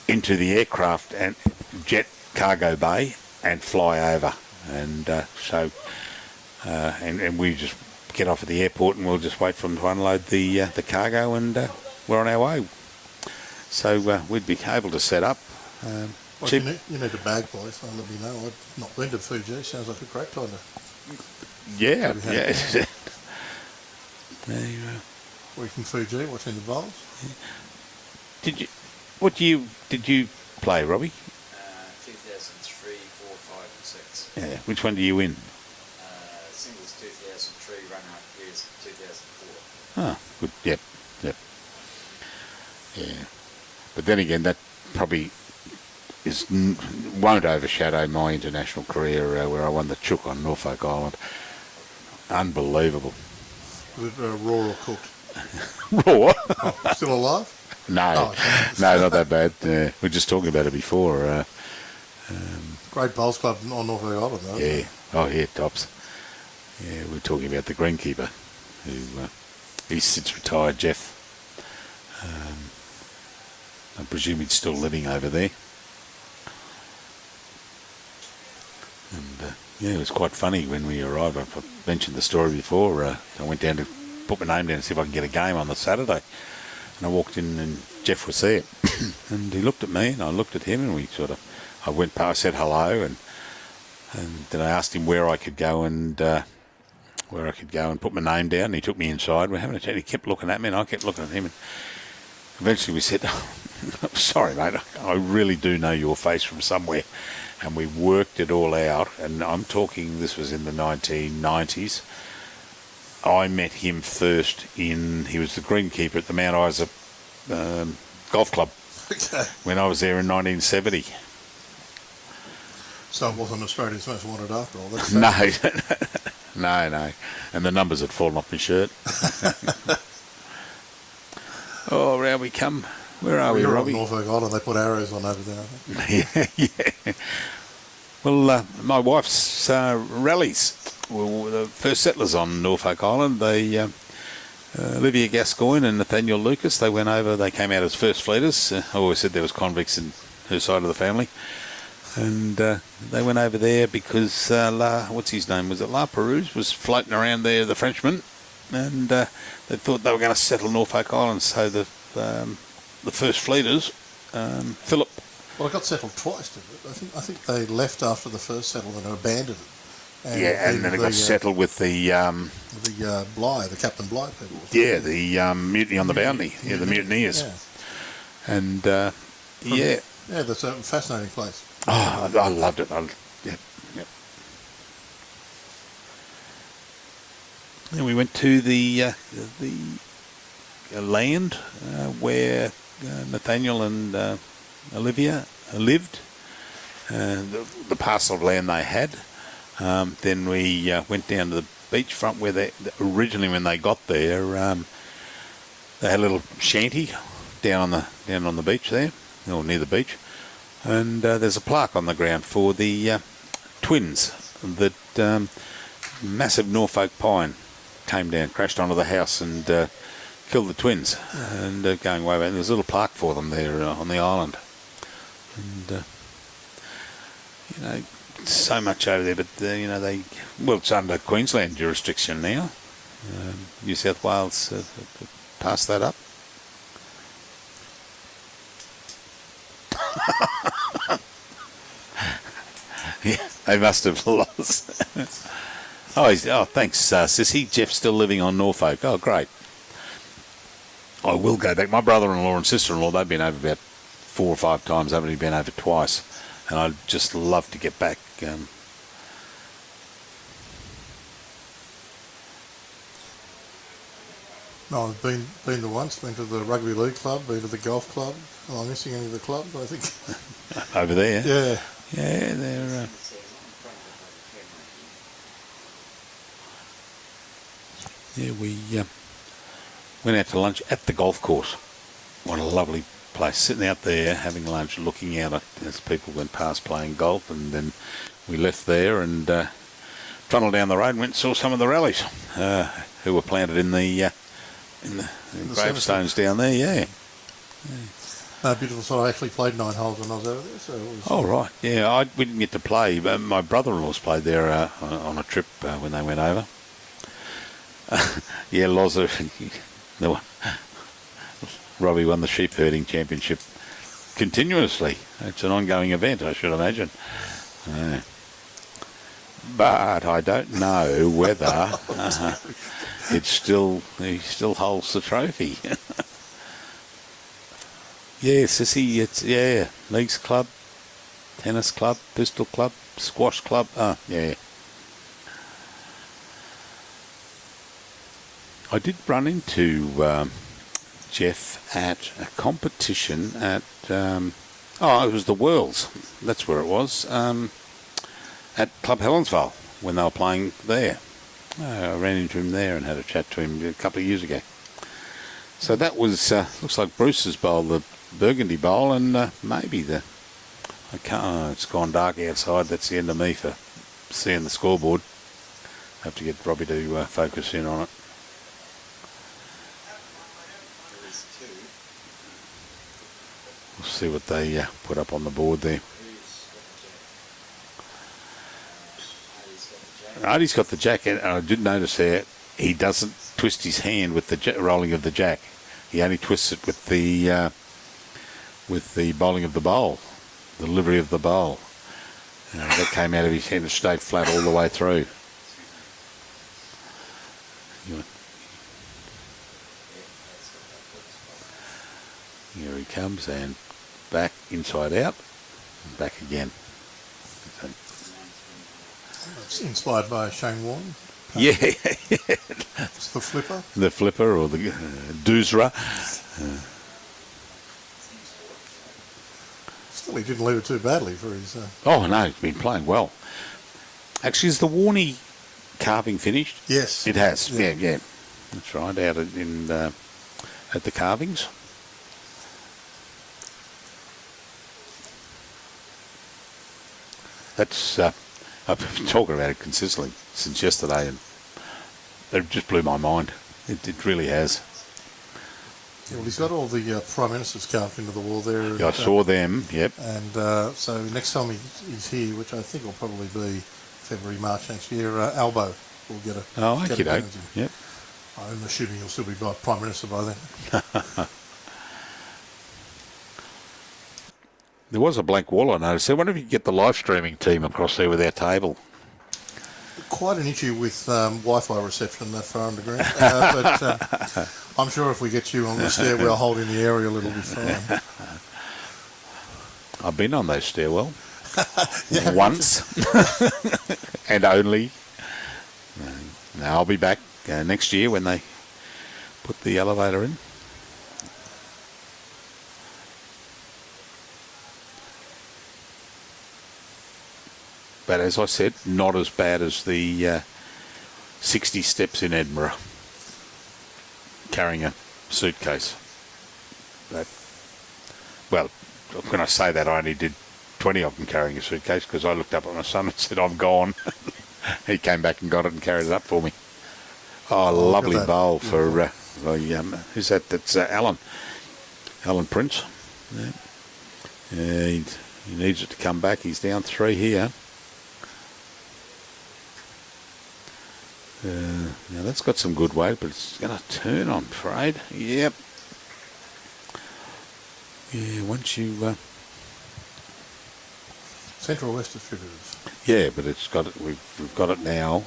into the aircraft and jet cargo bay and fly over. And and we just get off at the airport and we'll just wait for them to unload the cargo, and we're on our way. So we'd be able to set up. You need a bag, boys. I'll let me know. I've not been to Fiji. Sounds like a great time to... Yeah. Week in Fiji, watching the bowls. Did you play, Robbie? 2003, 4, 5 and 6. Yeah. Which one do you win? Singles 2003, runner-up years 2004. Oh, good. Yep. Yeah. But then again, that probably won't overshadow my international career where I won the Chook on Norfolk Island. Unbelievable. Was it raw or cooked? Raw? Oh, still alive? No, not that bad. We were just talking about it before. Great bowls club on Norfolk Island, though. Yeah. Oh, yeah, tops. Yeah, we're talking about the greenkeeper, who he's since retired, Jeff. I presume he's still living over there. And it was quite funny when we arrived. I mentioned the story before. I went down to put my name down and see if I can get a game on the Saturday. And I walked in and Jeff was there. And he looked at me and I looked at him, and I went past, said hello, and then I asked him where I could go and put my name down. And he took me inside. We're having a chat. He kept looking at me and I kept looking at him. And eventually we said, sorry, mate, I really do know your face from somewhere. And we worked it all out, and I'm talking, this was in the 1990s. I met him first he was the greenkeeper at the Mount Isa Golf Club when I was there in 1970. So it wasn't Australia's most wanted after all. No. And the numbers had fallen off my shirt. Oh, round we come. Where are we, Robbie? Norfolk Island. They put arrows on over there, I think. Yeah. Well, my wife's rallies were the first settlers on Norfolk Island. They, Olivia Gascoigne and Nathaniel Lucas, they went over. They came out as first fleeters. I always said there was convicts in her side of the family. And they went over there because what's his name? Was it La Perouse? Was floating around there, the Frenchman. And they thought they were going to settle Norfolk Island. So the first fleeters, Philip. Well, it got settled twice, didn't it? I think they left after the first settlement and abandoned it. And then it got settled with the Bligh, the Captain Bligh people. Yeah, the mutiny on the Bounty. Yeah, the mutineers. Yeah. And Yeah, that's a fascinating place. Oh, I loved it. Yep. And we went to the land where Nathaniel and Olivia lived, the parcel of land they had. Then we went down to the beachfront where originally when they got there, they had a little shanty down on the beach there, or near the beach, and there's a plaque on the ground for the twins that massive Norfolk pine came down, crashed onto the house and killed the twins, and going way back. There's a little plaque for them there on the island. And so much over there, but it's under Queensland jurisdiction now. New South Wales passed that up. They must have lost. Oh, thanks, Sissy. Jeff's still living on Norfolk. Oh, great. I will go back. My brother-in-law and sister-in-law, they've been over about 4 or 5 times. I've only been over twice. And I'd just love to get back. No, I've been to once, been to the rugby league club, been to the golf club. Am I missing any of the clubs, I think? Over there? Yeah. Yeah, they're... Yeah, we went out to lunch at the golf course. What a lovely place. Sitting out there, having lunch, looking out as people went past playing golf, and then we left there and trundled down the road and went and saw some of the rallies who were planted in the gravestones down there, yeah. Beautiful side. I actually played 9 holes when I was over there. So it was, Oh, right. Yeah, we didn't get to play. But my brother-in-law's played there on a trip when they went over. Yeah, Loza, Robbie won the sheep herding championship continuously. It's an ongoing event, I should imagine. But I don't know whether he still holds the trophy. Yeah, Sissy, it's, leagues club, tennis club, pistol club, squash club, yeah. I did run into Jeff at a competition at, it was the Worlds, that's where it was, at Club Helensvale when they were playing there. I ran into him there and had a chat to him a couple of years ago. So that was, looks like Bruce's bowl, the Burgundy bowl, and maybe it's gone dark outside, that's the end of me for seeing the scoreboard. Have to get Robbie to focus in on it. We'll see what they put up on the board there. Artie's got the jack, and I did notice there he doesn't twist his hand with the rolling of the jack. He only twists it with the bowling of the bowl, the delivery of the bowl. That came out of his hand and stayed flat all the way through. Here he comes, and back, inside out, and back again. it's inspired by Shane Warne. Yeah. It's the flipper. The flipper, or the doosra. Still, he didn't leave it too badly for his... Oh, no, he's been playing well. Actually, is the Warney carving finished? Yes. It has, yeah. That's right, out at the carvings. That's, I've been talking about it consistently since yesterday, and it just blew my mind. It really has. Yeah, well, he's got all the Prime Ministers carved into the wall there. Yeah, I saw them, yep. And so next time he's here, which I think will probably be February, March next year, Albo will get a... Oh, okay, yep. I'm assuming he'll still be Prime Minister by then. There was a blank wall I noticed. I wonder if you could get the live streaming team across there with our table. Quite an issue with Wi-Fi reception that far underground, but I'm sure if we get you on the stairwell holding the aerial, it'll be fine. I've been on those stairwell once and only. Now I'll be back next year when they put the elevator in. But as I said, not as bad as the 60 steps in Edinburgh carrying a suitcase. Well, when I say that, I only did 20 of them carrying a suitcase because I looked up at my son and said, I'm gone. He came back and got it and carried it up for me. Oh, lovely bowl for, who's that? That's Alan Prince. Yeah. He needs it to come back. He's down 3 here. Now that's got some good weight, but it's going to turn, I'm afraid. Yep. Yeah, once you Central West Distributors. Yeah, but it's got it. We've got it now.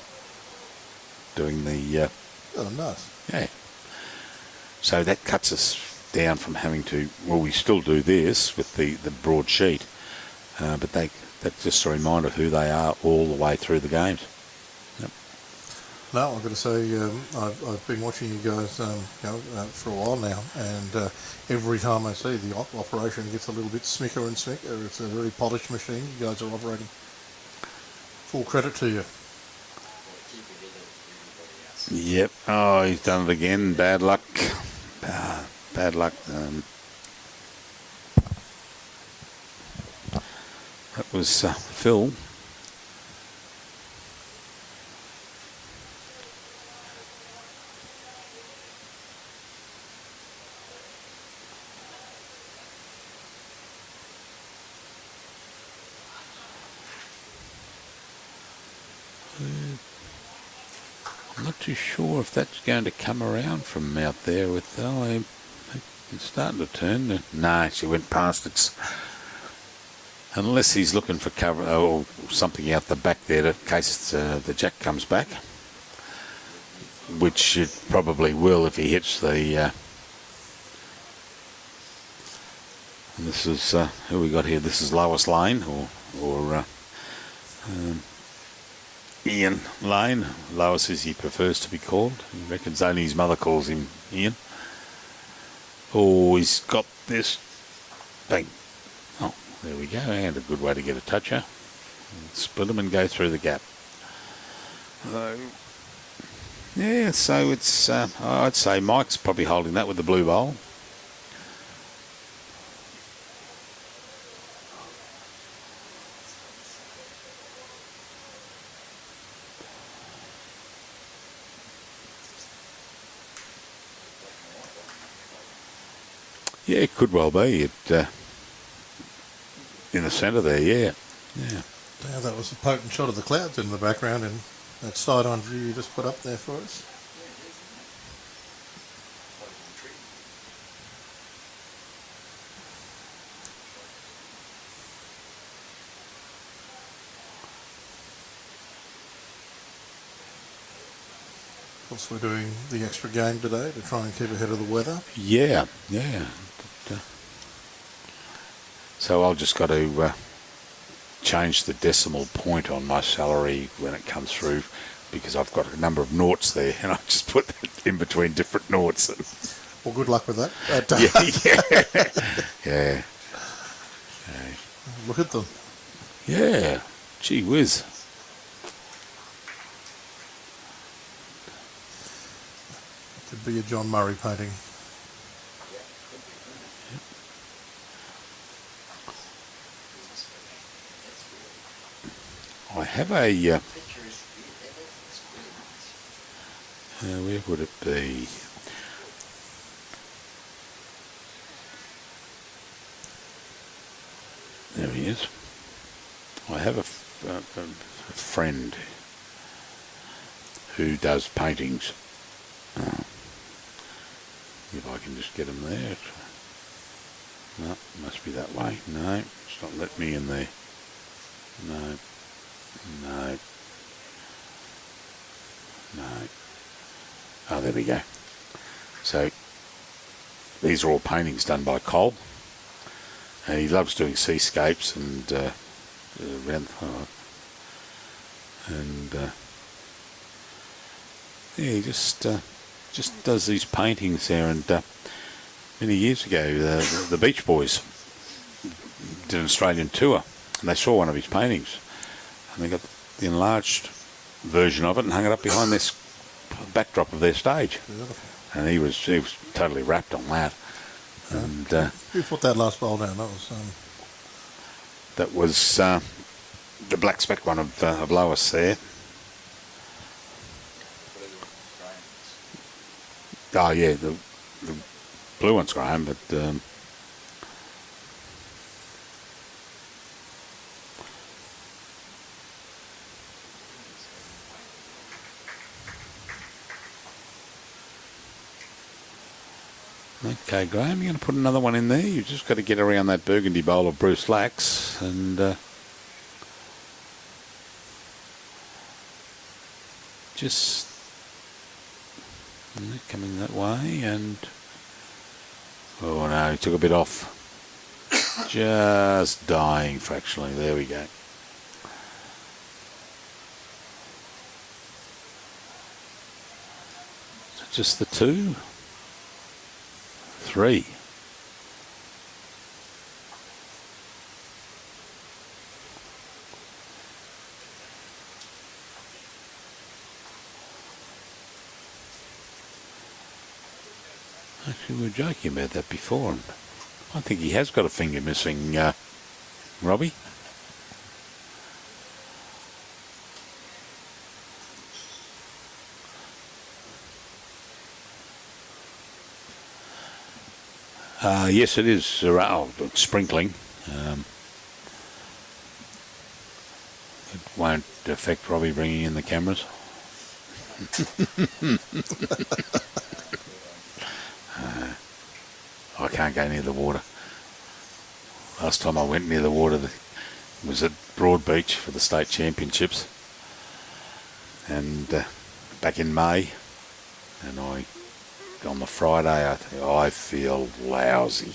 Doing the Oh, nice. yeah. So that cuts us down from having to. Well, we still do this with the broad sheet, but that's just a reminder of who they are all the way through the games. Yep. No, I've got to say, I've been watching you guys for a while now, and every time I see the operation gets a little bit smicker and smicker. It's a very polished machine you guys are operating. Full credit to you. Yep. Oh, he's done it again. Bad luck. Bad luck. That was Phil. I'm not too sure if that's going to come around from out there with, it's starting to turn. No, she went past it. Unless he's looking for cover or something out the back there in case the jack comes back. Which it probably will if he hits the... and this is, who we got here? This is Lois Lane or Ian Lane. Lois as he prefers to be called. He reckons only his mother calls him Ian. Oh, he's got this. Bang. Oh, there we go. And a good way to get a toucher. Split them and go through the gap. Yeah, so it's, I'd say Mike's probably holding that with the blue bowl. Yeah, it could well be. In the centre there, yeah. Now that was a potent shot of the clouds in the background and that side-on view you just put up there for us. Of course, we're doing the extra game today to try and keep ahead of the weather. Yeah. So I've just got to change the decimal point on my salary when it comes through because I've got a number of noughts there and I just put it in between different noughts. Well, good luck with that. Yeah. Look at them. Yeah. Gee whiz. Could be a John Murray painting. I have a... where would it be? There he is. I have a friend who does paintings. If I can just get him there. No, must be that way. No, it's not letting me in there. No. Oh, there we go. So these are all paintings done by Cole. And he loves doing seascapes and around, yeah, he just does these paintings there. And many years ago, the Beach Boys did an Australian tour, and they saw one of his paintings, and they got the enlarged version of it and hung it up behind this backdrop of their stage. Beautiful. And he was totally wrapped on that. And Who put that last bowl down? that was the black speck one of Lois there. Oh yeah, the blue one's Graeme, but okay, Graeme, you're going to put another one in there. You've just got to get around that burgundy bowl of Bruce Lax, and just coming that way, and oh no, he took a bit off. Just dying fractionally. There we go. So just the 2, 3. Actually, we were joking about that before, and I think he has got a finger missing, Robbie. Yes, it is sprinkling. It won't affect Robbie bringing in the cameras. I can't go near the water. Last time I went near the water was at Broadbeach for the state championships, and back in May, and on the Friday I feel lousy.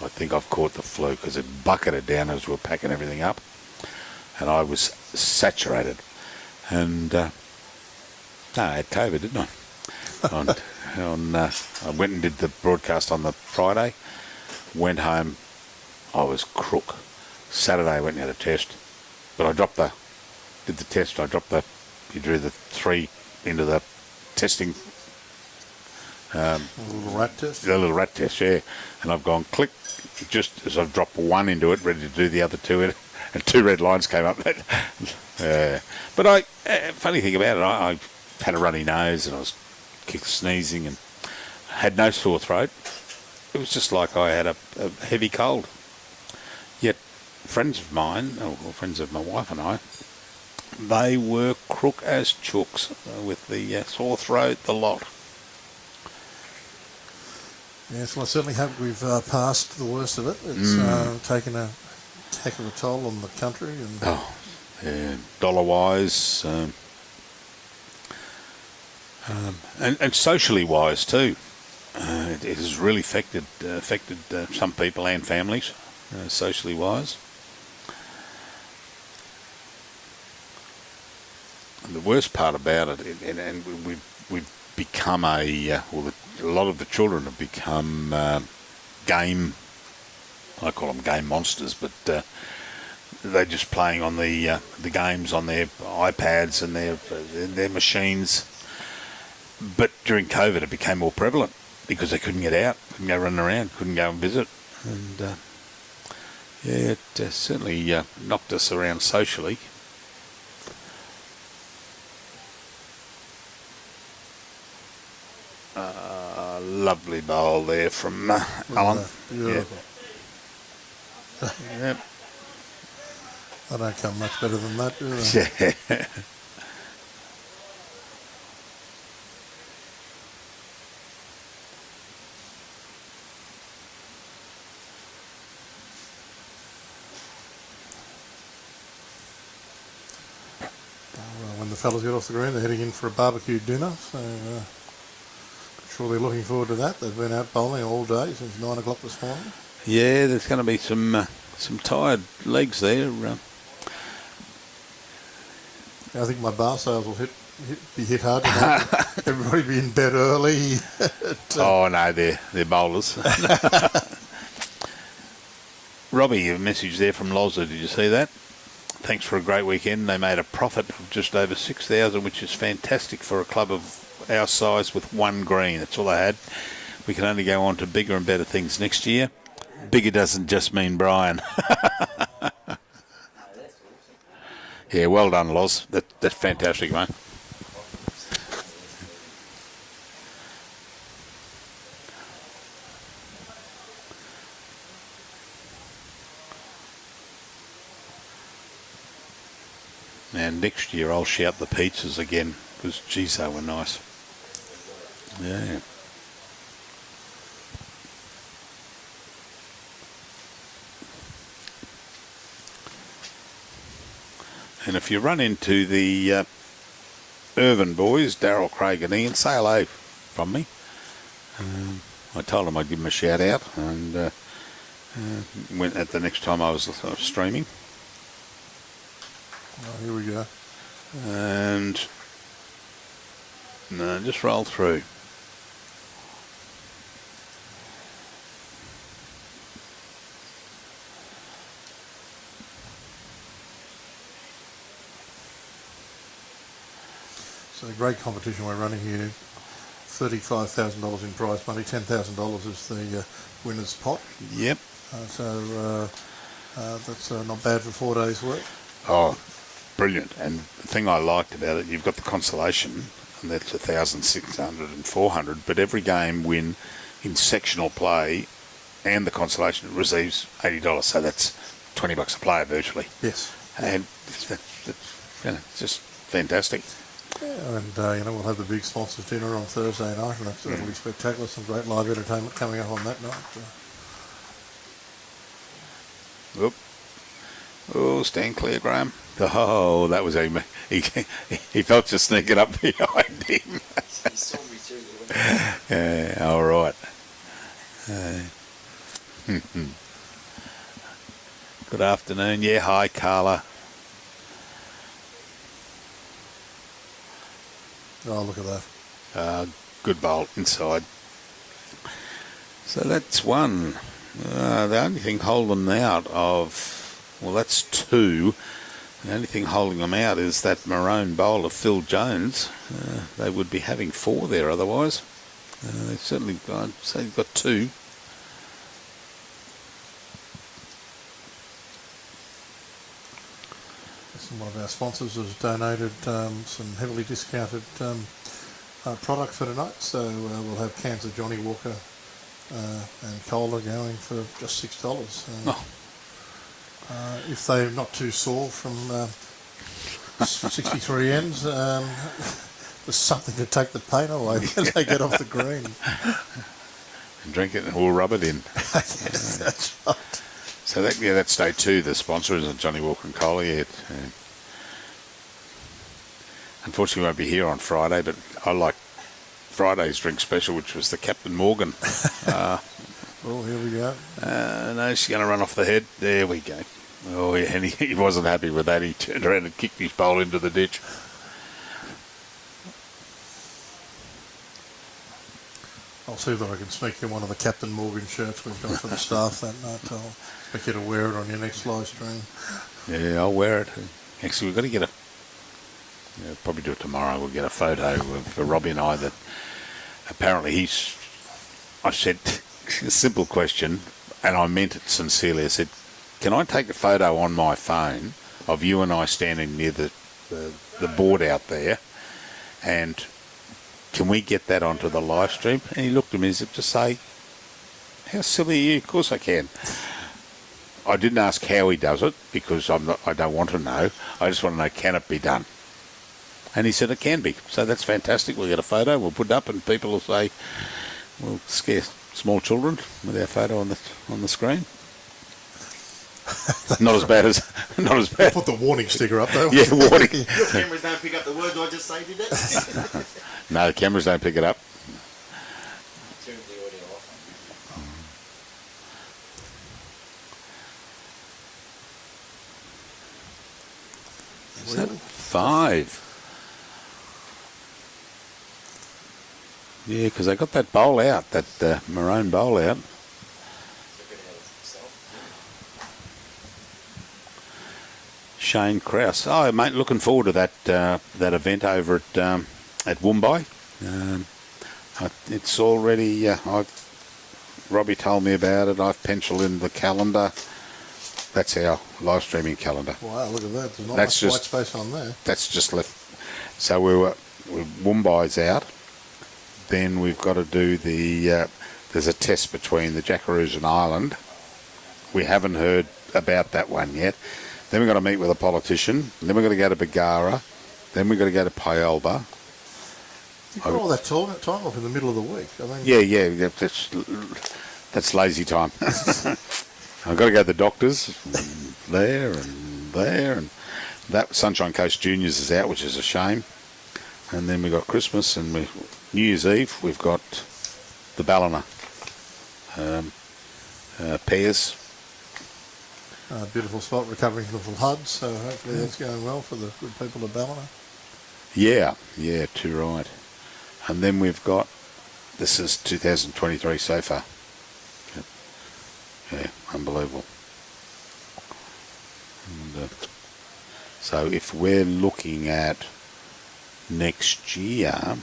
I think I've caught the flu because it bucketed down as we were packing everything up, and I was saturated. And I had COVID, didn't I? I went and did the broadcast on the Friday, went home, I was crook. Saturday I went and had a test, but I did the test, you drew the 3 into the testing. A little rat test? The little rat test, yeah. And I've gone click, just as I've dropped 1 into it, ready to do the other 2 in it, and 2 red lines came up. But funny thing about it, I had a runny nose and I was sneezing and had no sore throat. It was just like I had a heavy cold. Yet friends of mine, or friends of my wife and I, they were crook as chooks with the sore throat, the lot. Yes, well, I certainly hope we've passed the worst of it. It's taken a heck of a toll on the country. And dollar-wise, and socially wise too. It has really affected some people and families, socially wise. And the worst part about it, and we've become a lot of the children have become game. I call them game monsters, but they're just playing on the games on their iPads and their machines. But during COVID, it became more prevalent because they couldn't get out, couldn't go running around, couldn't go and visit, and it certainly knocked us around socially. Lovely bowl there from Alan. Beautiful. Yep. I don't come much better than that, do they? Yeah. When the fellas get off the green, they're heading in for a barbecue dinner, so I'm sure they're looking forward to that. They've been out bowling all day since 9 o'clock this morning. Yeah, there's going to be some tired legs there. I think my bar sales will be hit hard tonight. Everybody be in bed early. Oh no, they're bowlers. Robbie, a message there from Loza. Did you see that? Thanks for a great weekend. They made a profit of just over 6,000, which is fantastic for a club of our size with 1 green. That's all they had. We can only go on to bigger and better things next year. Bigger doesn't just mean Brian. Yeah, well done, Loz. That's fantastic, mate. And next year I'll shout the pizzas again because, geez, they were nice. Yeah. And if you run into the Irvin boys, Daryl, Craig and Ian, say hello from me. I told them I'd give them a shout out, and went at the next time I was streaming. Oh, here we go. And no, just roll through. So a great competition we're running here. $35,000 in prize money. $10,000 is the winner's pot. Yep. That's not bad for 4 days' work. Oh, brilliant. And the thing I liked about it, you've got the consolation, and that's 1,600 and 400, but every game win in sectional play and the consolation receives $80, so that's $20 a player virtually. Yes. And it's just fantastic. Yeah, and we'll have the big sponsors dinner on Thursday night, and that'll be spectacular. Some great live entertainment coming up on that night. Oop. Oh, stand clear, Graeme. Oh, that was him. He felt you sneaking up behind him. He saw me through the window. Yeah, all right. Good afternoon. Yeah, hi, Carla. Oh, look at that. Good bolt inside. So that's one. The only thing holding them out of, well, that's two. The only thing holding them out is that maroon bowl of Phil Jones. They would be having four there otherwise. They certainly, I'd say, got two. One of our sponsors has donated some heavily discounted product for tonight, so we'll have cans of Johnny Walker and cola going for just $6. If they're not too sore from 63 ends, there's something to take the pain away when they get off the green. And drink it and we'll rub it in. Yes, that's right. So that's day two. The sponsor is Johnny Walker and Cola. Unfortunately, we won't be here on Friday, but I like Friday's drink special, which was the Captain Morgan. Oh, here we go. No, she's going to run off the head. There we go. Oh, yeah, and he wasn't happy with that. He turned around and kicked his bowl into the ditch. I'll see if I can sneak in one of the Captain Morgan shirts we've got for the staff that night. I'll expect you to wear it on your next live stream. Yeah, I'll wear it. Actually, we've got to get probably do it tomorrow. We'll get a photo for Robbie and I that apparently I said, a simple question, and I meant it sincerely. I said, can I take a photo on my phone of you and I standing near the board out there, and can we get that onto the live stream? And he looked at me as if to say, how silly are you? Of course I can. I didn't ask how he does it because I don't want to know. I just want to know, can it be done? And he said it can be. So that's fantastic. We'll get a photo, we'll put it up, and people will say, we'll scare small children with our photo on the screen. Not as bad. Put the warning sticker up though. Yeah, warning. Your cameras don't pick up the words I just say, did it? No, the cameras don't pick it up. Turn the audio off. Is that 5? Yeah, because they got that bowl out, that maroon bowl out. Shane Krause. Oh, mate, looking forward to that event over at Umpire. It's already. Robbie told me about it. I've penciled in the calendar. That's our live streaming calendar. Wow, look at that. There's not That's much just- white space on there. That's just left. So Wombai's out. Then we've got to do there's a test between the Jackaroos and Ireland. We haven't heard about that one yet. Then we've got to meet with a politician. Then we've got to go to Bagara. Then we've got to go to Pyalba. You've got all that time off in the middle of the week. I mean, Yeah, that's lazy time. I've got to go to the doctors there and that Sunshine Coast Juniors is out, which is a shame. And then we've got Christmas and New Year's Eve. We've got the Ballina pairs. Beautiful spot, recovering from the flood, so hopefully that's going well for the good people of Ballina. Yeah, too right. And then we've got, this is 2023 so far. Yeah, unbelievable. And, so if we're looking at next year,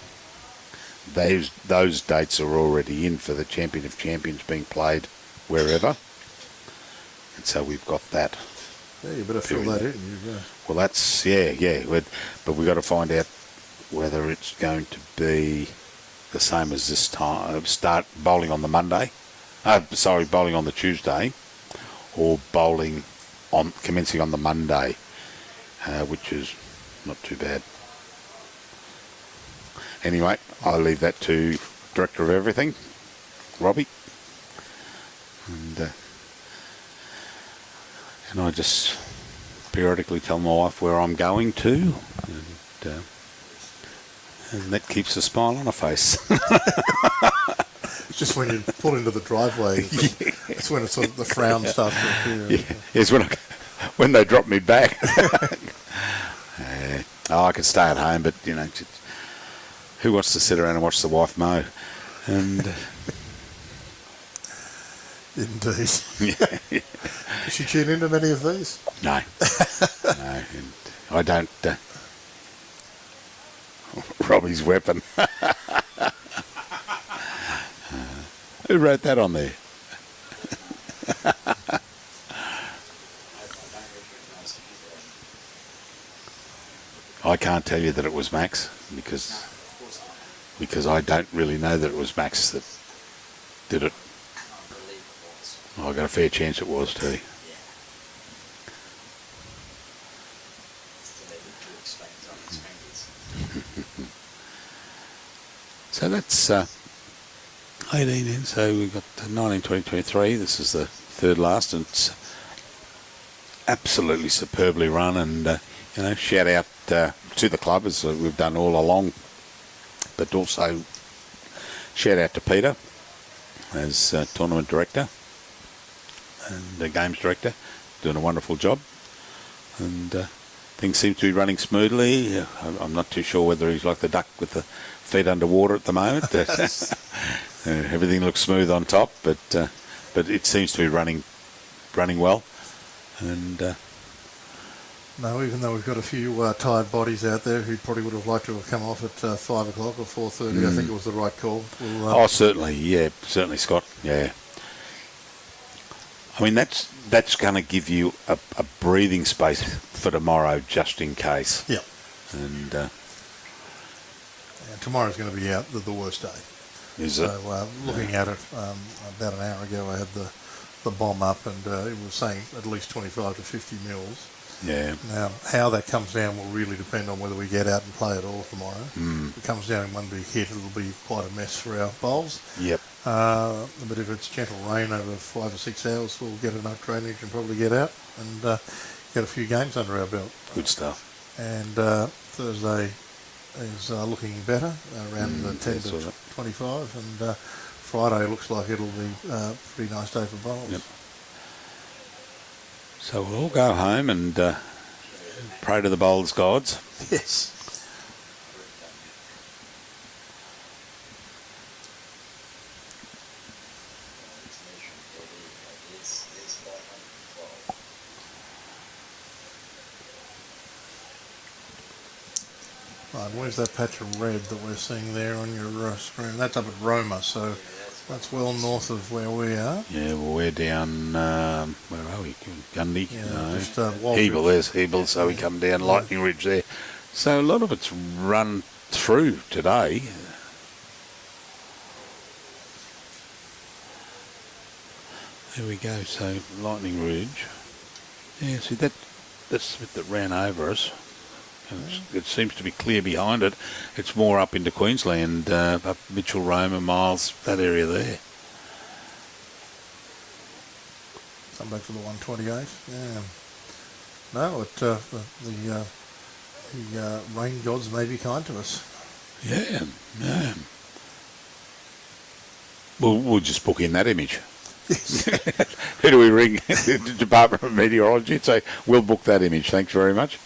those dates are already in for the Champion of Champions being played wherever. And so we've got that. Yeah, you better fill that in. Well, that's, but we've got to find out whether it's going to be the same as this time. Start bowling on the Monday. Bowling on the Tuesday, or bowling on commencing on the Monday, which is not too bad. Anyway, I'll leave that to Director of Everything, Robbie, and I just periodically tell my wife where I'm going to, and that keeps a smile on her face. It's just when you pull into the driveway, it's when it's sort of the frown starts to appear. Yeah, it's when they drop me back. I could stay at home, but who wants to sit around and watch the wife mow? And Indeed. Does she tune into many of these? No, no, and I don't. Robbie's weapon. Who wrote that on there? I can't tell you that it was Max because I don't really know that it was Max that did it. I got a fair chance it was too. So that's 18 in, so we've got 19, 20, 23. This is the third last, and it's absolutely superbly run. And shout out to the club as we've done all along, but also shout out to Peter as tournament director and the games director, doing a wonderful job. And things seem to be running smoothly. I'm not too sure whether he's like the duck with the feet underwater at the moment. Everything looks smooth on top, but it seems to be running well. And no, even though we've got a few tired bodies out there who probably would have liked to have come off at 5 o'clock or 4:30, I think it was the right call. We'll, certainly, Scott. Yeah. I mean, that's going to give you a breathing space for tomorrow, just in case. Yeah. And tomorrow's going to be out the worst day. Is it? So looking at it, about an hour ago, I had the bomb up, and it was saying at least 25 to 50 mils. Yeah. Now, how that comes down will really depend on whether we get out and play at all tomorrow. If it comes down in one big hit, it'll be quite a mess for our bowls. Yep. But if it's gentle rain over 5 or 6 hours, we'll get enough drainage and probably get out and get a few games under our belt. Good stuff. And Thursday is looking better, around the 10 to 25, and Friday looks like it'll be a pretty nice day for bowls. Yep. So we'll all go home and pray to the bowls gods. Yes. Right, where's that patch of red that we're seeing there on your screen? That's up at Roma, so that's well north of where we are. Yeah, well, we're down, where are we? Gundy? Yeah, no. just Hebel, there's Hebel, so we come down Lightning Ridge there. So a lot of it's run through today. There we go, so Lightning Ridge. Yeah, see, that's the bit that ran over us. And it seems to be clear behind it. It's more up into Queensland, up Mitchell, Roma, Miles, that area there. Come back to the 128. Yeah. No, the rain gods may be kind to us. Yeah, yeah. We'll just book in that image. Who do we ring? The Department of Meteorology and say, we'll book that image. Thanks very much.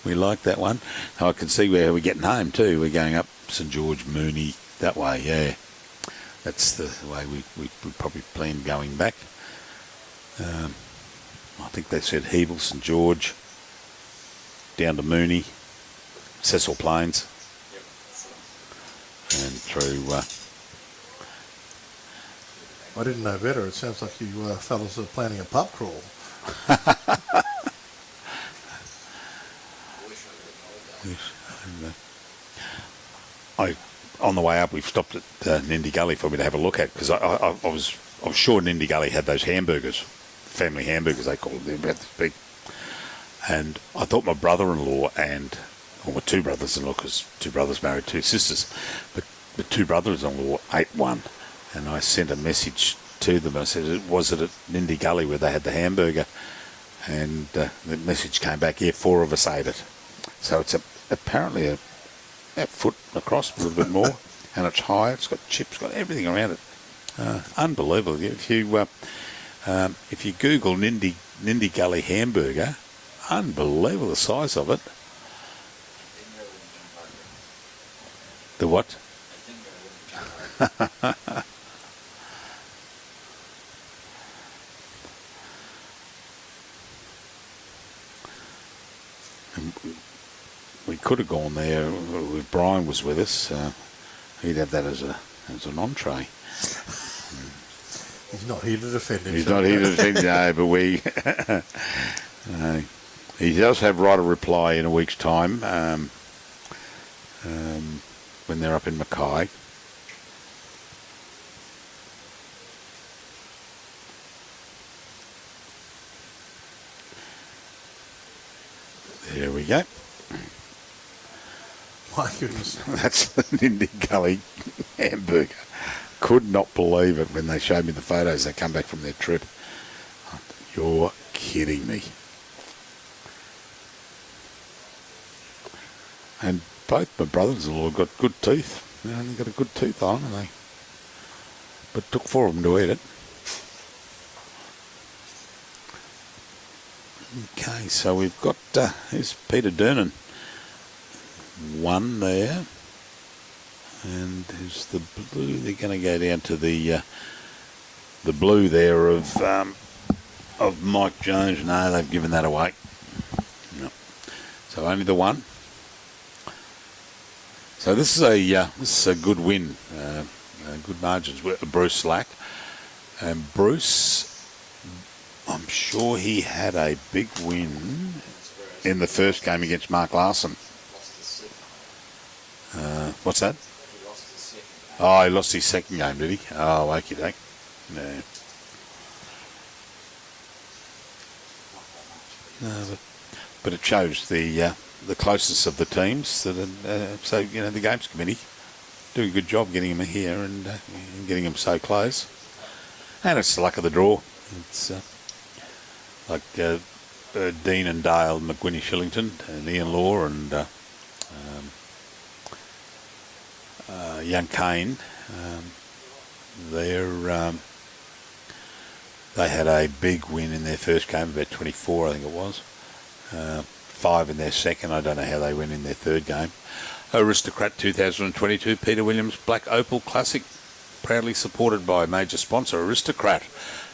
We like that one. Now I can see where we're getting home too. We're going up St George, Mooney, that way, yeah. That's the way we probably plan going back. I think they said Hebel, St George, down to Mooney, Cecil Plains, and through... I didn't know better. It sounds like you fellas are planning a pub crawl. On the way up, we've stopped at Nindy Gully for me to have a look at, because I was sure Nindy Gully had those hamburgers, family hamburgers they call them. They're about this big. And I thought my brother-in-law or my two brothers-in-law, because two brothers married two sisters, but the two brothers-in-law ate one. And I sent a message to them. I said, was it at Nindy Gully where they had the hamburger? And the message came back, yeah, 4 of us ate it. So it's apparently a foot across, a little bit more, and it's high. It's got chips, got everything around it. Unbelievable. If you Google Nindy Gully hamburger, unbelievable the size of it. The what? We could have gone there if Brian was with us. He'd have that as an entree. He's not here to defend himself. He's not here to defend, no, but we... he does have right of reply in a week's time when they're up in Mackay. There we go. My goodness. That's the Nindy Gully hamburger. Could not believe it when they showed me the photos. They come back from their trip. You're kidding me. And both my brothers-in-law got good teeth. They only got a good tooth on, and but it took 4 of them to eat it. Okay, so we've got, here's Peter Durnan. 1 there. And there's the blue. They're going to go down to the blue there of Mike Jones. No, they've given that away. No. So only the 1. So this is a good win, good margins. Bruce Slack, and Bruce, I'm sure he had a big win in the first game against Mark Larson. What's that? Oh, he lost his second game, did he? Oh, okie doke. No. No, but it shows the closest of the teams. So the games committee doing a good job getting him here and getting him so close. And it's the luck of the draw. It's like Dean and Dale, McGuinness Shillington, and Ian Law, and young Kane. They had a big win in their first game, about 24, I think it was. 5 in their second. I don't know how they went in their third game. Aristocrat 2022 Peter Williams Black Opal Classic, proudly supported by major sponsor Aristocrat,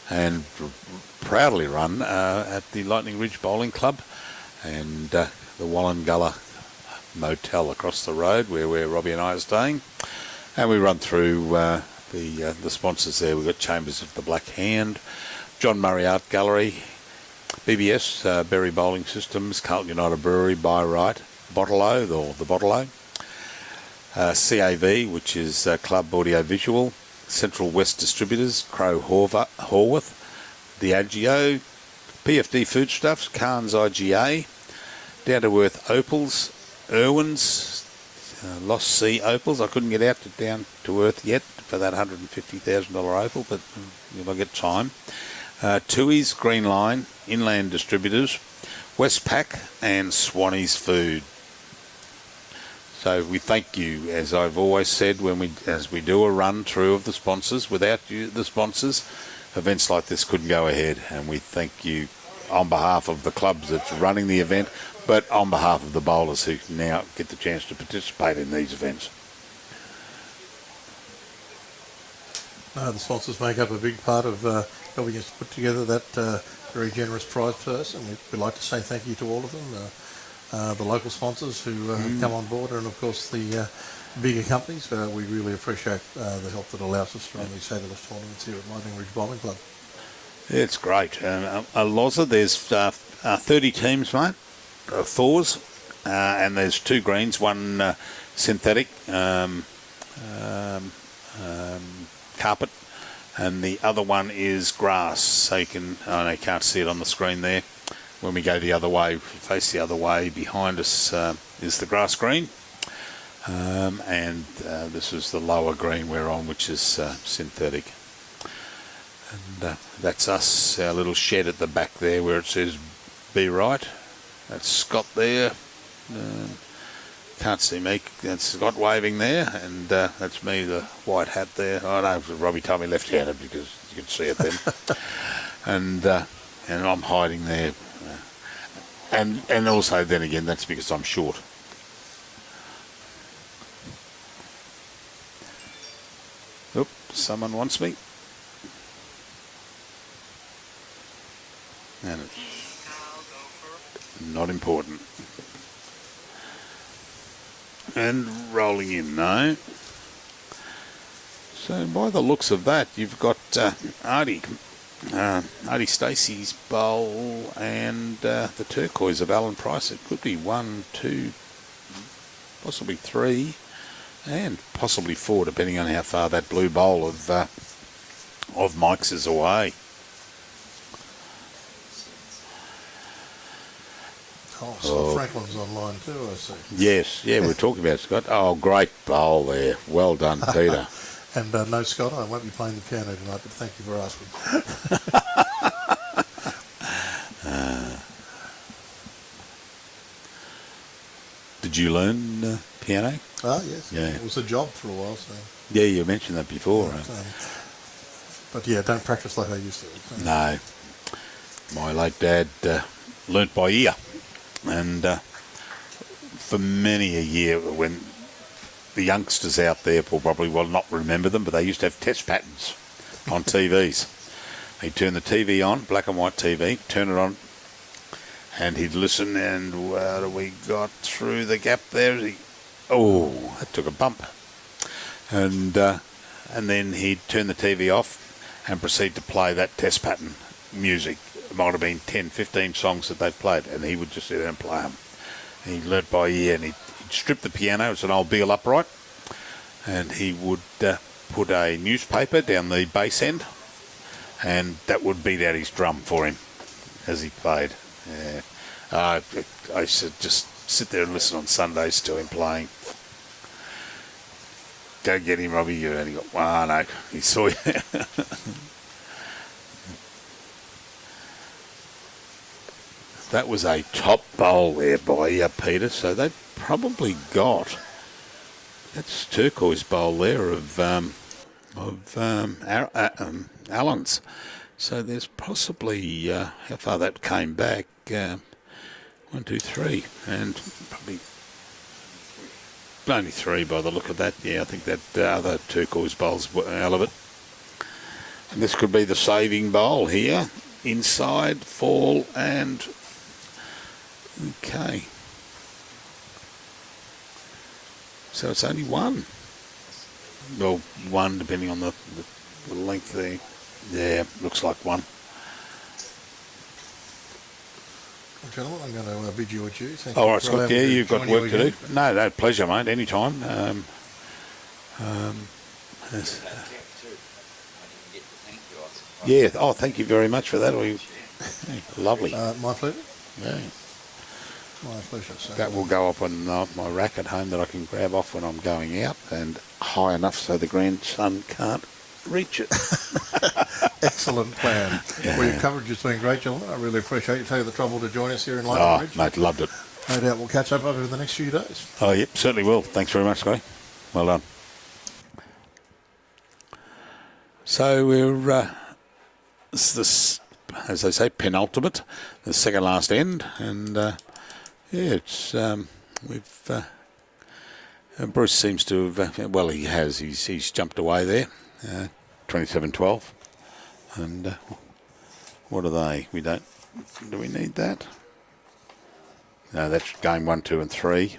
and proudly run at the Lightning Ridge Bowling Club and the Wallengulla Motel across the road where Robbie and I are staying. And we run through the sponsors there. We've got Chambers of the Black Hand, John Murray Art Gallery, BBS, Berry Bowling Systems, Carlton United Brewery, By Right, Bottle-O, or the Bottle-O, CAV, which is Club Audio Visual, Central West Distributors, Crow Horwath, Diageo, PFD Foodstuffs, Cairns IGA, Down to Earth Opals, Irwin's, Lost Sea Opals. I couldn't get out to Down to Earth yet for that $150,000 opal, but if I get time. Tui's, Green Line, Inland Distributors, Westpac, and Swanee's Food. So we thank you, as I've always said, as we do a run through of the sponsors. Without you, the sponsors, events like this couldn't go ahead, and we thank you on behalf of the clubs that's running the event, but on behalf of the bowlers who now get the chance to participate in these events. The sponsors make up a big part of helping us put together that very generous prize purse, and we'd like to say thank you to all of them, the local sponsors who have come on board, and of course the bigger companies. We really appreciate the help that allows us to run these fabulous tournaments here at Lightning Ridge Bowling Club. Yeah, it's great. Loza, there's 30 teams, mate, fours, and there's 2 greens, one synthetic carpet, and the other one is grass. So you can, I know you can't see it on the screen there. When we go the other way, face the other way, behind us is the grass green, and this is the lower green we're on, which is synthetic. And that's us, our little shed at the back there where it says "Be Right." That's Scott there. Can't see me. That's Scott waving there, and that's me, the white hat there. Oh no, Robbie told me left-handed because you can see it then. and I'm hiding there, and also then again that's because I'm short. Oop, someone wants me. And it's not important. And rolling in now. So by the looks of that, you've got Artie Stacey's bowl and the turquoise of Alan Price. It could be 1, 2, possibly 3, and possibly 4, depending on how far that blue bowl of Mike's is away. Oh, so Franklin's online too, I see. Yes, yeah, we're talking about Scott. Oh, great bowl there. Well done, Peter. And no, Scott, I won't be playing the piano tonight, but thank you for asking. Did you learn piano? Oh, yes. Yeah. It was a job for a while, so. Yeah, you mentioned that before. But yeah, don't practice like I used to. No. My late dad learnt by ear. And for many a year, when the youngsters out there probably will not remember them, but they used to have test patterns on TVs. He'd turn the TV on, black and white TV, turn it on, and he'd listen, and what have we got through the gap there? Oh, that took a bump. And then he'd turn the TV off and proceed to play that test pattern music. It might have been 10, 15 songs that they've played, and he would just sit there and play them. He learnt by ear, and he'd strip the piano. It's an old Beale upright, and he would put a newspaper down the bass end, and that would beat out his drum for him as he played. Yeah. I used to just sit there and listen on Sundays to him playing. Go get him, Robbie. You only got one. No, he saw you. That was a top bowl there by Peter, so they probably got, that's turquoise bowl there of Allen's. So there's possibly, how far that came back, 1, 2, 3, and probably only 3 by the look of that. Yeah, I think that other turquoise bowl's out of it. And this could be the saving bowl here, inside, fall, and... Okay. So it's only 1. Well, 1 depending on the length there. Yeah, looks like 1. Well, gentlemen, I'm going to bid you adieu. Thank All you right, for Scott. allowing Yeah, me you've got join work you to again. do. No, pleasure, mate. Anytime. Yes. Yeah. Oh, thank you very much for that. Lovely. My pleasure. Yeah. My pleasure. So, That will go up on my rack at home that I can grab off when I'm going out, and high enough so the grandson can't reach it. excellent plan. Yeah. Well, your coverage has been great, gentlemen. I really appreciate you taking the trouble to join us here in Lightning Oh, Ridge. mate, loved it. no doubt we'll catch up over the next few days. Oh, yep, certainly will. Thanks very much, Scotty. Well done. So we're, this, as they say, penultimate, the second last end, and yeah, it's we've. Bruce seems to have, well, he has. He's jumped away there, 27-12, and what are they? We don't. Do we need that? No, that's game 1, 2, and 3.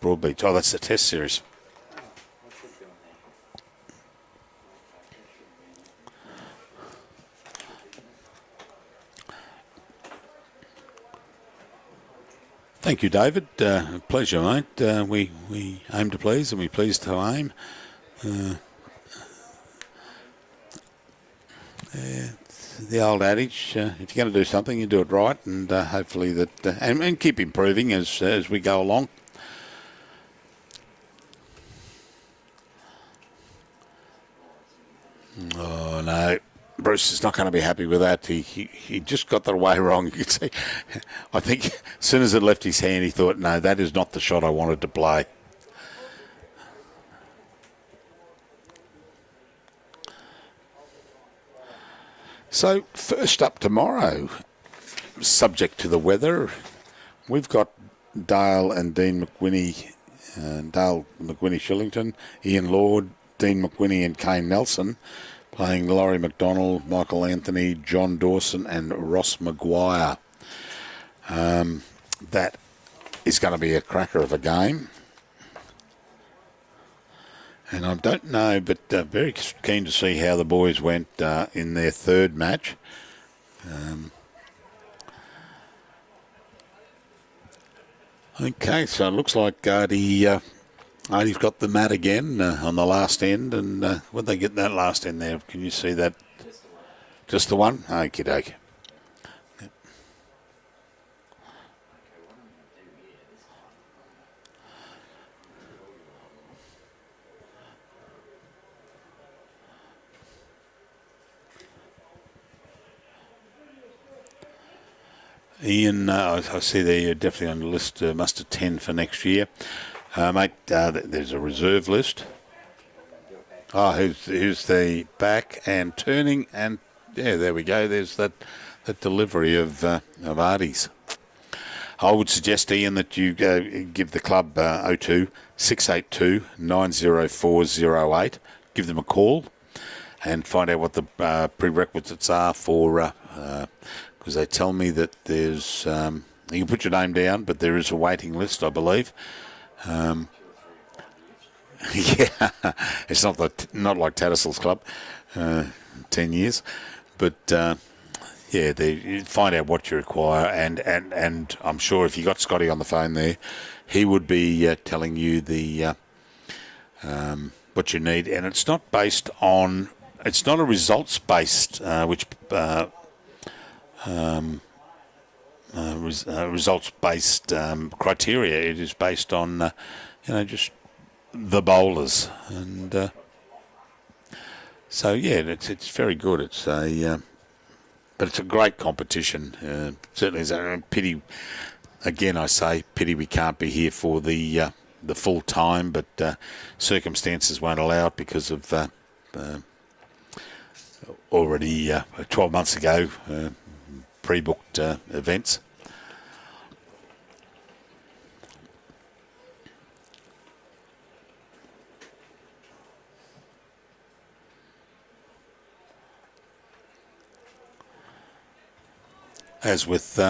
Broadbeach. Oh, that's the Test series. Thank you, David. Pleasure, mate. We aim to please, and we please to aim. The old adage: if you're going to do something, you do it right, and hopefully that, and keep improving as we go along. Oh no. Bruce is not going to be happy with that. He just got that away wrong. You could see. I think as soon as it left his hand, he thought, no, that is not the shot I wanted to play. So first up tomorrow, subject to the weather, we've got Dale and Dean McWhinney, Dale McWhinney Shillington, Ian Lord, Dean McWhinney and Kane Nelson, playing Laurie McDonald, Michael Anthony, John Dawson and Ross Maguire. That is going to be a cracker of a game. And I don't know, but very keen to see how the boys went in their third match. Okay, so it looks like Artie's got the mat again on the last end. And what they get that last end there? Can you see that? Just the one? Okie doke. Yep. Ian, I see there you're definitely on the list, muster 10 for next year. Mate, there's a reserve list. Oh, who's the back and turning, and yeah, there we go. There's that delivery of Artie's. I would suggest, Ian, that you give the club 02 682 90408. Give them a call and find out what the prerequisites are for. Because they tell me that there's you can put your name down, but there is a waiting list, I believe. Yeah, it's not like Tattersalls Club, 10 years, but yeah, you find out what you require, and I'm sure if you got Scotty on the phone there, he would be telling you the what you need, and it's not based on, it's not a results based, results based criteria. It is based on just the bowlers, and so yeah, it's very good. It's but it's a great competition. Certainly is a pity. Again, I say pity we can't be here for the full time, but circumstances won't allow it because of already 12 months ago pre-booked events. As with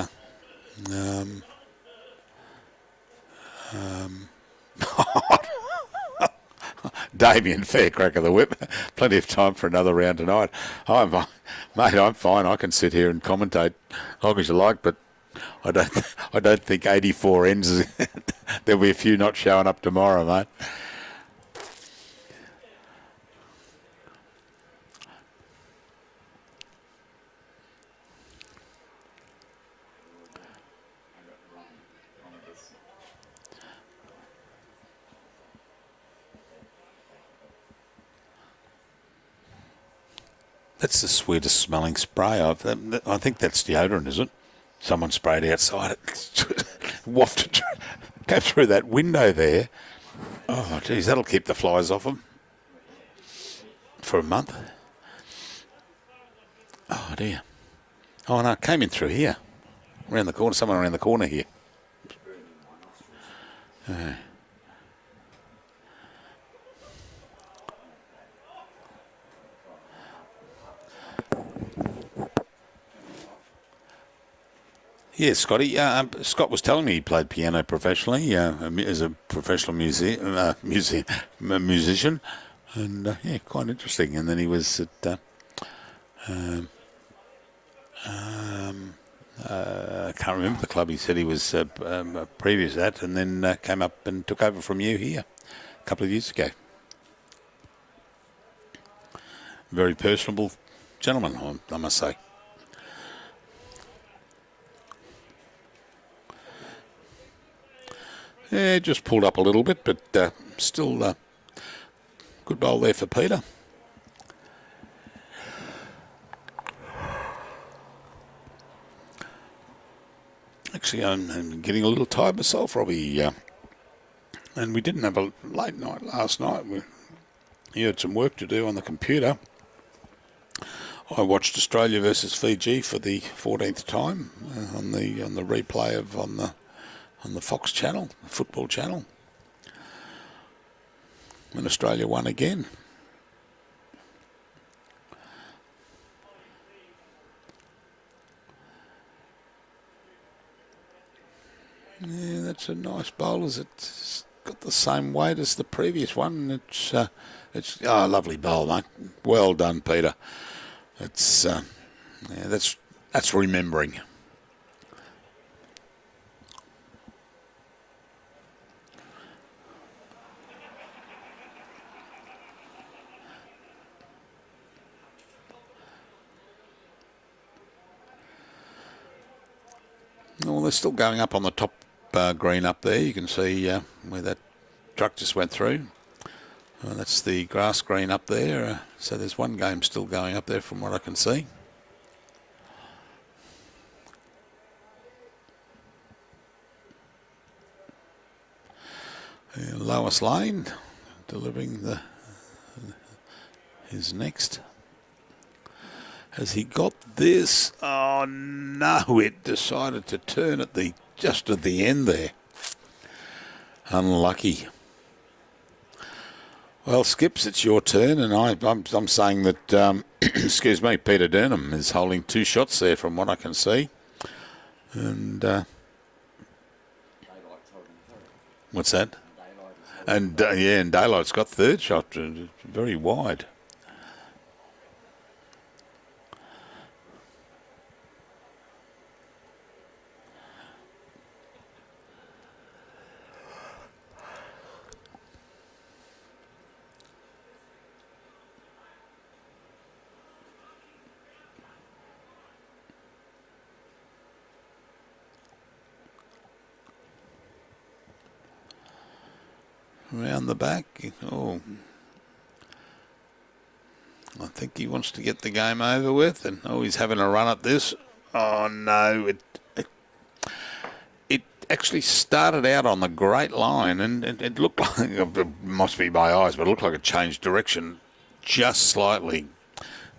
Damien, fair crack of the whip. Plenty of time for another round tonight. Mate, I'm fine. I can sit here and commentate as long as you like, but I don't think 84 ends. There'll be a few not showing up tomorrow, mate. That's the sweetest smelling spray. I think that's deodorant, is it? Someone sprayed outside. It wafted, go through that window there. Oh, geez, that'll keep the flies off them for a month. Oh, dear. Oh, no, it came in through here. Around the corner, someone around the corner here. Yeah, Scotty. Scott was telling me he played piano professionally as a professional musician, and yeah, quite interesting. And then he was at I can't remember the club he said he was previous at, and then came up and took over from you here a couple of years ago. Very personable gentleman, I must say. Yeah, just pulled up a little bit, but still good bowl there for Peter. Actually, I'm getting a little tired myself, Robbie. And we didn't have a late night last night. He had some work to do on the computer. I watched Australia versus Fiji for the 14th time on the replay of on the Fox channel, the football channel. And Australia won again. Yeah, that's a nice bowl. It's got the same weight as the previous one. It's a lovely bowl, mate. Well done, Peter. It's yeah, that's remembering. Well, they're still going up on the top green up there. You can see where that truck just went through. That's the grass green up there. So there's one game still going up there from what I can see. Lois Lane delivering his next. Has he got this? Oh no, it decided to turn at just at the end there. Unlucky. Well, Skips, it's your turn, and I'm saying that excuse me, Peter Durnham is holding 2 shots there from what I can see. And what's that? And yeah, and Daylight's got 3rd shot, very wide. Around the back. Oh, I think he wants to get the game over with, and he's having a run at this. Oh no, it actually started out on the great line, and it looked like, it must be my eyes, but it looked like it changed direction just slightly,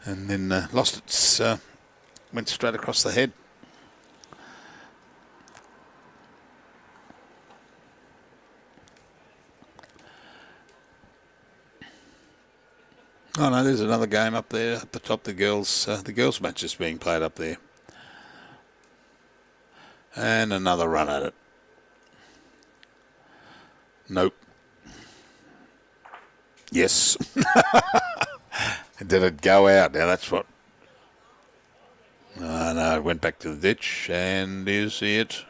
and then lost its went straight across the head. Oh no, there's another game up there at the top. The girls match is being played up there, and another run at it. Nope. Yes. Did it go out? Now that's what. Oh no, it went back to the ditch, and is it?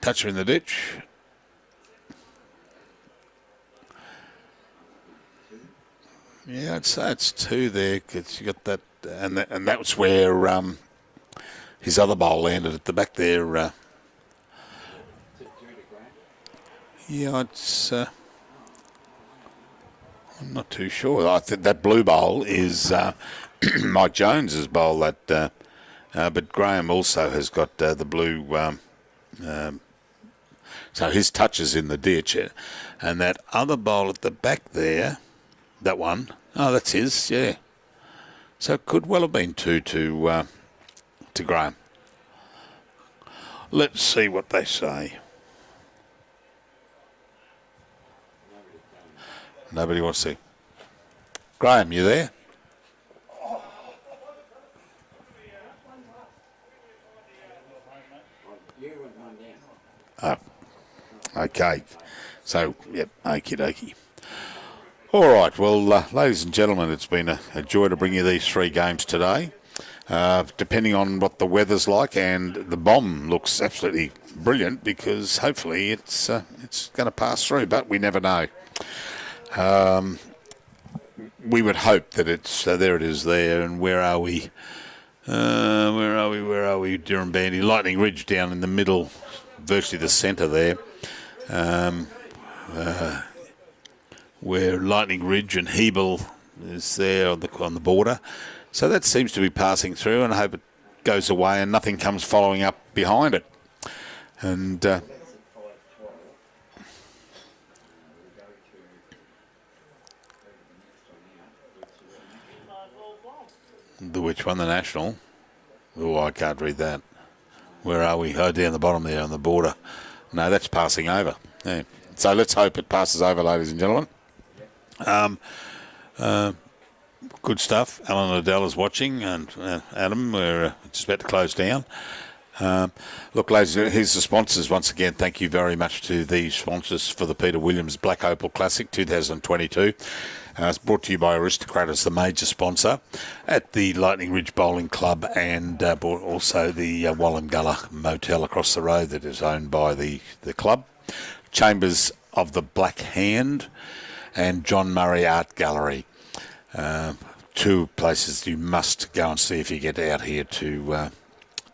Toucher in the ditch. Yeah, I'd say it's 2 there, because you got that, and that was where his other bowl landed at the back there. Yeah, it's. I'm not too sure. I think that blue bowl is Mike Jones has bowled that, but Graeme also has got the blue. So his touch is in the ditch, and that other bowl at the back there, that one, oh, that's his, yeah. So it could well have been 2 to Graeme. Let's see what they say. Nobody wants to see. Graeme, you there? Oh, okay. So, yep, okie dokie. All right, well, ladies and gentlemen, it's been a joy to bring you these 3 games today. Depending on what the weather's like, and the bomb looks absolutely brilliant because hopefully it's going to pass through, but we never know. We would hope that it's there. It is there, and where are we? Where are we? Durham Bandy, Lightning Ridge down in the middle, virtually the centre there. Where Lightning Ridge and Hebel is there on the border. So that seems to be passing through, and I hope it goes away and nothing comes following up behind it. And which one? The National? Oh, I can't read that. Where are we? Oh, down the bottom there on the border. No, that's passing over. Yeah. So let's hope it passes over, ladies and gentlemen. Good stuff. Alan Liddell is watching, and Adam, we're just about to close down. Look, ladies, here's the sponsors once again. Thank you very much to the sponsors for the Peter Williams Black Opal Classic 2022. It's brought to you by Aristocrat as the major sponsor at the Lightning Ridge Bowling Club, and also the Wallumbilla Motel across the road that is owned by the club. Chambers of the Black Hand and John Murray Art Gallery. 2 places you must go and see if you get out here to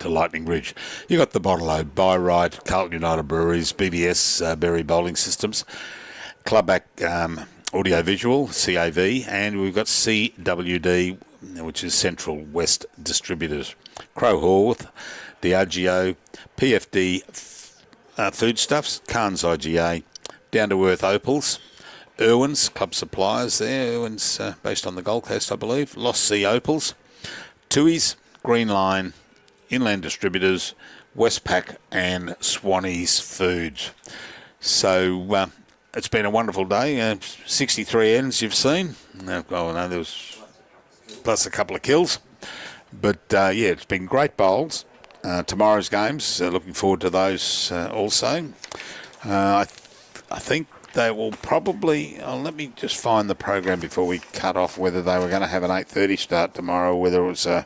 Lightning Ridge. You got the Bottle O, Buy Right, Carlton United Breweries, BBS, Berry Bowling Systems, Clubback Audio Visual, CAV, and we've got CWD, which is Central West Distributors, Crow Haworth, Diageo, PFD Foodstuffs, Carnes IGA, Down to Earth Opals, Irwin's Club Suppliers there, Irwin's based on the Gold Coast, I believe, Lost Sea Opals, Tui's, Green Line, Inland Distributors, Westpac, and Swanee's Foods. So it's been a wonderful day. 63 ends you've seen. Oh no, there was plus a couple of kills. But yeah, it's been great bowls. Tomorrow's games, looking forward to those also. I think they will probably, let me just find the program before we cut off, whether they were going to have an 8:30 start tomorrow, whether it was a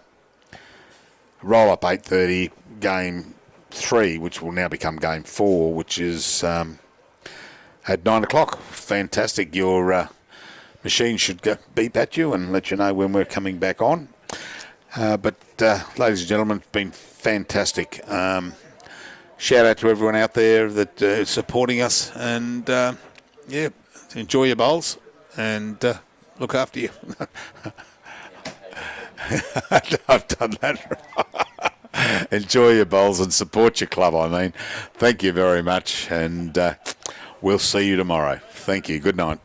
roll-up 8:30 game 3, which will now become game 4, which is at 9 o'clock. Fantastic. Your machine should beep at you and let you know when we're coming back on. But ladies and gentlemen, it's been fantastic. Shout out to everyone out there that is supporting us, and yeah, enjoy your bowls and look after you. I've done that. Enjoy your bowls and support your club, I mean. Thank you very much, and we'll see you tomorrow. Thank you. Good night.